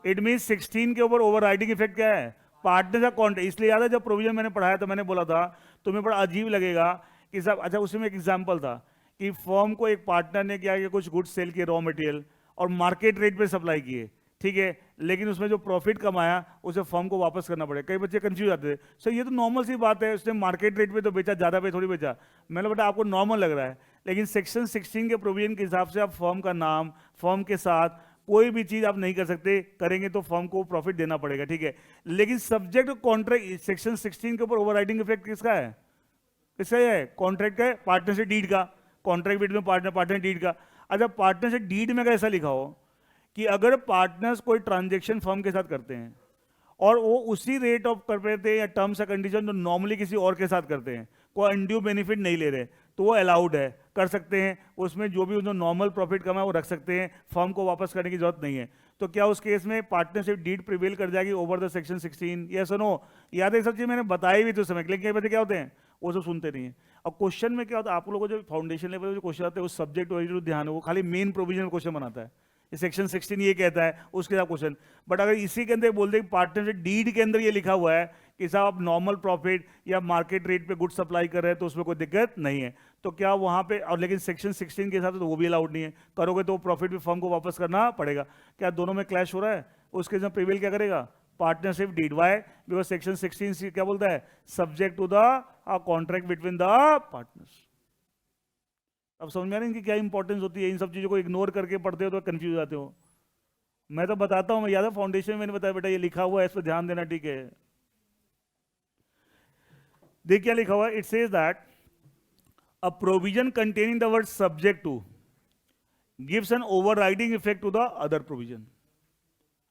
[SPEAKER 1] इट मीन 16 के ऊपर ओवरराइडिंग इफेक्ट क्या है? पार्टनर का कॉन्ट्रैक्ट। इसलिए याद है जब प्रोविजन मैंने पढ़ाया तो मैंने बोला था तुम्हें बड़ा अजीब लगेगा कि सब, अच्छा उसमें एक एग्जाम्पल था कि फर्म को एक पार्टनर ने क्या किया, कुछ गुड्स सेल किए, रॉ मटेरियल, और मार्केट रेट पे सप्लाई किए, ठीक है, लेकिन उसमें जो प्रॉफिट कमाया उसे फर्म को वापस करना पड़ेगा। कई बच्चे कंफ्यूज आते थे, सर ये तो नॉर्मल सी बात है, उसने मार्केट रेट पे तो बेचा, ज़्यादा पे थोड़ी बेचा। मैंने बेटा आपको नॉर्मल लग रहा है, लेकिन सेक्शन 16 के प्रोविजन के हिसाब से आप फर्म का नाम, फर्म के साथ कोई भी चीज़ आप नहीं कर सकते, करेंगे तो फर्म को प्रॉफिट देना पड़ेगा, ठीक है। लेकिन सब्जेक्ट कॉन्ट्रैक्ट, सेक्शन 16 के ऊपर ओवरराइडिंग इफेक्ट किसका है? किसका है? कॉन्ट्रैक्ट का, पार्टनरशिप डीड का, contract between partner, partner deed का। अच्छा, पार्टनरशिप डीड में कैसा लिखा हो कि अगर पार्टनर्स कोई ट्रांजैक्शन फर्म के साथ करते हैं और वो उसी रेट ऑफ कर रहे थे या टर्म्स या कंडीशन जो नॉर्मली किसी और के साथ करते हैं, कोई अनड्यू बेनिफिट नहीं ले रहे, तो वो अलाउड है, कर सकते हैं, उसमें जो भी उन्होंने नॉर्मल प्रॉफिट कमा है वो रख सकते हैं, फर्म को वापस करने की जरूरत नहीं है। तो क्या उस केस में पार्टनरशिप डीड प्रिवेल कर जाएगी ओवर द सेक्शन 16? यस और नो? याद है सब चीज़ मैंने बताई भी तो समय, लेकिन कई बच्चे क्या होते हैं वो सब सुनते नहीं है। अब क्वेश्चन में क्या होता है, आप लोगों को जो फाउंडेशन लेवल जो क्वेश्चन आते हैं उस सब्जेक्ट ओरिजिनल ध्यान है, वो खाली मेन प्रोविजन क्वेश्चन बनाता है, सेक्शन 16 ये कहता है, उसके साथ क्वेश्चन। बट अगर इसी के अंदर बोल दे पार्टनरशिप डीड के अंदर ये लिखा हुआ है कि साहब आप नॉर्मल प्रॉफिट या मार्केट रेट पे गुड सप्लाई कर रहे हैं तो उसमें कोई दिक्कत नहीं है, तो क्या वहां पे, और लेकिन सेक्शन 16 के हिसाब से तो वो भी अलाउड नहीं है, करोगे तो प्रॉफिट भी फर्म को वापस करना पड़ेगा। क्या दोनों में क्लैश हो रहा है? उसके साथ प्रिवेल क्या करेगा? Partnership deed. Why? Because section 16 क्या बोलता है? Subject to the contract between the partners. अब समझ में आ रही है इनकी क्या इंपॉर्टेंस होती है? इन सब चीजों को इग्नोर करके पढ़ते हो तो कंफ्यूज हो जाते हो। मैं तो बताता हूं, मैं याद है फाउंडेशन में मैंने बताया बेटा ये लिखा हुआ है, इस पर ध्यान देना, ठीक है। देख क्या लिखा हुआ है, it says that a provision containing the word subject to gives an overriding effect to the other provision.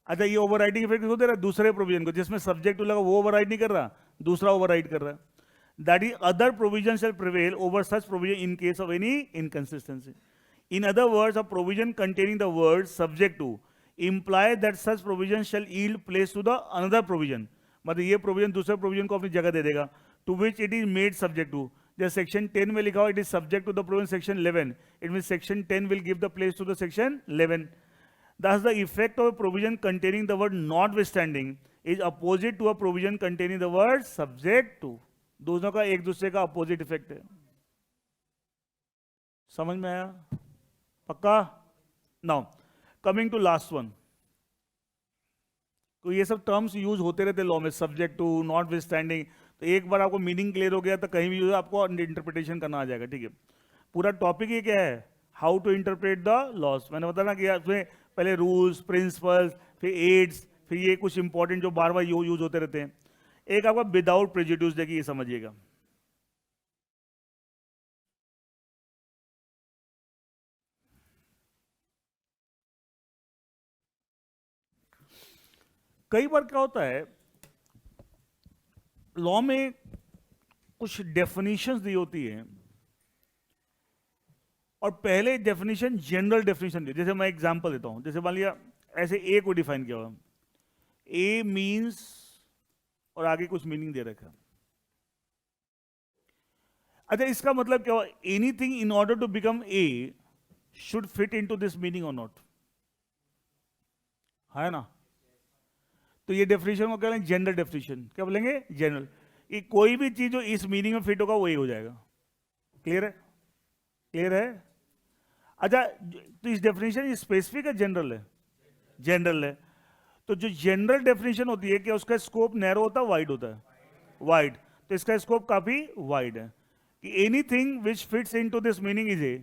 [SPEAKER 1] अच्छा, ये ओवरराइडिंग इफेक्ट किसको दे रहा है? दूसरे प्रोविजन को, जिसमें सब्जेक्ट टू लगा वो ओवरराइड नहीं कर रहा, दूसरा ओवरराइड कर रहा है। That is, other provision shall prevail over such provision in case of any inconsistency. In other words, a provision containing the word subject to implies that such provision shall yield place to the another provision. मतलब ये provision दूसरे provision को अपनी जगह दे देगा, to which it is made subject to. जैसे section 10 में लिखा हुआ it is subject to the provision section 11. It means section 10 will give the place to the section 11. Thus, the effect of a provision containing the word notwithstanding is opposite to a provision containing the word subject to. दोनों का एक दूसरे का opposite effect है। समझ में आया? पक्का? Now coming to last one. तो ये सब टर्म्स यूज होते रहते लॉ में, subject to, notwithstanding, तो एक बार आपको मीनिंग क्लियर हो गया तो कहीं भी आपको इंटरप्रिटेशन करना आ जाएगा, ठीक है। पूरा टॉपिक ये क्या है? How to interpret the laws. मैंने बताया ना कि उसमें पहले रूल्स, प्रिंसिपल्स, फिर एड्स, फिर ये कुछ इंपॉर्टेंट जो बार बार यूज होते रहते हैं। एक आपका विदाउट प्रेजुडिस, देखिए ये समझिएगा। कई बार क्या होता है लॉ में कुछ डेफिनेशंस दी होती है और पहले डेफिनेशन जनरल डेफिनेशन दी। जैसे मैं एग्जांपल देता हूं, जैसे मान लिया ऐसे ए को डिफाइन किया हुआ, ए मींस और आगे कुछ मीनिंग दे रखा। अच्छा, इसका मतलब क्या हुआ? Anything in order to become a should fit into this meaning और नॉट, है ना? तो ये डेफिनेशन को क्या बोलेंगे? General definition. क्या बोलेंगे? जनरल। कि कोई भी चीज जो इस मीनिंग में फिट होगा वही हो जाएगा। क्लियर है? क्लियर है? अच्छा, तो इस डेफिनेशन स्पेसिफिक है जनरल है? जनरल है। तो जो जनरल डेफिनेशन होती है कि उसका स्कोप नैरो होता है, वाइड होता है? वाइड। तो इसका स्कोप काफी वाइड है कि anything which fits into this meaning is a.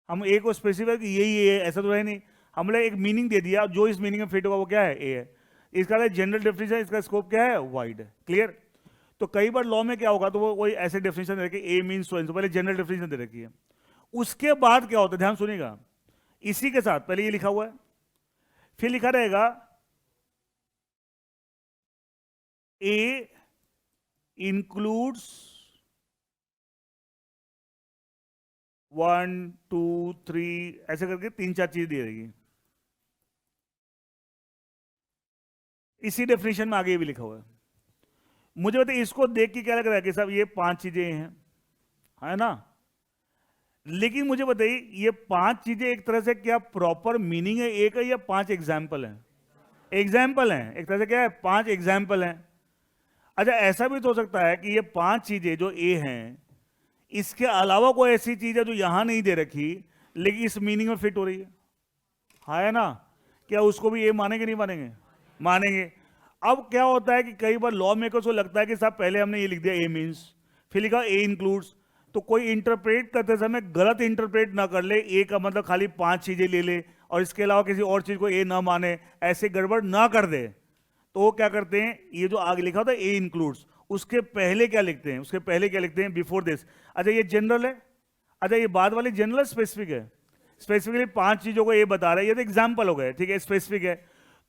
[SPEAKER 1] हम ए को स्पेसिफाई कि यही ए है ऐसा तो है नहीं, हमने एक मीनिंग दे दिया, जो इस मीनिंग में फिट होगा वो क्या है? ए है। इसका जनरल डेफिनेशन, इसका स्कोप क्या है? वाइड है। क्लियर? तो कई बार लॉ में क्या होगा, तो वो वही ऐसे डेफिनेशन दे रखी, ए मीन सो एंड सो, पहले जनरल डेफिनेशन दे रखी है, उसके बाद क्या होता है, ध्यान सुनिएगा, इसी के साथ पहले ये लिखा हुआ है, फिर लिखा रहेगा ए इंक्लूड्स 1 2 3 ऐसे करके 3 4 चीज दी रहेगी। इसी डेफिनेशन में आगे भी लिखा हुआ है। मुझे बताइए इसको देख के क्या लग रहा है कि साहब ये 5 चीजें हैं, है ना? लेकिन मुझे बताइए ये 5 चीजें एक तरह से क्या प्रॉपर मीनिंग है एक है या 5 एग्जाम्पल हैं? एग्जाम्पल हैं, एक तरह से क्या है, 5 एग्जाम्पल हैं। अच्छा, ऐसा भी तो हो सकता है कि ये 5 चीजें जो ए हैं, इसके अलावा कोई ऐसी चीज है जो यहां नहीं दे रखी लेकिन इस मीनिंग में फिट हो रही है, हाँ है ना? क्या उसको भी ए मानेंगे नहीं मानेंगे? मानेंगे। अब क्या होता है कि कई बार लॉ मेकर्स को लगता है कि साहब पहले हमने ये लिख दिया ए मीन्स, फिर लिखा ए इंक्लूड्स, तो कोई इंटरप्रेट करते समय गलत इंटरप्रेट ना कर ले, ए का मतलब खाली 5 चीजें ले ले और इसके अलावा किसी और चीज को ए ना माने, ऐसे गड़बड़ ना कर दे। तो वो क्या करते हैं, ये जो आगे लिखा होता है ए इंक्लूड्स, उसके पहले क्या लिखते हैं, उसके पहले क्या लिखते हैं, बिफोर दिस। अच्छा ये जनरल है, अच्छा ये बाद वाली जनरल स्पेसिफिक है? स्पेसिफिकली 5 चीजों को ए बता रहा है, ये तो एग्जाम्पल हो गए, ठीक है, स्पेसिफिक है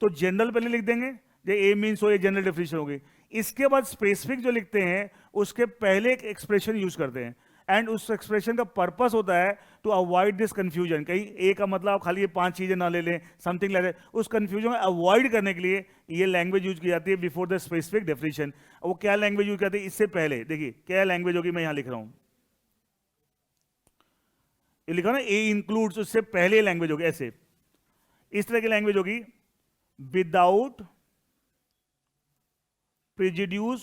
[SPEAKER 1] तो जनरल पहले लिख देंगे, ये ए मीन्स हो, ये जनरल डेफिनेशन होगी। इसके बाद स्पेसिफिक जो लिखते हैं उसके पहले एक एक्सप्रेशन यूज करते हैं, एंड उस एक्सप्रेशन का पर्पस होता है टू अवॉइड दिस कंफ्यूजन, कहीं ए का मतलब खाली ये 5 चीजें ना ले लें, समथिंग लाइक दैट, उस कंफ्यूजन को अवॉइड करने के लिए ये लैंग्वेज यूज की जाती है बिफोर द स्पेसिफिक डेफिनेशन। वो क्या लैंग्वेज यूज करती है इससे पहले, देखिए क्या लैंग्वेज होगी, मैं यहां लिख रहा हूं, ये लिखा ना ए इंक्लूड्स, उससे पहले लैंग्वेज होगी ऐसे, इस तरह की लैंग्वेज होगी, without prejudice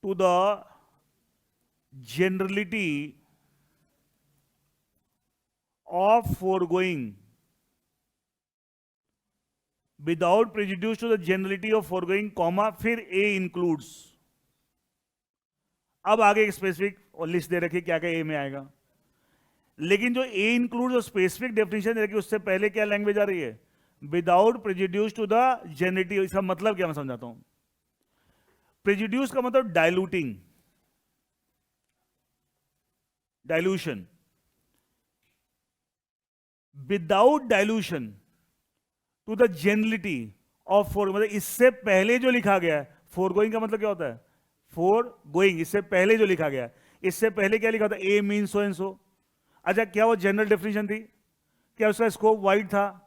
[SPEAKER 1] to the generality of foregoing, without prejudice to the generality of foregoing, comma फिर a includes। अब आगे एक स्पेसिफिक और लिस्ट दे रखी क्या क्या ए में आएगा, लेकिन जो ए इंक्लूड्स और स्पेसिफिक डेफिनेशन दे रखी उससे पहले क्या लैंग्वेज आ रही है, without prejudice to the genitive. इसका मतलब क्या मैं समझाता हूं, प्रेजुड्यूस का मतलब diluting, dilution, without dilution to the generality of fore, मतलब इससे पहले जो लिखा गया है, फोरगोइंग का मतलब क्या होता है, फोर गोइंग, इससे पहले जो लिखा गया, इससे पहले क्या लिखा था, ए मीन सो एंड सो। अच्छा क्या वो जनरल डेफिनेशन थी, क्या उसका स्कोप वाइड था,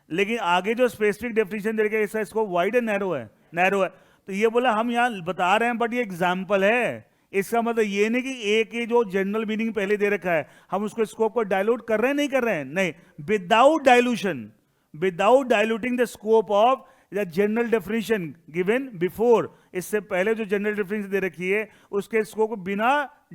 [SPEAKER 1] लेकिन आगे जो स्पेसिफिक डेफिनेशन दे रखा है इसका स्कोप वाइड है नैरो है, नैरो है। तो ये बोला हम यहां बता रहे हैं बट ये एग्जाम्पल है, इसका मतलब ये नहीं कि ए की जो जनरल मीनिंग पहले दे रखा है हम उसको स्कोप को डायलूट कर रहे हैं, नहीं कर रहे हैं, नहीं, without dilution, without diluting the scope of the general definition given before, इससे पहले जो जनरल डेफिनेशन दे रखी है उसके स्कोप को बिना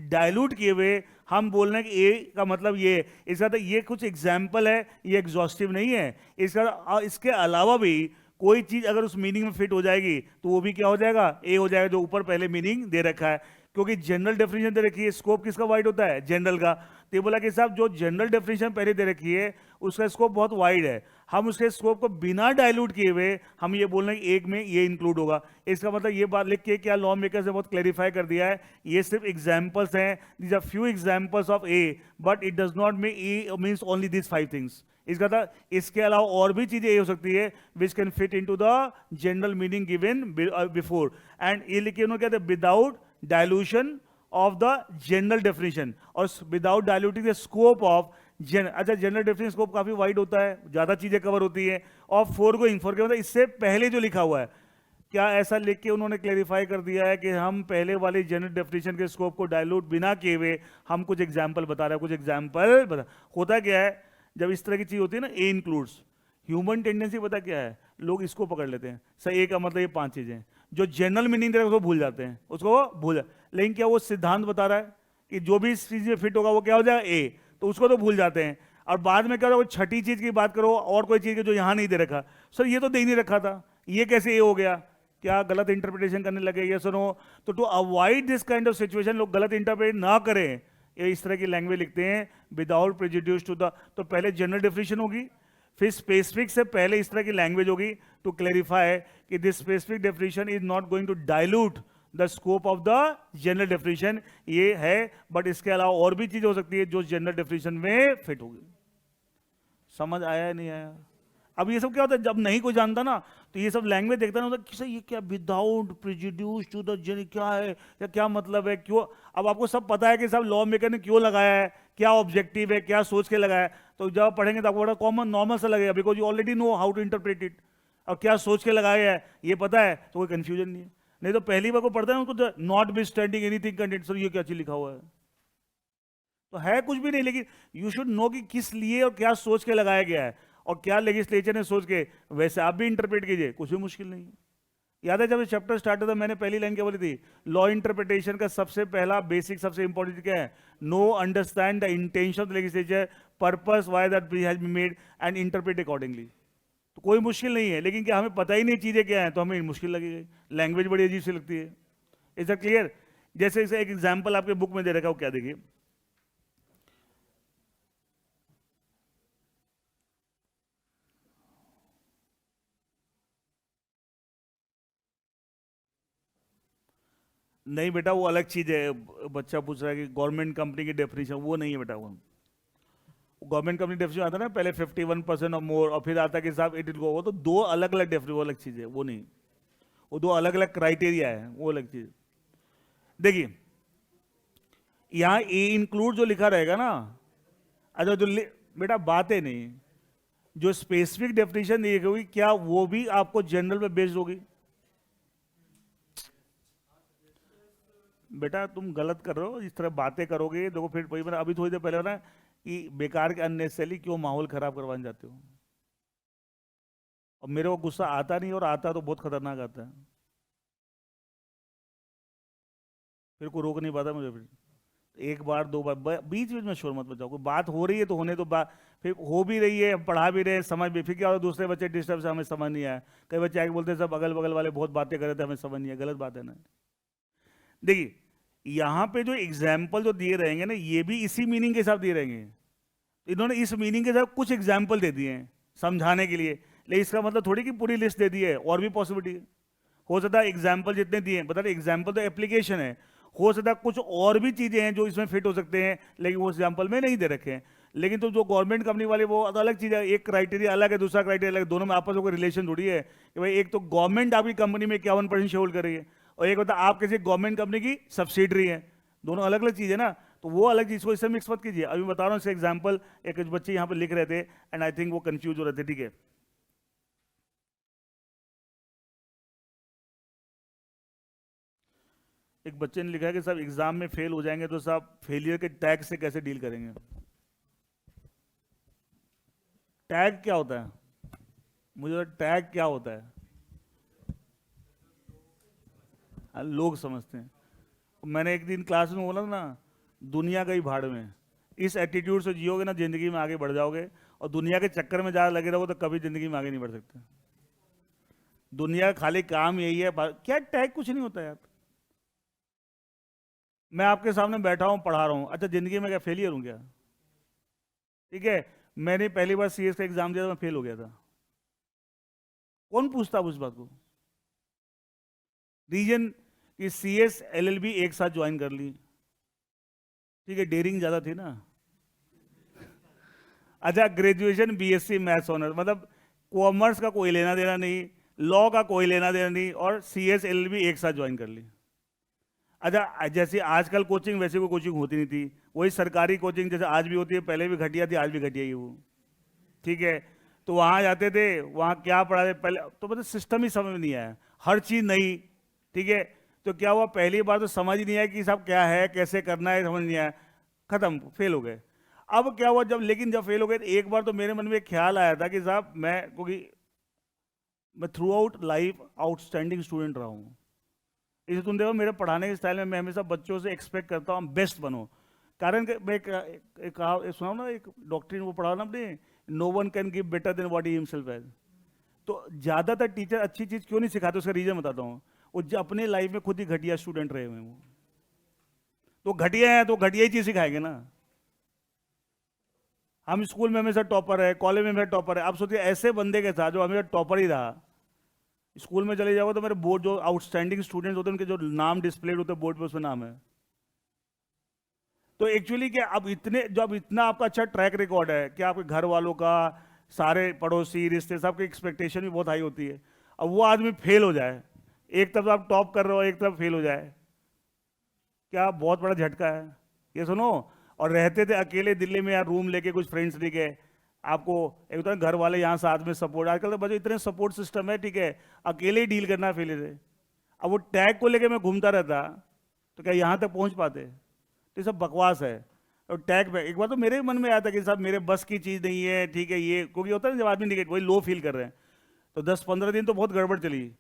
[SPEAKER 1] डायलूट किए हुए हम बोल रहे हैं कि ए का मतलब ये, इसका तो ये कुछ एग्जाम्पल है, ये एग्जॉस्टिव नहीं है, इसका इसके अलावा भी कोई चीज अगर उस मीनिंग में फिट हो जाएगी तो वो भी क्या हो जाएगा, ए हो जाएगा, जो ऊपर पहले मीनिंग दे रखा है। क्योंकि जनरल डेफिनेशन दे रखी है, स्कोप किसका वाइड होता है, जनरल का, तो ये बोला कि साहब जो जनरल डेफिनेशन पहले दे रखी है उसका स्कोप बहुत वाइड है, हम उसके स्कोप को बिना डाइल्यूट किए हुए हम ये बोल रहे हैं कि एक में ये इंक्लूड होगा। इसका मतलब ये बात लिख के क्या लॉ मेकर्स ने बहुत क्लैरिफाई कर दिया है, ये सिर्फ एग्जाम्पल्स हैं, these are few examples of a but it does not means only this 5 things. इसका था इसके अलावा और भी चीजें ये हो सकती है which can fit into the general meaning given before, and ये लिखे उन्होंने क्या था, without dilution of the general definition और without diluting the scope of अच्छा जनरल डेफिनेशन स्कोप काफी वाइड होता है, ज्यादा चीजें कवर होती है, और फोरगोइंग, फोरगोइंग मतलब इससे पहले जो लिखा हुआ है, क्या ऐसा लिख के उन्होंने क्लेरिफाई कर दिया है कि हम पहले वाली जनरल डेफिनेशन के स्कोप को डायलूट बिना किए हुए हम कुछ एग्जाम्पल बता रहे हैं, कुछ एग्जाम्पल बता। होता क्या है जब इस तरह की चीज होती है ना, ए इंक्लूड्स, ह्यूमन टेंडेंसी पता क्या है, लोग इसको पकड़ लेते हैं, सही, ए का मतलब ये 5 चीजें, जो जनरल मीनिंग दे रहा है उसको भूल जाते हैं, उसको भूल, लेकिन क्या वो सिद्धांत बता रहा है कि जो भी इस चीज में फिट होगा वो क्या हो जाएगा, ए, तो उसको तो भूल जाते हैं। और बाद में क्या होगा, छठी चीज की बात करो और कोई चीज जो यहां नहीं दे रखा, सर ये तो दे ही नहीं रखा था, ये कैसे ए हो गया, क्या गलत इंटरप्रिटेशन करने लगे, ये सुनो। तो to avoid this kind of situation, लोग गलत इंटरप्रेट ना करें, ये इस तरह की लैंग्वेज लिखते हैं, विदाउट प्रेजुडिस टू द, तो पहले जनरल डेफिनेशन होगी, फिर स्पेसिफिक से पहले इस तरह की लैंग्वेज होगी टू क्लेरिफाई कि this specific definition is not going to dilute the scope of the general definition ये है, बट इसके अलावा और भी चीज हो सकती है जो जनरल डेफिनेशन में फिट होगी। समझ आया या नहीं आया? अब ये सब क्या होता है, जब नहीं कोई जानता ना तो ये सब लैंग्वेज देखता ना, कि ये क्या विदाउट प्रिजुड्यूस टू द जेन क्या है, या क्या मतलब है, क्यों। अब आपको सब पता है कि सब लॉ मेकर ने क्यों लगाया है, क्या ऑब्जेक्टिव है, क्या सोच के लगाया है, तो जब आप पढ़ेंगे तो आपको बड़ा कॉमन नॉर्मल सा लगेगा, because you already know how to interpret it. और क्या सोच के लगाया है ये पता है, तो कोई कंफ्यूजन नहीं है। नहीं तो पहली बार को पढ़ता है उनको not be standing anything content, sir ये क्या चीज लिखा हुआ है, तो है कुछ भी नहीं, लेकिन यू शुड नो कि किस लिए और क्या सोच के लगाया गया है, और क्या लेजिस्लेचर ने सोच के, वैसे आप भी इंटरप्रेट कीजिए, कुछ भी मुश्किल नहीं है। याद है जब चैप्टर स्टार्ट होता मैंने पहली लाइन क्या बोली थी, लॉ इंटरप्रिटेशन का सबसे पहला बेसिक सबसे इंपॉर्टेंट क्या है, know understand the intention of the legislature, purpose why that bill has been made and interpret accordingly. तो कोई मुश्किल नहीं है, लेकिन क्या हमें पता ही नहीं चीजें क्या है तो हमें मुश्किल लगेगी, लैंग्वेज बड़ी अजीब सी लगती है। Is that clear? जैसे एक एग्जाम्पल आपके बुक में दे रखा हो, क्या देखिए, नहीं बेटा वो अलग चीज है। बच्चा पूछ रहा है कि गवर्नमेंट कंपनी की डेफिनेशन, वो नहीं है बेटा। वो गवर्नमेंट कंपनी डेफिनेशन आता है ना, पहले 51% और मोर, और फिर आता है कि साहब इट गो, वो तो दो अलग अलग डेफिनेशन, वो अलग चीज है, वो नहीं। वो दो अलग अलग क्राइटेरिया है, वो अलग चीज। देखिए यहां ए इंक्लूड जो लिखा रहेगा ना, अच्छा जो बेटा बातें नहीं, जो स्पेसिफिक डेफिनेशन दी गई क्या वो भी आपको जनरल पे बेस्ड होगी? बेटा तुम गलत कर रहे हो, इस तरह बातें करोगे देखो, फिर वही मैंने अभी थोड़ी देर पहले ना कि बेकार के अननेसेसरी क्यों माहौल खराब करवाने जाते हो। और मेरे को गुस्सा आता नहीं, और आता तो बहुत खतरनाक आता है, फिर को रोक नहीं पाता मुझे। फिर एक बार दो बार बीच बीच में शोर मत बजाओ, कोई बात हो रही है तो होने दो, बात फिर हो भी रही है, पढ़ा भी रहे हैं, समझ भी, फिर क्या होता है दूसरे बच्चे डिस्टर्ब से हमें समझ नहीं आया, कई बच्चे आके बोलते हैं सब अगल बगल वाले बहुत बातें कर रहे थे हमें समझ नहीं आया, गलत बात है ना। देखिए यहां पे जो एग्जाम्पल जो दिए रहेंगे ना, ये भी इसी मीनिंग के साथ दिए रहेंगे। इन्होंने इस मीनिंग के साथ कुछ एग्जाम्पल दे दिए हैं समझाने के लिए, लेकिन इसका मतलब थोड़ी कि पूरी लिस्ट दे दी है, और भी पॉसिबिलिटी है। हो सकता है एग्जाम्पल जितने दिए हैं, बता रहे एग्जाम्पल तो एप्लीकेशन है, हो सकता है कुछ और भी चीजें हैं जो इसमें फिट हो सकते हैं, लेकिन वो एग्जाम्पल में नहीं दे रखे हैं। लेकिन तो जो गवर्नमेंट कंपनी वाले वो अलग चीज है, एक क्राइटेरिया अलग है, दूसरा क्राइटेरिया अलग, दोनों में आपस में कोई रिलेशन थोड़ी है कि भाई एक तो गवर्नमेंट आपकी कंपनी में 51% शेयर होल्ड कर रही है, और एक होता है आप किसी गवर्नमेंट कंपनी की सब्सिडरी है, दोनों अलग अलग चीज है ना। तो वो अलग चीज को इससे मिक्स मत कीजिए। अभी बता रहा हूँ इसका एग्जाम्पल, एक बच्चे यहाँ पे लिख रहे थे एंड आई थिंक वो कंफ्यूज हो रहे थे, ठीक है। एक बच्चे ने लिखा है कि साहब एग्जाम में फेल हो जाएंगे तो साहब फेलियर के टैग से कैसे डील करेंगे? टैग क्या होता है? मुझे टैग क्या होता है? लोग समझते हैं। मैंने एक दिन क्लास में बोला था ना, दुनिया गई भाड़ में, इस एटीट्यूड से जियोगे ना जिंदगी में आगे बढ़ जाओगे, और दुनिया के चक्कर में ज़्यादा लगे रहोगे तो कभी जिंदगी में आगे नहीं बढ़ सकते। दुनिया का खाली काम यही है, क्या टैग कुछ नहीं होता यार। मैं आपके सामने बैठा हूं पढ़ा रहा हूं, अच्छा जिंदगी में क्या फेलियर हूं क्या? ठीक है, मैंने पहली बार सीएस का एग्जाम दिया था, मैं फेल हो गया था, कौन पूछता उस बात को? रीजन कि सीएस एलएलबी एक साथ ज्वाइन कर ली, ठीक है, डेयरिंग ज्यादा थी ना। अच्छा ग्रेजुएशन बीएससी मैथ्स ऑनर्स, मतलब कॉमर्स का कोई लेना देना नहीं, लॉ का कोई लेना देना नहीं, और सीएस एलएलबी एक साथ ज्वाइन कर ली। अच्छा जैसे आजकल कोचिंग वैसे कोई कोचिंग होती नहीं थी, वही सरकारी कोचिंग जैसे आज भी होती है, पहले भी घटिया थी आज भी घटिया ही वो, ठीक है। तो वहाँ जाते थे, वहाँ क्या पढ़ाते पहले तो मतलब सिस्टम ही समझ में नहीं आया, हर चीज़ नई, ठीक है। तो क्या हुआ, पहली बार तो समझ ही नहीं आया कि साहब क्या है कैसे करना है, समझ नहीं आया, खत्म, फेल हो गए। अब क्या हुआ जब, लेकिन जब फेल हो गए तो एक बार तो मेरे मन में एक ख्याल आया था कि साहब मैं, क्योंकि मैं through out life outstanding student रहा हूँ, इसे तुम देखो मेरे पढ़ाने के स्टाइल में मैं हमेशा बच्चों से एक्सपेक्ट करता हूँ बेस्ट बनो। कारण मैं सुना ना, एक डॉक्ट्रिन वो पढ़ा ना अपने, no one can give better than what he himself has. तो ज्यादातर टीचर अच्छी चीज क्यों नहीं सिखाते, उसका रीजन बताता हूँ, वो अपने लाइफ में खुद ही घटिया स्टूडेंट रहे हुए, वो तो घटिया है तो घटिया ही चीज सिखाएंगे ना। हम स्कूल में हमेशा टॉपर है, कॉलेज में हमेशा टॉपर है, आप सोचिए ऐसे बंदे के साथ जो हमेशा टॉपर ही रहा, स्कूल में चले जाओगे तो मेरे बोर्ड जो आउटस्टैंडिंग स्टूडेंट्स होते हैं उनके जो नाम डिस्प्लेड होते हैं बोर्ड पे, उसमें नाम है। तो एक्चुअली क्या अब इतना आपका अच्छा ट्रैक रिकॉर्ड है कि आपके घर वालों का, सारे पड़ोसी रिश्ते सब की एक्सपेक्टेशन भी बहुत हाई होती है। अब वो आदमी फेल हो जाए, एक तरफ आप टॉप कर रहे हो, एक तरफ फेल हो जाए, क्या बहुत बड़ा झटका है ये, सुनो। और रहते थे अकेले दिल्ली में यार, रूम लेके, कुछ फ्रेंड्स नहीं गए आपको, एक होता है घर वाले यहाँ साथ में सपोर्ट, आजकल तो बच्चों इतने सपोर्ट सिस्टम है, ठीक है, अकेले ही डील करना फेले थे। अब वो टैग को लेके मैं घूमता रहता तो क्या यहाँ तक पहुँच पाते? तो ये सब बकवास है। और टैग पे एक बार तो मेरे मन में आया था कि साहब मेरे बस की चीज़ नहीं है, ठीक है, ये क्योंकि होता है ना जब आदमी निगेटिव वही लो फील कर रहे हैं, तो 10-15 दिन तो बहुत गड़बड़ चली।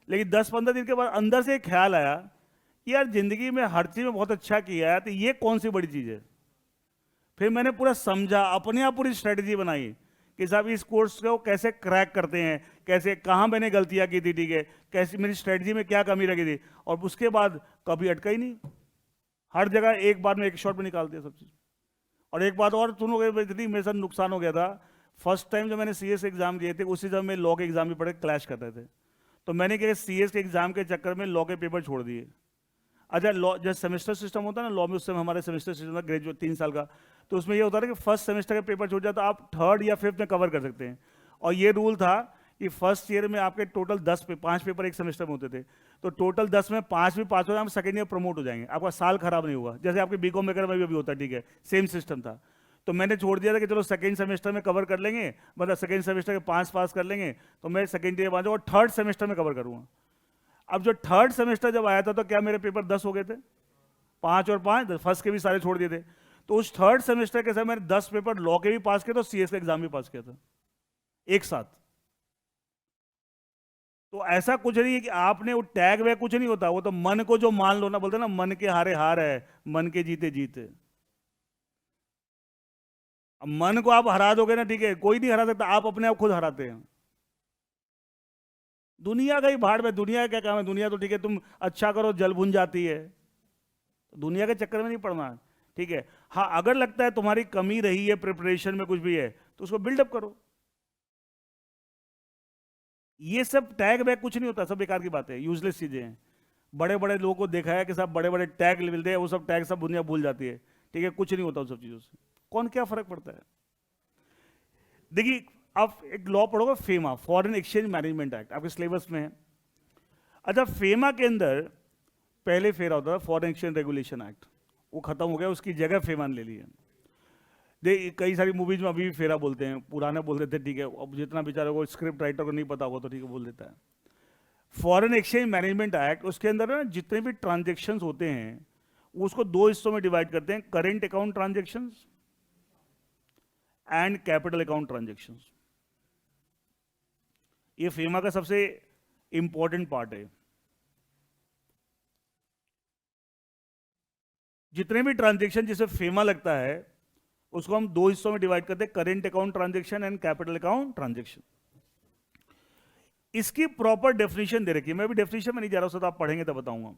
[SPEAKER 1] लेकिन 10-15 दिन के बाद अंदर से एक ख्याल आया कि यार जिंदगी में हर चीज़ में बहुत अच्छा किया है, तो ये कौन सी बड़ी चीज़ है। फिर मैंने पूरा समझा, अपने आप पूरी स्ट्रेटजी बनाई कि साहब इस कोर्स को कैसे क्रैक करते हैं, कैसे, कहाँ मैंने गलतियाँ की थी, ठीक है, कैसी मेरी स्ट्रेटजी में क्या कमी रखी थी, और उसके बाद कभी अटका ही नहीं। हर जगह एक बार में, एक शॉट में निकाल दिया सब चीज़। और एक बात और सुनोगे, इतनी मेरे साथ नुकसान हो गया था, फर्स्ट टाइम जब मैंने सीएस एग्जाम दिए थे, उसी समय लॉ के एग्जाम भी पढ़े क्लैश कर रहे थे, तो मैंने क्या सीएस के एग्जाम के चक्कर में लॉ के पेपर छोड़ दिए। अच्छा, लॉ जब सेमेस्टर सिस्टम होता है ना लॉ में, उस समय हमारे सेमेस्टर सिस्टम था ग्रेजुएट 3 साल का, तो उसमें ये होता था कि फर्स्ट सेमेस्टर का पेपर छूट जाए तो आप थर्ड या फिफ्थ में कवर कर सकते हैं। और ये रूल था कि फर्स्ट ईयर में आपके टोटल 5 पेपर एक सेमेस्टर में होते थे, तो टोटल 10 में 5 भी पास हो जाए, हम सेकेंड ईयर प्रमोट हो जाएंगे, आपका साल खराब नहीं होगा, जैसे आपके बीकॉम वगैरह में भी अभी होता है, ठीक है, सेम सिस्टम था। तो मैंने छोड़ दिया था कि चलो सेकेंड सेमेस्टर में कवर कर लेंगे, मतलब सेकेंड सेमेस्टर के 5 पास कर लेंगे, तो मैं सेकेंड ईयर बाद और थर्ड सेमेस्टर में कवर करूँगा। अब जो थर्ड सेमेस्टर जब आया था तो क्या मेरे पेपर 10 हो गए थे, 5 और 5, फर्स्ट के भी सारे छोड़ दिए थे। तो उस थर्ड सेमेस्टर के समय मैंने 10 पेपर लॉ के भी पास किए, तो सीएस का एग्जाम भी पास किया था एक साथ। तो ऐसा कुछ नहीं है कि आपने वो टैग वैग कुछ नहीं होता, वो तो मन को जो मान लो ना, बोलते ना मन के हारे हार है, मन के जीते जीते। अब मन को आप हरा दोगे ना, ठीक है, कोई नहीं हरा सकता, आप अपने आप खुद हराते हैं। दुनिया का ही भाड़ में, दुनिया का क्या काम है, दुनिया तो ठीक है, तुम अच्छा करो जल भुन जाती है, दुनिया के चक्कर में नहीं पड़ना, ठीक है। हाँ, अगर लगता है तुम्हारी कमी रही है प्रिपरेशन में, कुछ भी है, तो उसको बिल्डअप करो। ये सब टैग वैग कुछ नहीं होता, सब बेकार की बात है, यूजलेस चीजें हैं। बड़े बड़े लोगों को देखा है कि सब बड़े बड़े टैग मिलते हैं, वो सब टैग सब दुनिया भूल जाती है, ठीक है, कुछ नहीं होता उन सब चीजों से, कौन क्या फर्क पड़ता है। देखिए, आप एक लॉ पढ़ोगे FEMA, foreign exchange management act, आपके सिलेबस में है। अच्छा, फेमा के अंदर पहले फेरा होता था फॉरेन एक्सचेंज रेगुलेशन एक्ट, वो खत्म हो गया, उसकी जगह फेमा ने ले ली है। कई सारी मूवीज में अभी भी फेरा बोलते हैं, पुराने बोलते थे, ठीक है, अब जितना बेचारे को स्क्रिप्ट राइटर को नहीं पता होगा तो ठीक है बोल देता है। फॉरेन एक्सचेंज मैनेजमेंट एक्ट, उसके अंदर ना जितने भी ट्रांजेक्शन होते हैं उसको 2 हिस्सों में डिवाइड करते हैं, current account transaction and capital account transaction. ये फेमा का सबसे इंपॉर्टेंट पार्ट है। जितने भी ट्रांजेक्शन जिसे फेमा लगता है उसको हम 2 हिस्सों में डिवाइड करते हैं, current account transaction and capital account transaction. इसकी प्रॉपर डेफिनेशन दे रखी है, मैं भी डेफिनेशन में नहीं जा रहा हूं, तो आप पढ़ेंगे तो बताऊंगा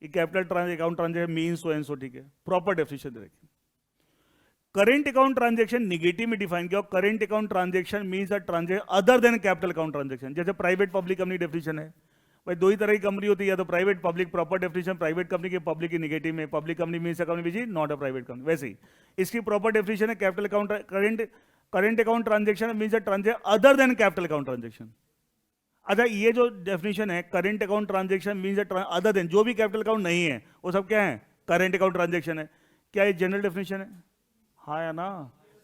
[SPEAKER 1] कि capital account transaction means so and so, ठीक है, प्रॉपर डेफिनेशन दे रखी है। करेंट अकाउंट ट्रांजेक्शन निगेटिव में डिफाइन किया, current account transaction means a transaction other than capital account transaction. जैसे प्राइवेट पब्लिक कंपनी डेफिनेशन है, भाई 2 ही तरह की कंपनी होती है, या तो private public, proper definition private company की, पब्लिक की निगेटिव में, public company means a company which is not a private company. वैसे ही इसकी प्रॉपर डेफिनेशन है capital account, current account transaction means a transaction other than capital account transaction. अच्छा, ये जो definition है current account transaction means other than, जो भी capital account नहीं है वो सब क्या है, करेंट अकाउंट ट्रांजेक्शन है। क्या ये जनरल डेफिनेशन है? हाँ या ना?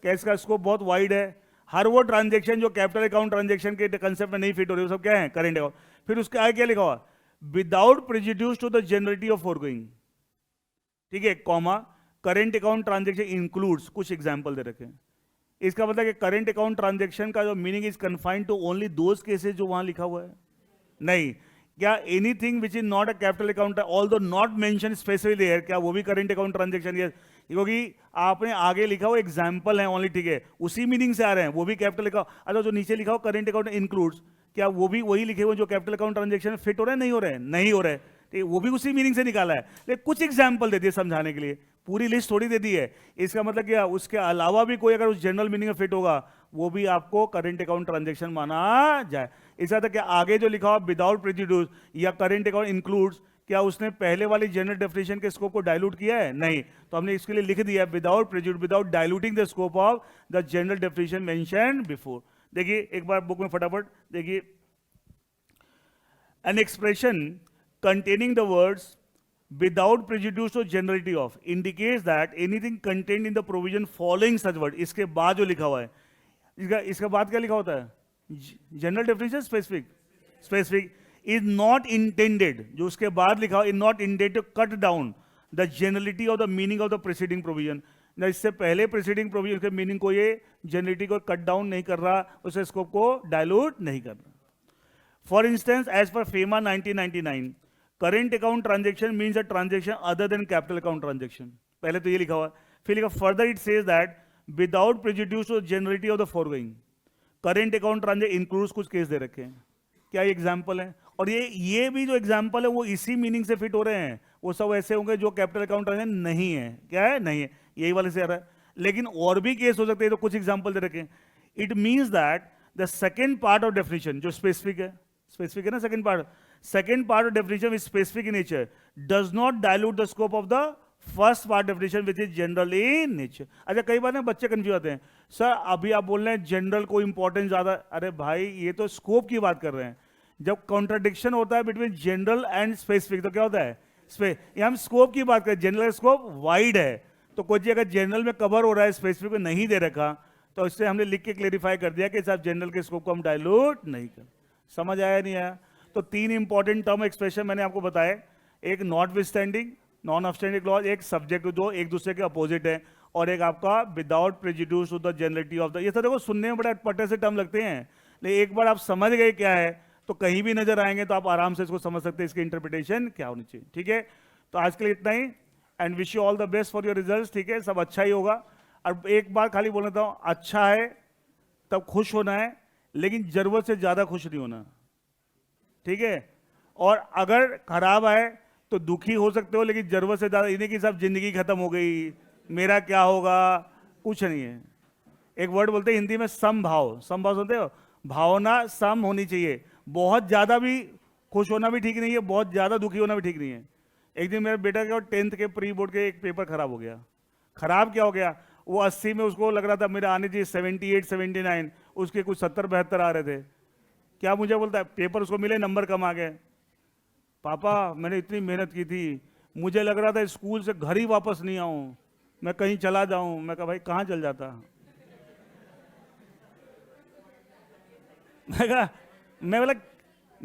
[SPEAKER 1] क्या इसका स्कोप बहुत वाइड है? हर वो ट्रांजेक्शन जो कैपिटल अकाउंट ट्रांजेक्शन के कंसेप्ट में नहीं फिट हो रही, वो सब क्या है, करेंट अकाउंट। फिर उसके आगे क्या लिखा हुआ, without prejudice to the generality of foregoing, ठीक है, comma, current account transaction includes, कुछ एग्जांपल दे रखे हैं। इसका मतलब कि करेंट अकाउंट ट्रांजेक्शन का जो meaning is confined to only those cases जो वहां लिखा हुआ है, नहीं। क्या anything which is not a capital account although not mention specifically there, क्या वो भी करेंट अकाउंट ट्रांजेक्शन? ये क्योंकि आपने आगे लिखा हुआ एग्जाम्पल है ओनली, ठीक है, उसी मीनिंग से आ रहे हैं, वो भी कैपिटल अकाउंट। अच्छा, जो नीचे लिखा हो करेंट अकाउंट इंक्लूड्स, क्या वो भी वही लिखे हुए जो कैपिटल अकाउंट ट्रांजेक्शन फिट हो रहे हैं, नहीं हो रहे हैं? नहीं हो रहे, ठीक, वो भी उसी मीनिंग से निकाला है, लेकिन कुछ एग्जाम्पल दे दिए समझाने के लिए, पूरी लिस्ट थोड़ी दे दी है। इसका मतलब क्या, उसके अलावा भी कोई अगर उस जनरल मीनिंग में फिट होगा वो भी आपको करेंट अकाउंट ट्रांजेक्शन माना जाए। इसका था कि आगे जो लिखा हुआ विदाउट प्रेजुडिस या करेंट अकाउंट इंक्लूड्स, क्या उसने पहले वाली जनरल डेफिनेशन के स्कोप को डाइल्यूट किया है? नहीं। तो हमने इसके लिए लिख दिया without prejudice, without diluting the scope of the general definition mention before. देखिए एक बार बुक में फटाफट देखिए, an expression containing the words without prejudice or generality of indicates that anything contained in the provision following such word, इसके बाद जो लिखा हुआ है, इसका बाद क्या लिखा होता है? General definition specific is not intended, जो उसके बाद लिखा हुआ is not intended to cut down the generality of the meaning of the preceding provision. इससे पहले प्रीसीडिंग प्रोविजन के मीनिंग को ये जनरलिटी को कट डाउन नहीं कर रहा, उसे स्कोप को डायलूट नहीं कर रहा। For instance as per FEMA 1999, current account transaction means a transaction other than capital account transaction. पहले तो ये लिखा हुआ, फिर लिखा further it says that without prejudice और generality of the foregoing current account transaction includes, कुछ केस दे रखे हैं। क्या ये एग्जांपल है? और ये भी जो एग्जांपल है वो इसी मीनिंग से फिट हो रहे हैं, वो सब ऐसे होंगे जो कैपिटल अकाउंट ट्रांजेक्शन नहीं है। क्या है? नहीं है, यही वाले से आ रहा है। लेकिन और भी केस हो सकते हैं, तो कुछ एग्जाम्पल दे रखे हैं। It means that the second part of definition जो स्पेसिफिक है ना, second part of definition is specific in nature, does not dilute the scope of the first part definition which is general in nature। अच्छा, कई बार ना बच्चे confuse होते हैं, sir अभी आप बोल रहे हैं जनरल को इंपॉर्टेंस ज्यादा, अरे भाई ये तो स्कोप की बात कर रहे हैं। जब कॉन्ट्रडिक्शन होता है बिटवीन जनरल एंड स्पेसिफिक तो क्या होता है? ये हम स्कोप की बात करें, जनरल स्कोप वाइड है, तो कोई अगर जनरल में कवर हो रहा है स्पेसिफिक में नहीं दे रखा, तो इससे हमने लिख के क्लेरिफाई कर दिया कि साहब जनरल के स्कोप को हम डायलूट नहीं कर। समझ आया नहीं आया? तो तीन इंपॉर्टेंट टर्म एक्सप्रेशन मैंने आपको बताए, एक notwithstanding, non obstante clause, एक सब्जेक्ट जो एक दूसरे के अपोजिट है, और एक आपका without prejudice to the generality of the. ये सब देखो सुनने में बड़ा अटपटे से टर्म लगते हैं, लेकिन एक बार आप समझ गए क्या है तो कहीं भी नजर आएंगे तो आप आराम से इसको समझ सकते हैं, इसकी इंटरप्रिटेशन क्या होनी चाहिए। ठीक है, तो आज के लिए इतना ही, and wish you all the best for your result. ठीक है, सब अच्छा ही होगा। और एक बार खाली बोल देता हूं, अच्छा है तब खुश होना है, लेकिन जरूरत से ज्यादा खुश नहीं होना। ठीक है, और अगर खराब है तो दुखी हो सकते हो, लेकिन जरूरत से ज्यादा इन्हें कि सब जिंदगी खत्म हो गई, मेरा क्या होगा, कुछ नहीं है। एक वर्ड बोलते हैं हिंदी में समभाव, समभाव सुनते हो? भावना सम होनी चाहिए, बहुत ज्यादा भी खुश होना भी ठीक नहीं है, बहुत ज्यादा दुखी होना भी ठीक नहीं है। एक दिन मेरे बेटा का 10th के प्री बोर्ड के एक पेपर खराब हो गया। खराब क्या हो गया? वो 80 में उसको लग रहा था मेरा आने चाहिए 78 79, उसके कुछ 70 72 आ रहे थे। क्या मुझे बोलता है, पेपर उसको मिले, नंबर कम आ गए। पापा मैंने इतनी मेहनत की थी, मुझे लग रहा था स्कूल से घर ही वापस नहीं आऊं, मैं कहीं चला जाऊं। मैं कहा भाई कहाँ चल जाता? मैं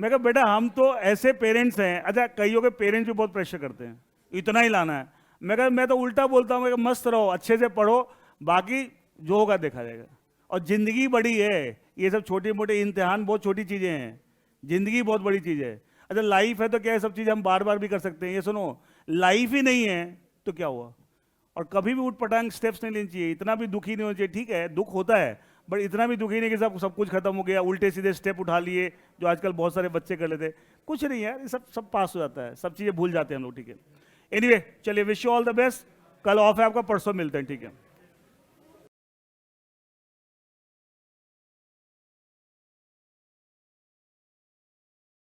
[SPEAKER 1] कहा बेटा हम तो ऐसे पेरेंट्स हैं। अच्छा, कईयों के पेरेंट्स भी बहुत प्रेशर करते हैं, इतना ही लाना है। मैं कहा मैं तो उल्टा बोलता हूँ, मस्त रहो, अच्छे से पढ़ो, बाकी जो होगा देखा जाएगा। और जिंदगी बड़ी है, ये सब छोटे मोटे इम्तिहान बहुत छोटी चीजें हैं, जिंदगी बहुत बड़ी चीज है। अच्छा, लाइफ है तो क्या है, सब चीज हम बार बार भी कर सकते हैं। ये सुनो, लाइफ ही नहीं है तो क्या हुआ? और कभी भी उठ पटांग स्टेप्स नहीं लेनी चाहिए, इतना भी दुखी नहीं होना चाहिए। ठीक है, दुख होता है, बट इतना भी दुखी नहीं कि सब कुछ खत्म हो गया, उल्टे सीधे स्टेप उठा लिए, जो आजकल बहुत सारे बच्चे कर लेते। कुछ नहीं यार, ये सब पास हो जाता है, सब चीजें भूल जाते हैं हम लोग। ठीक है, एनीवे चलिए, wish you all the best. कल ऑफ है आपका, परसों मिलते हैं। ठीक है।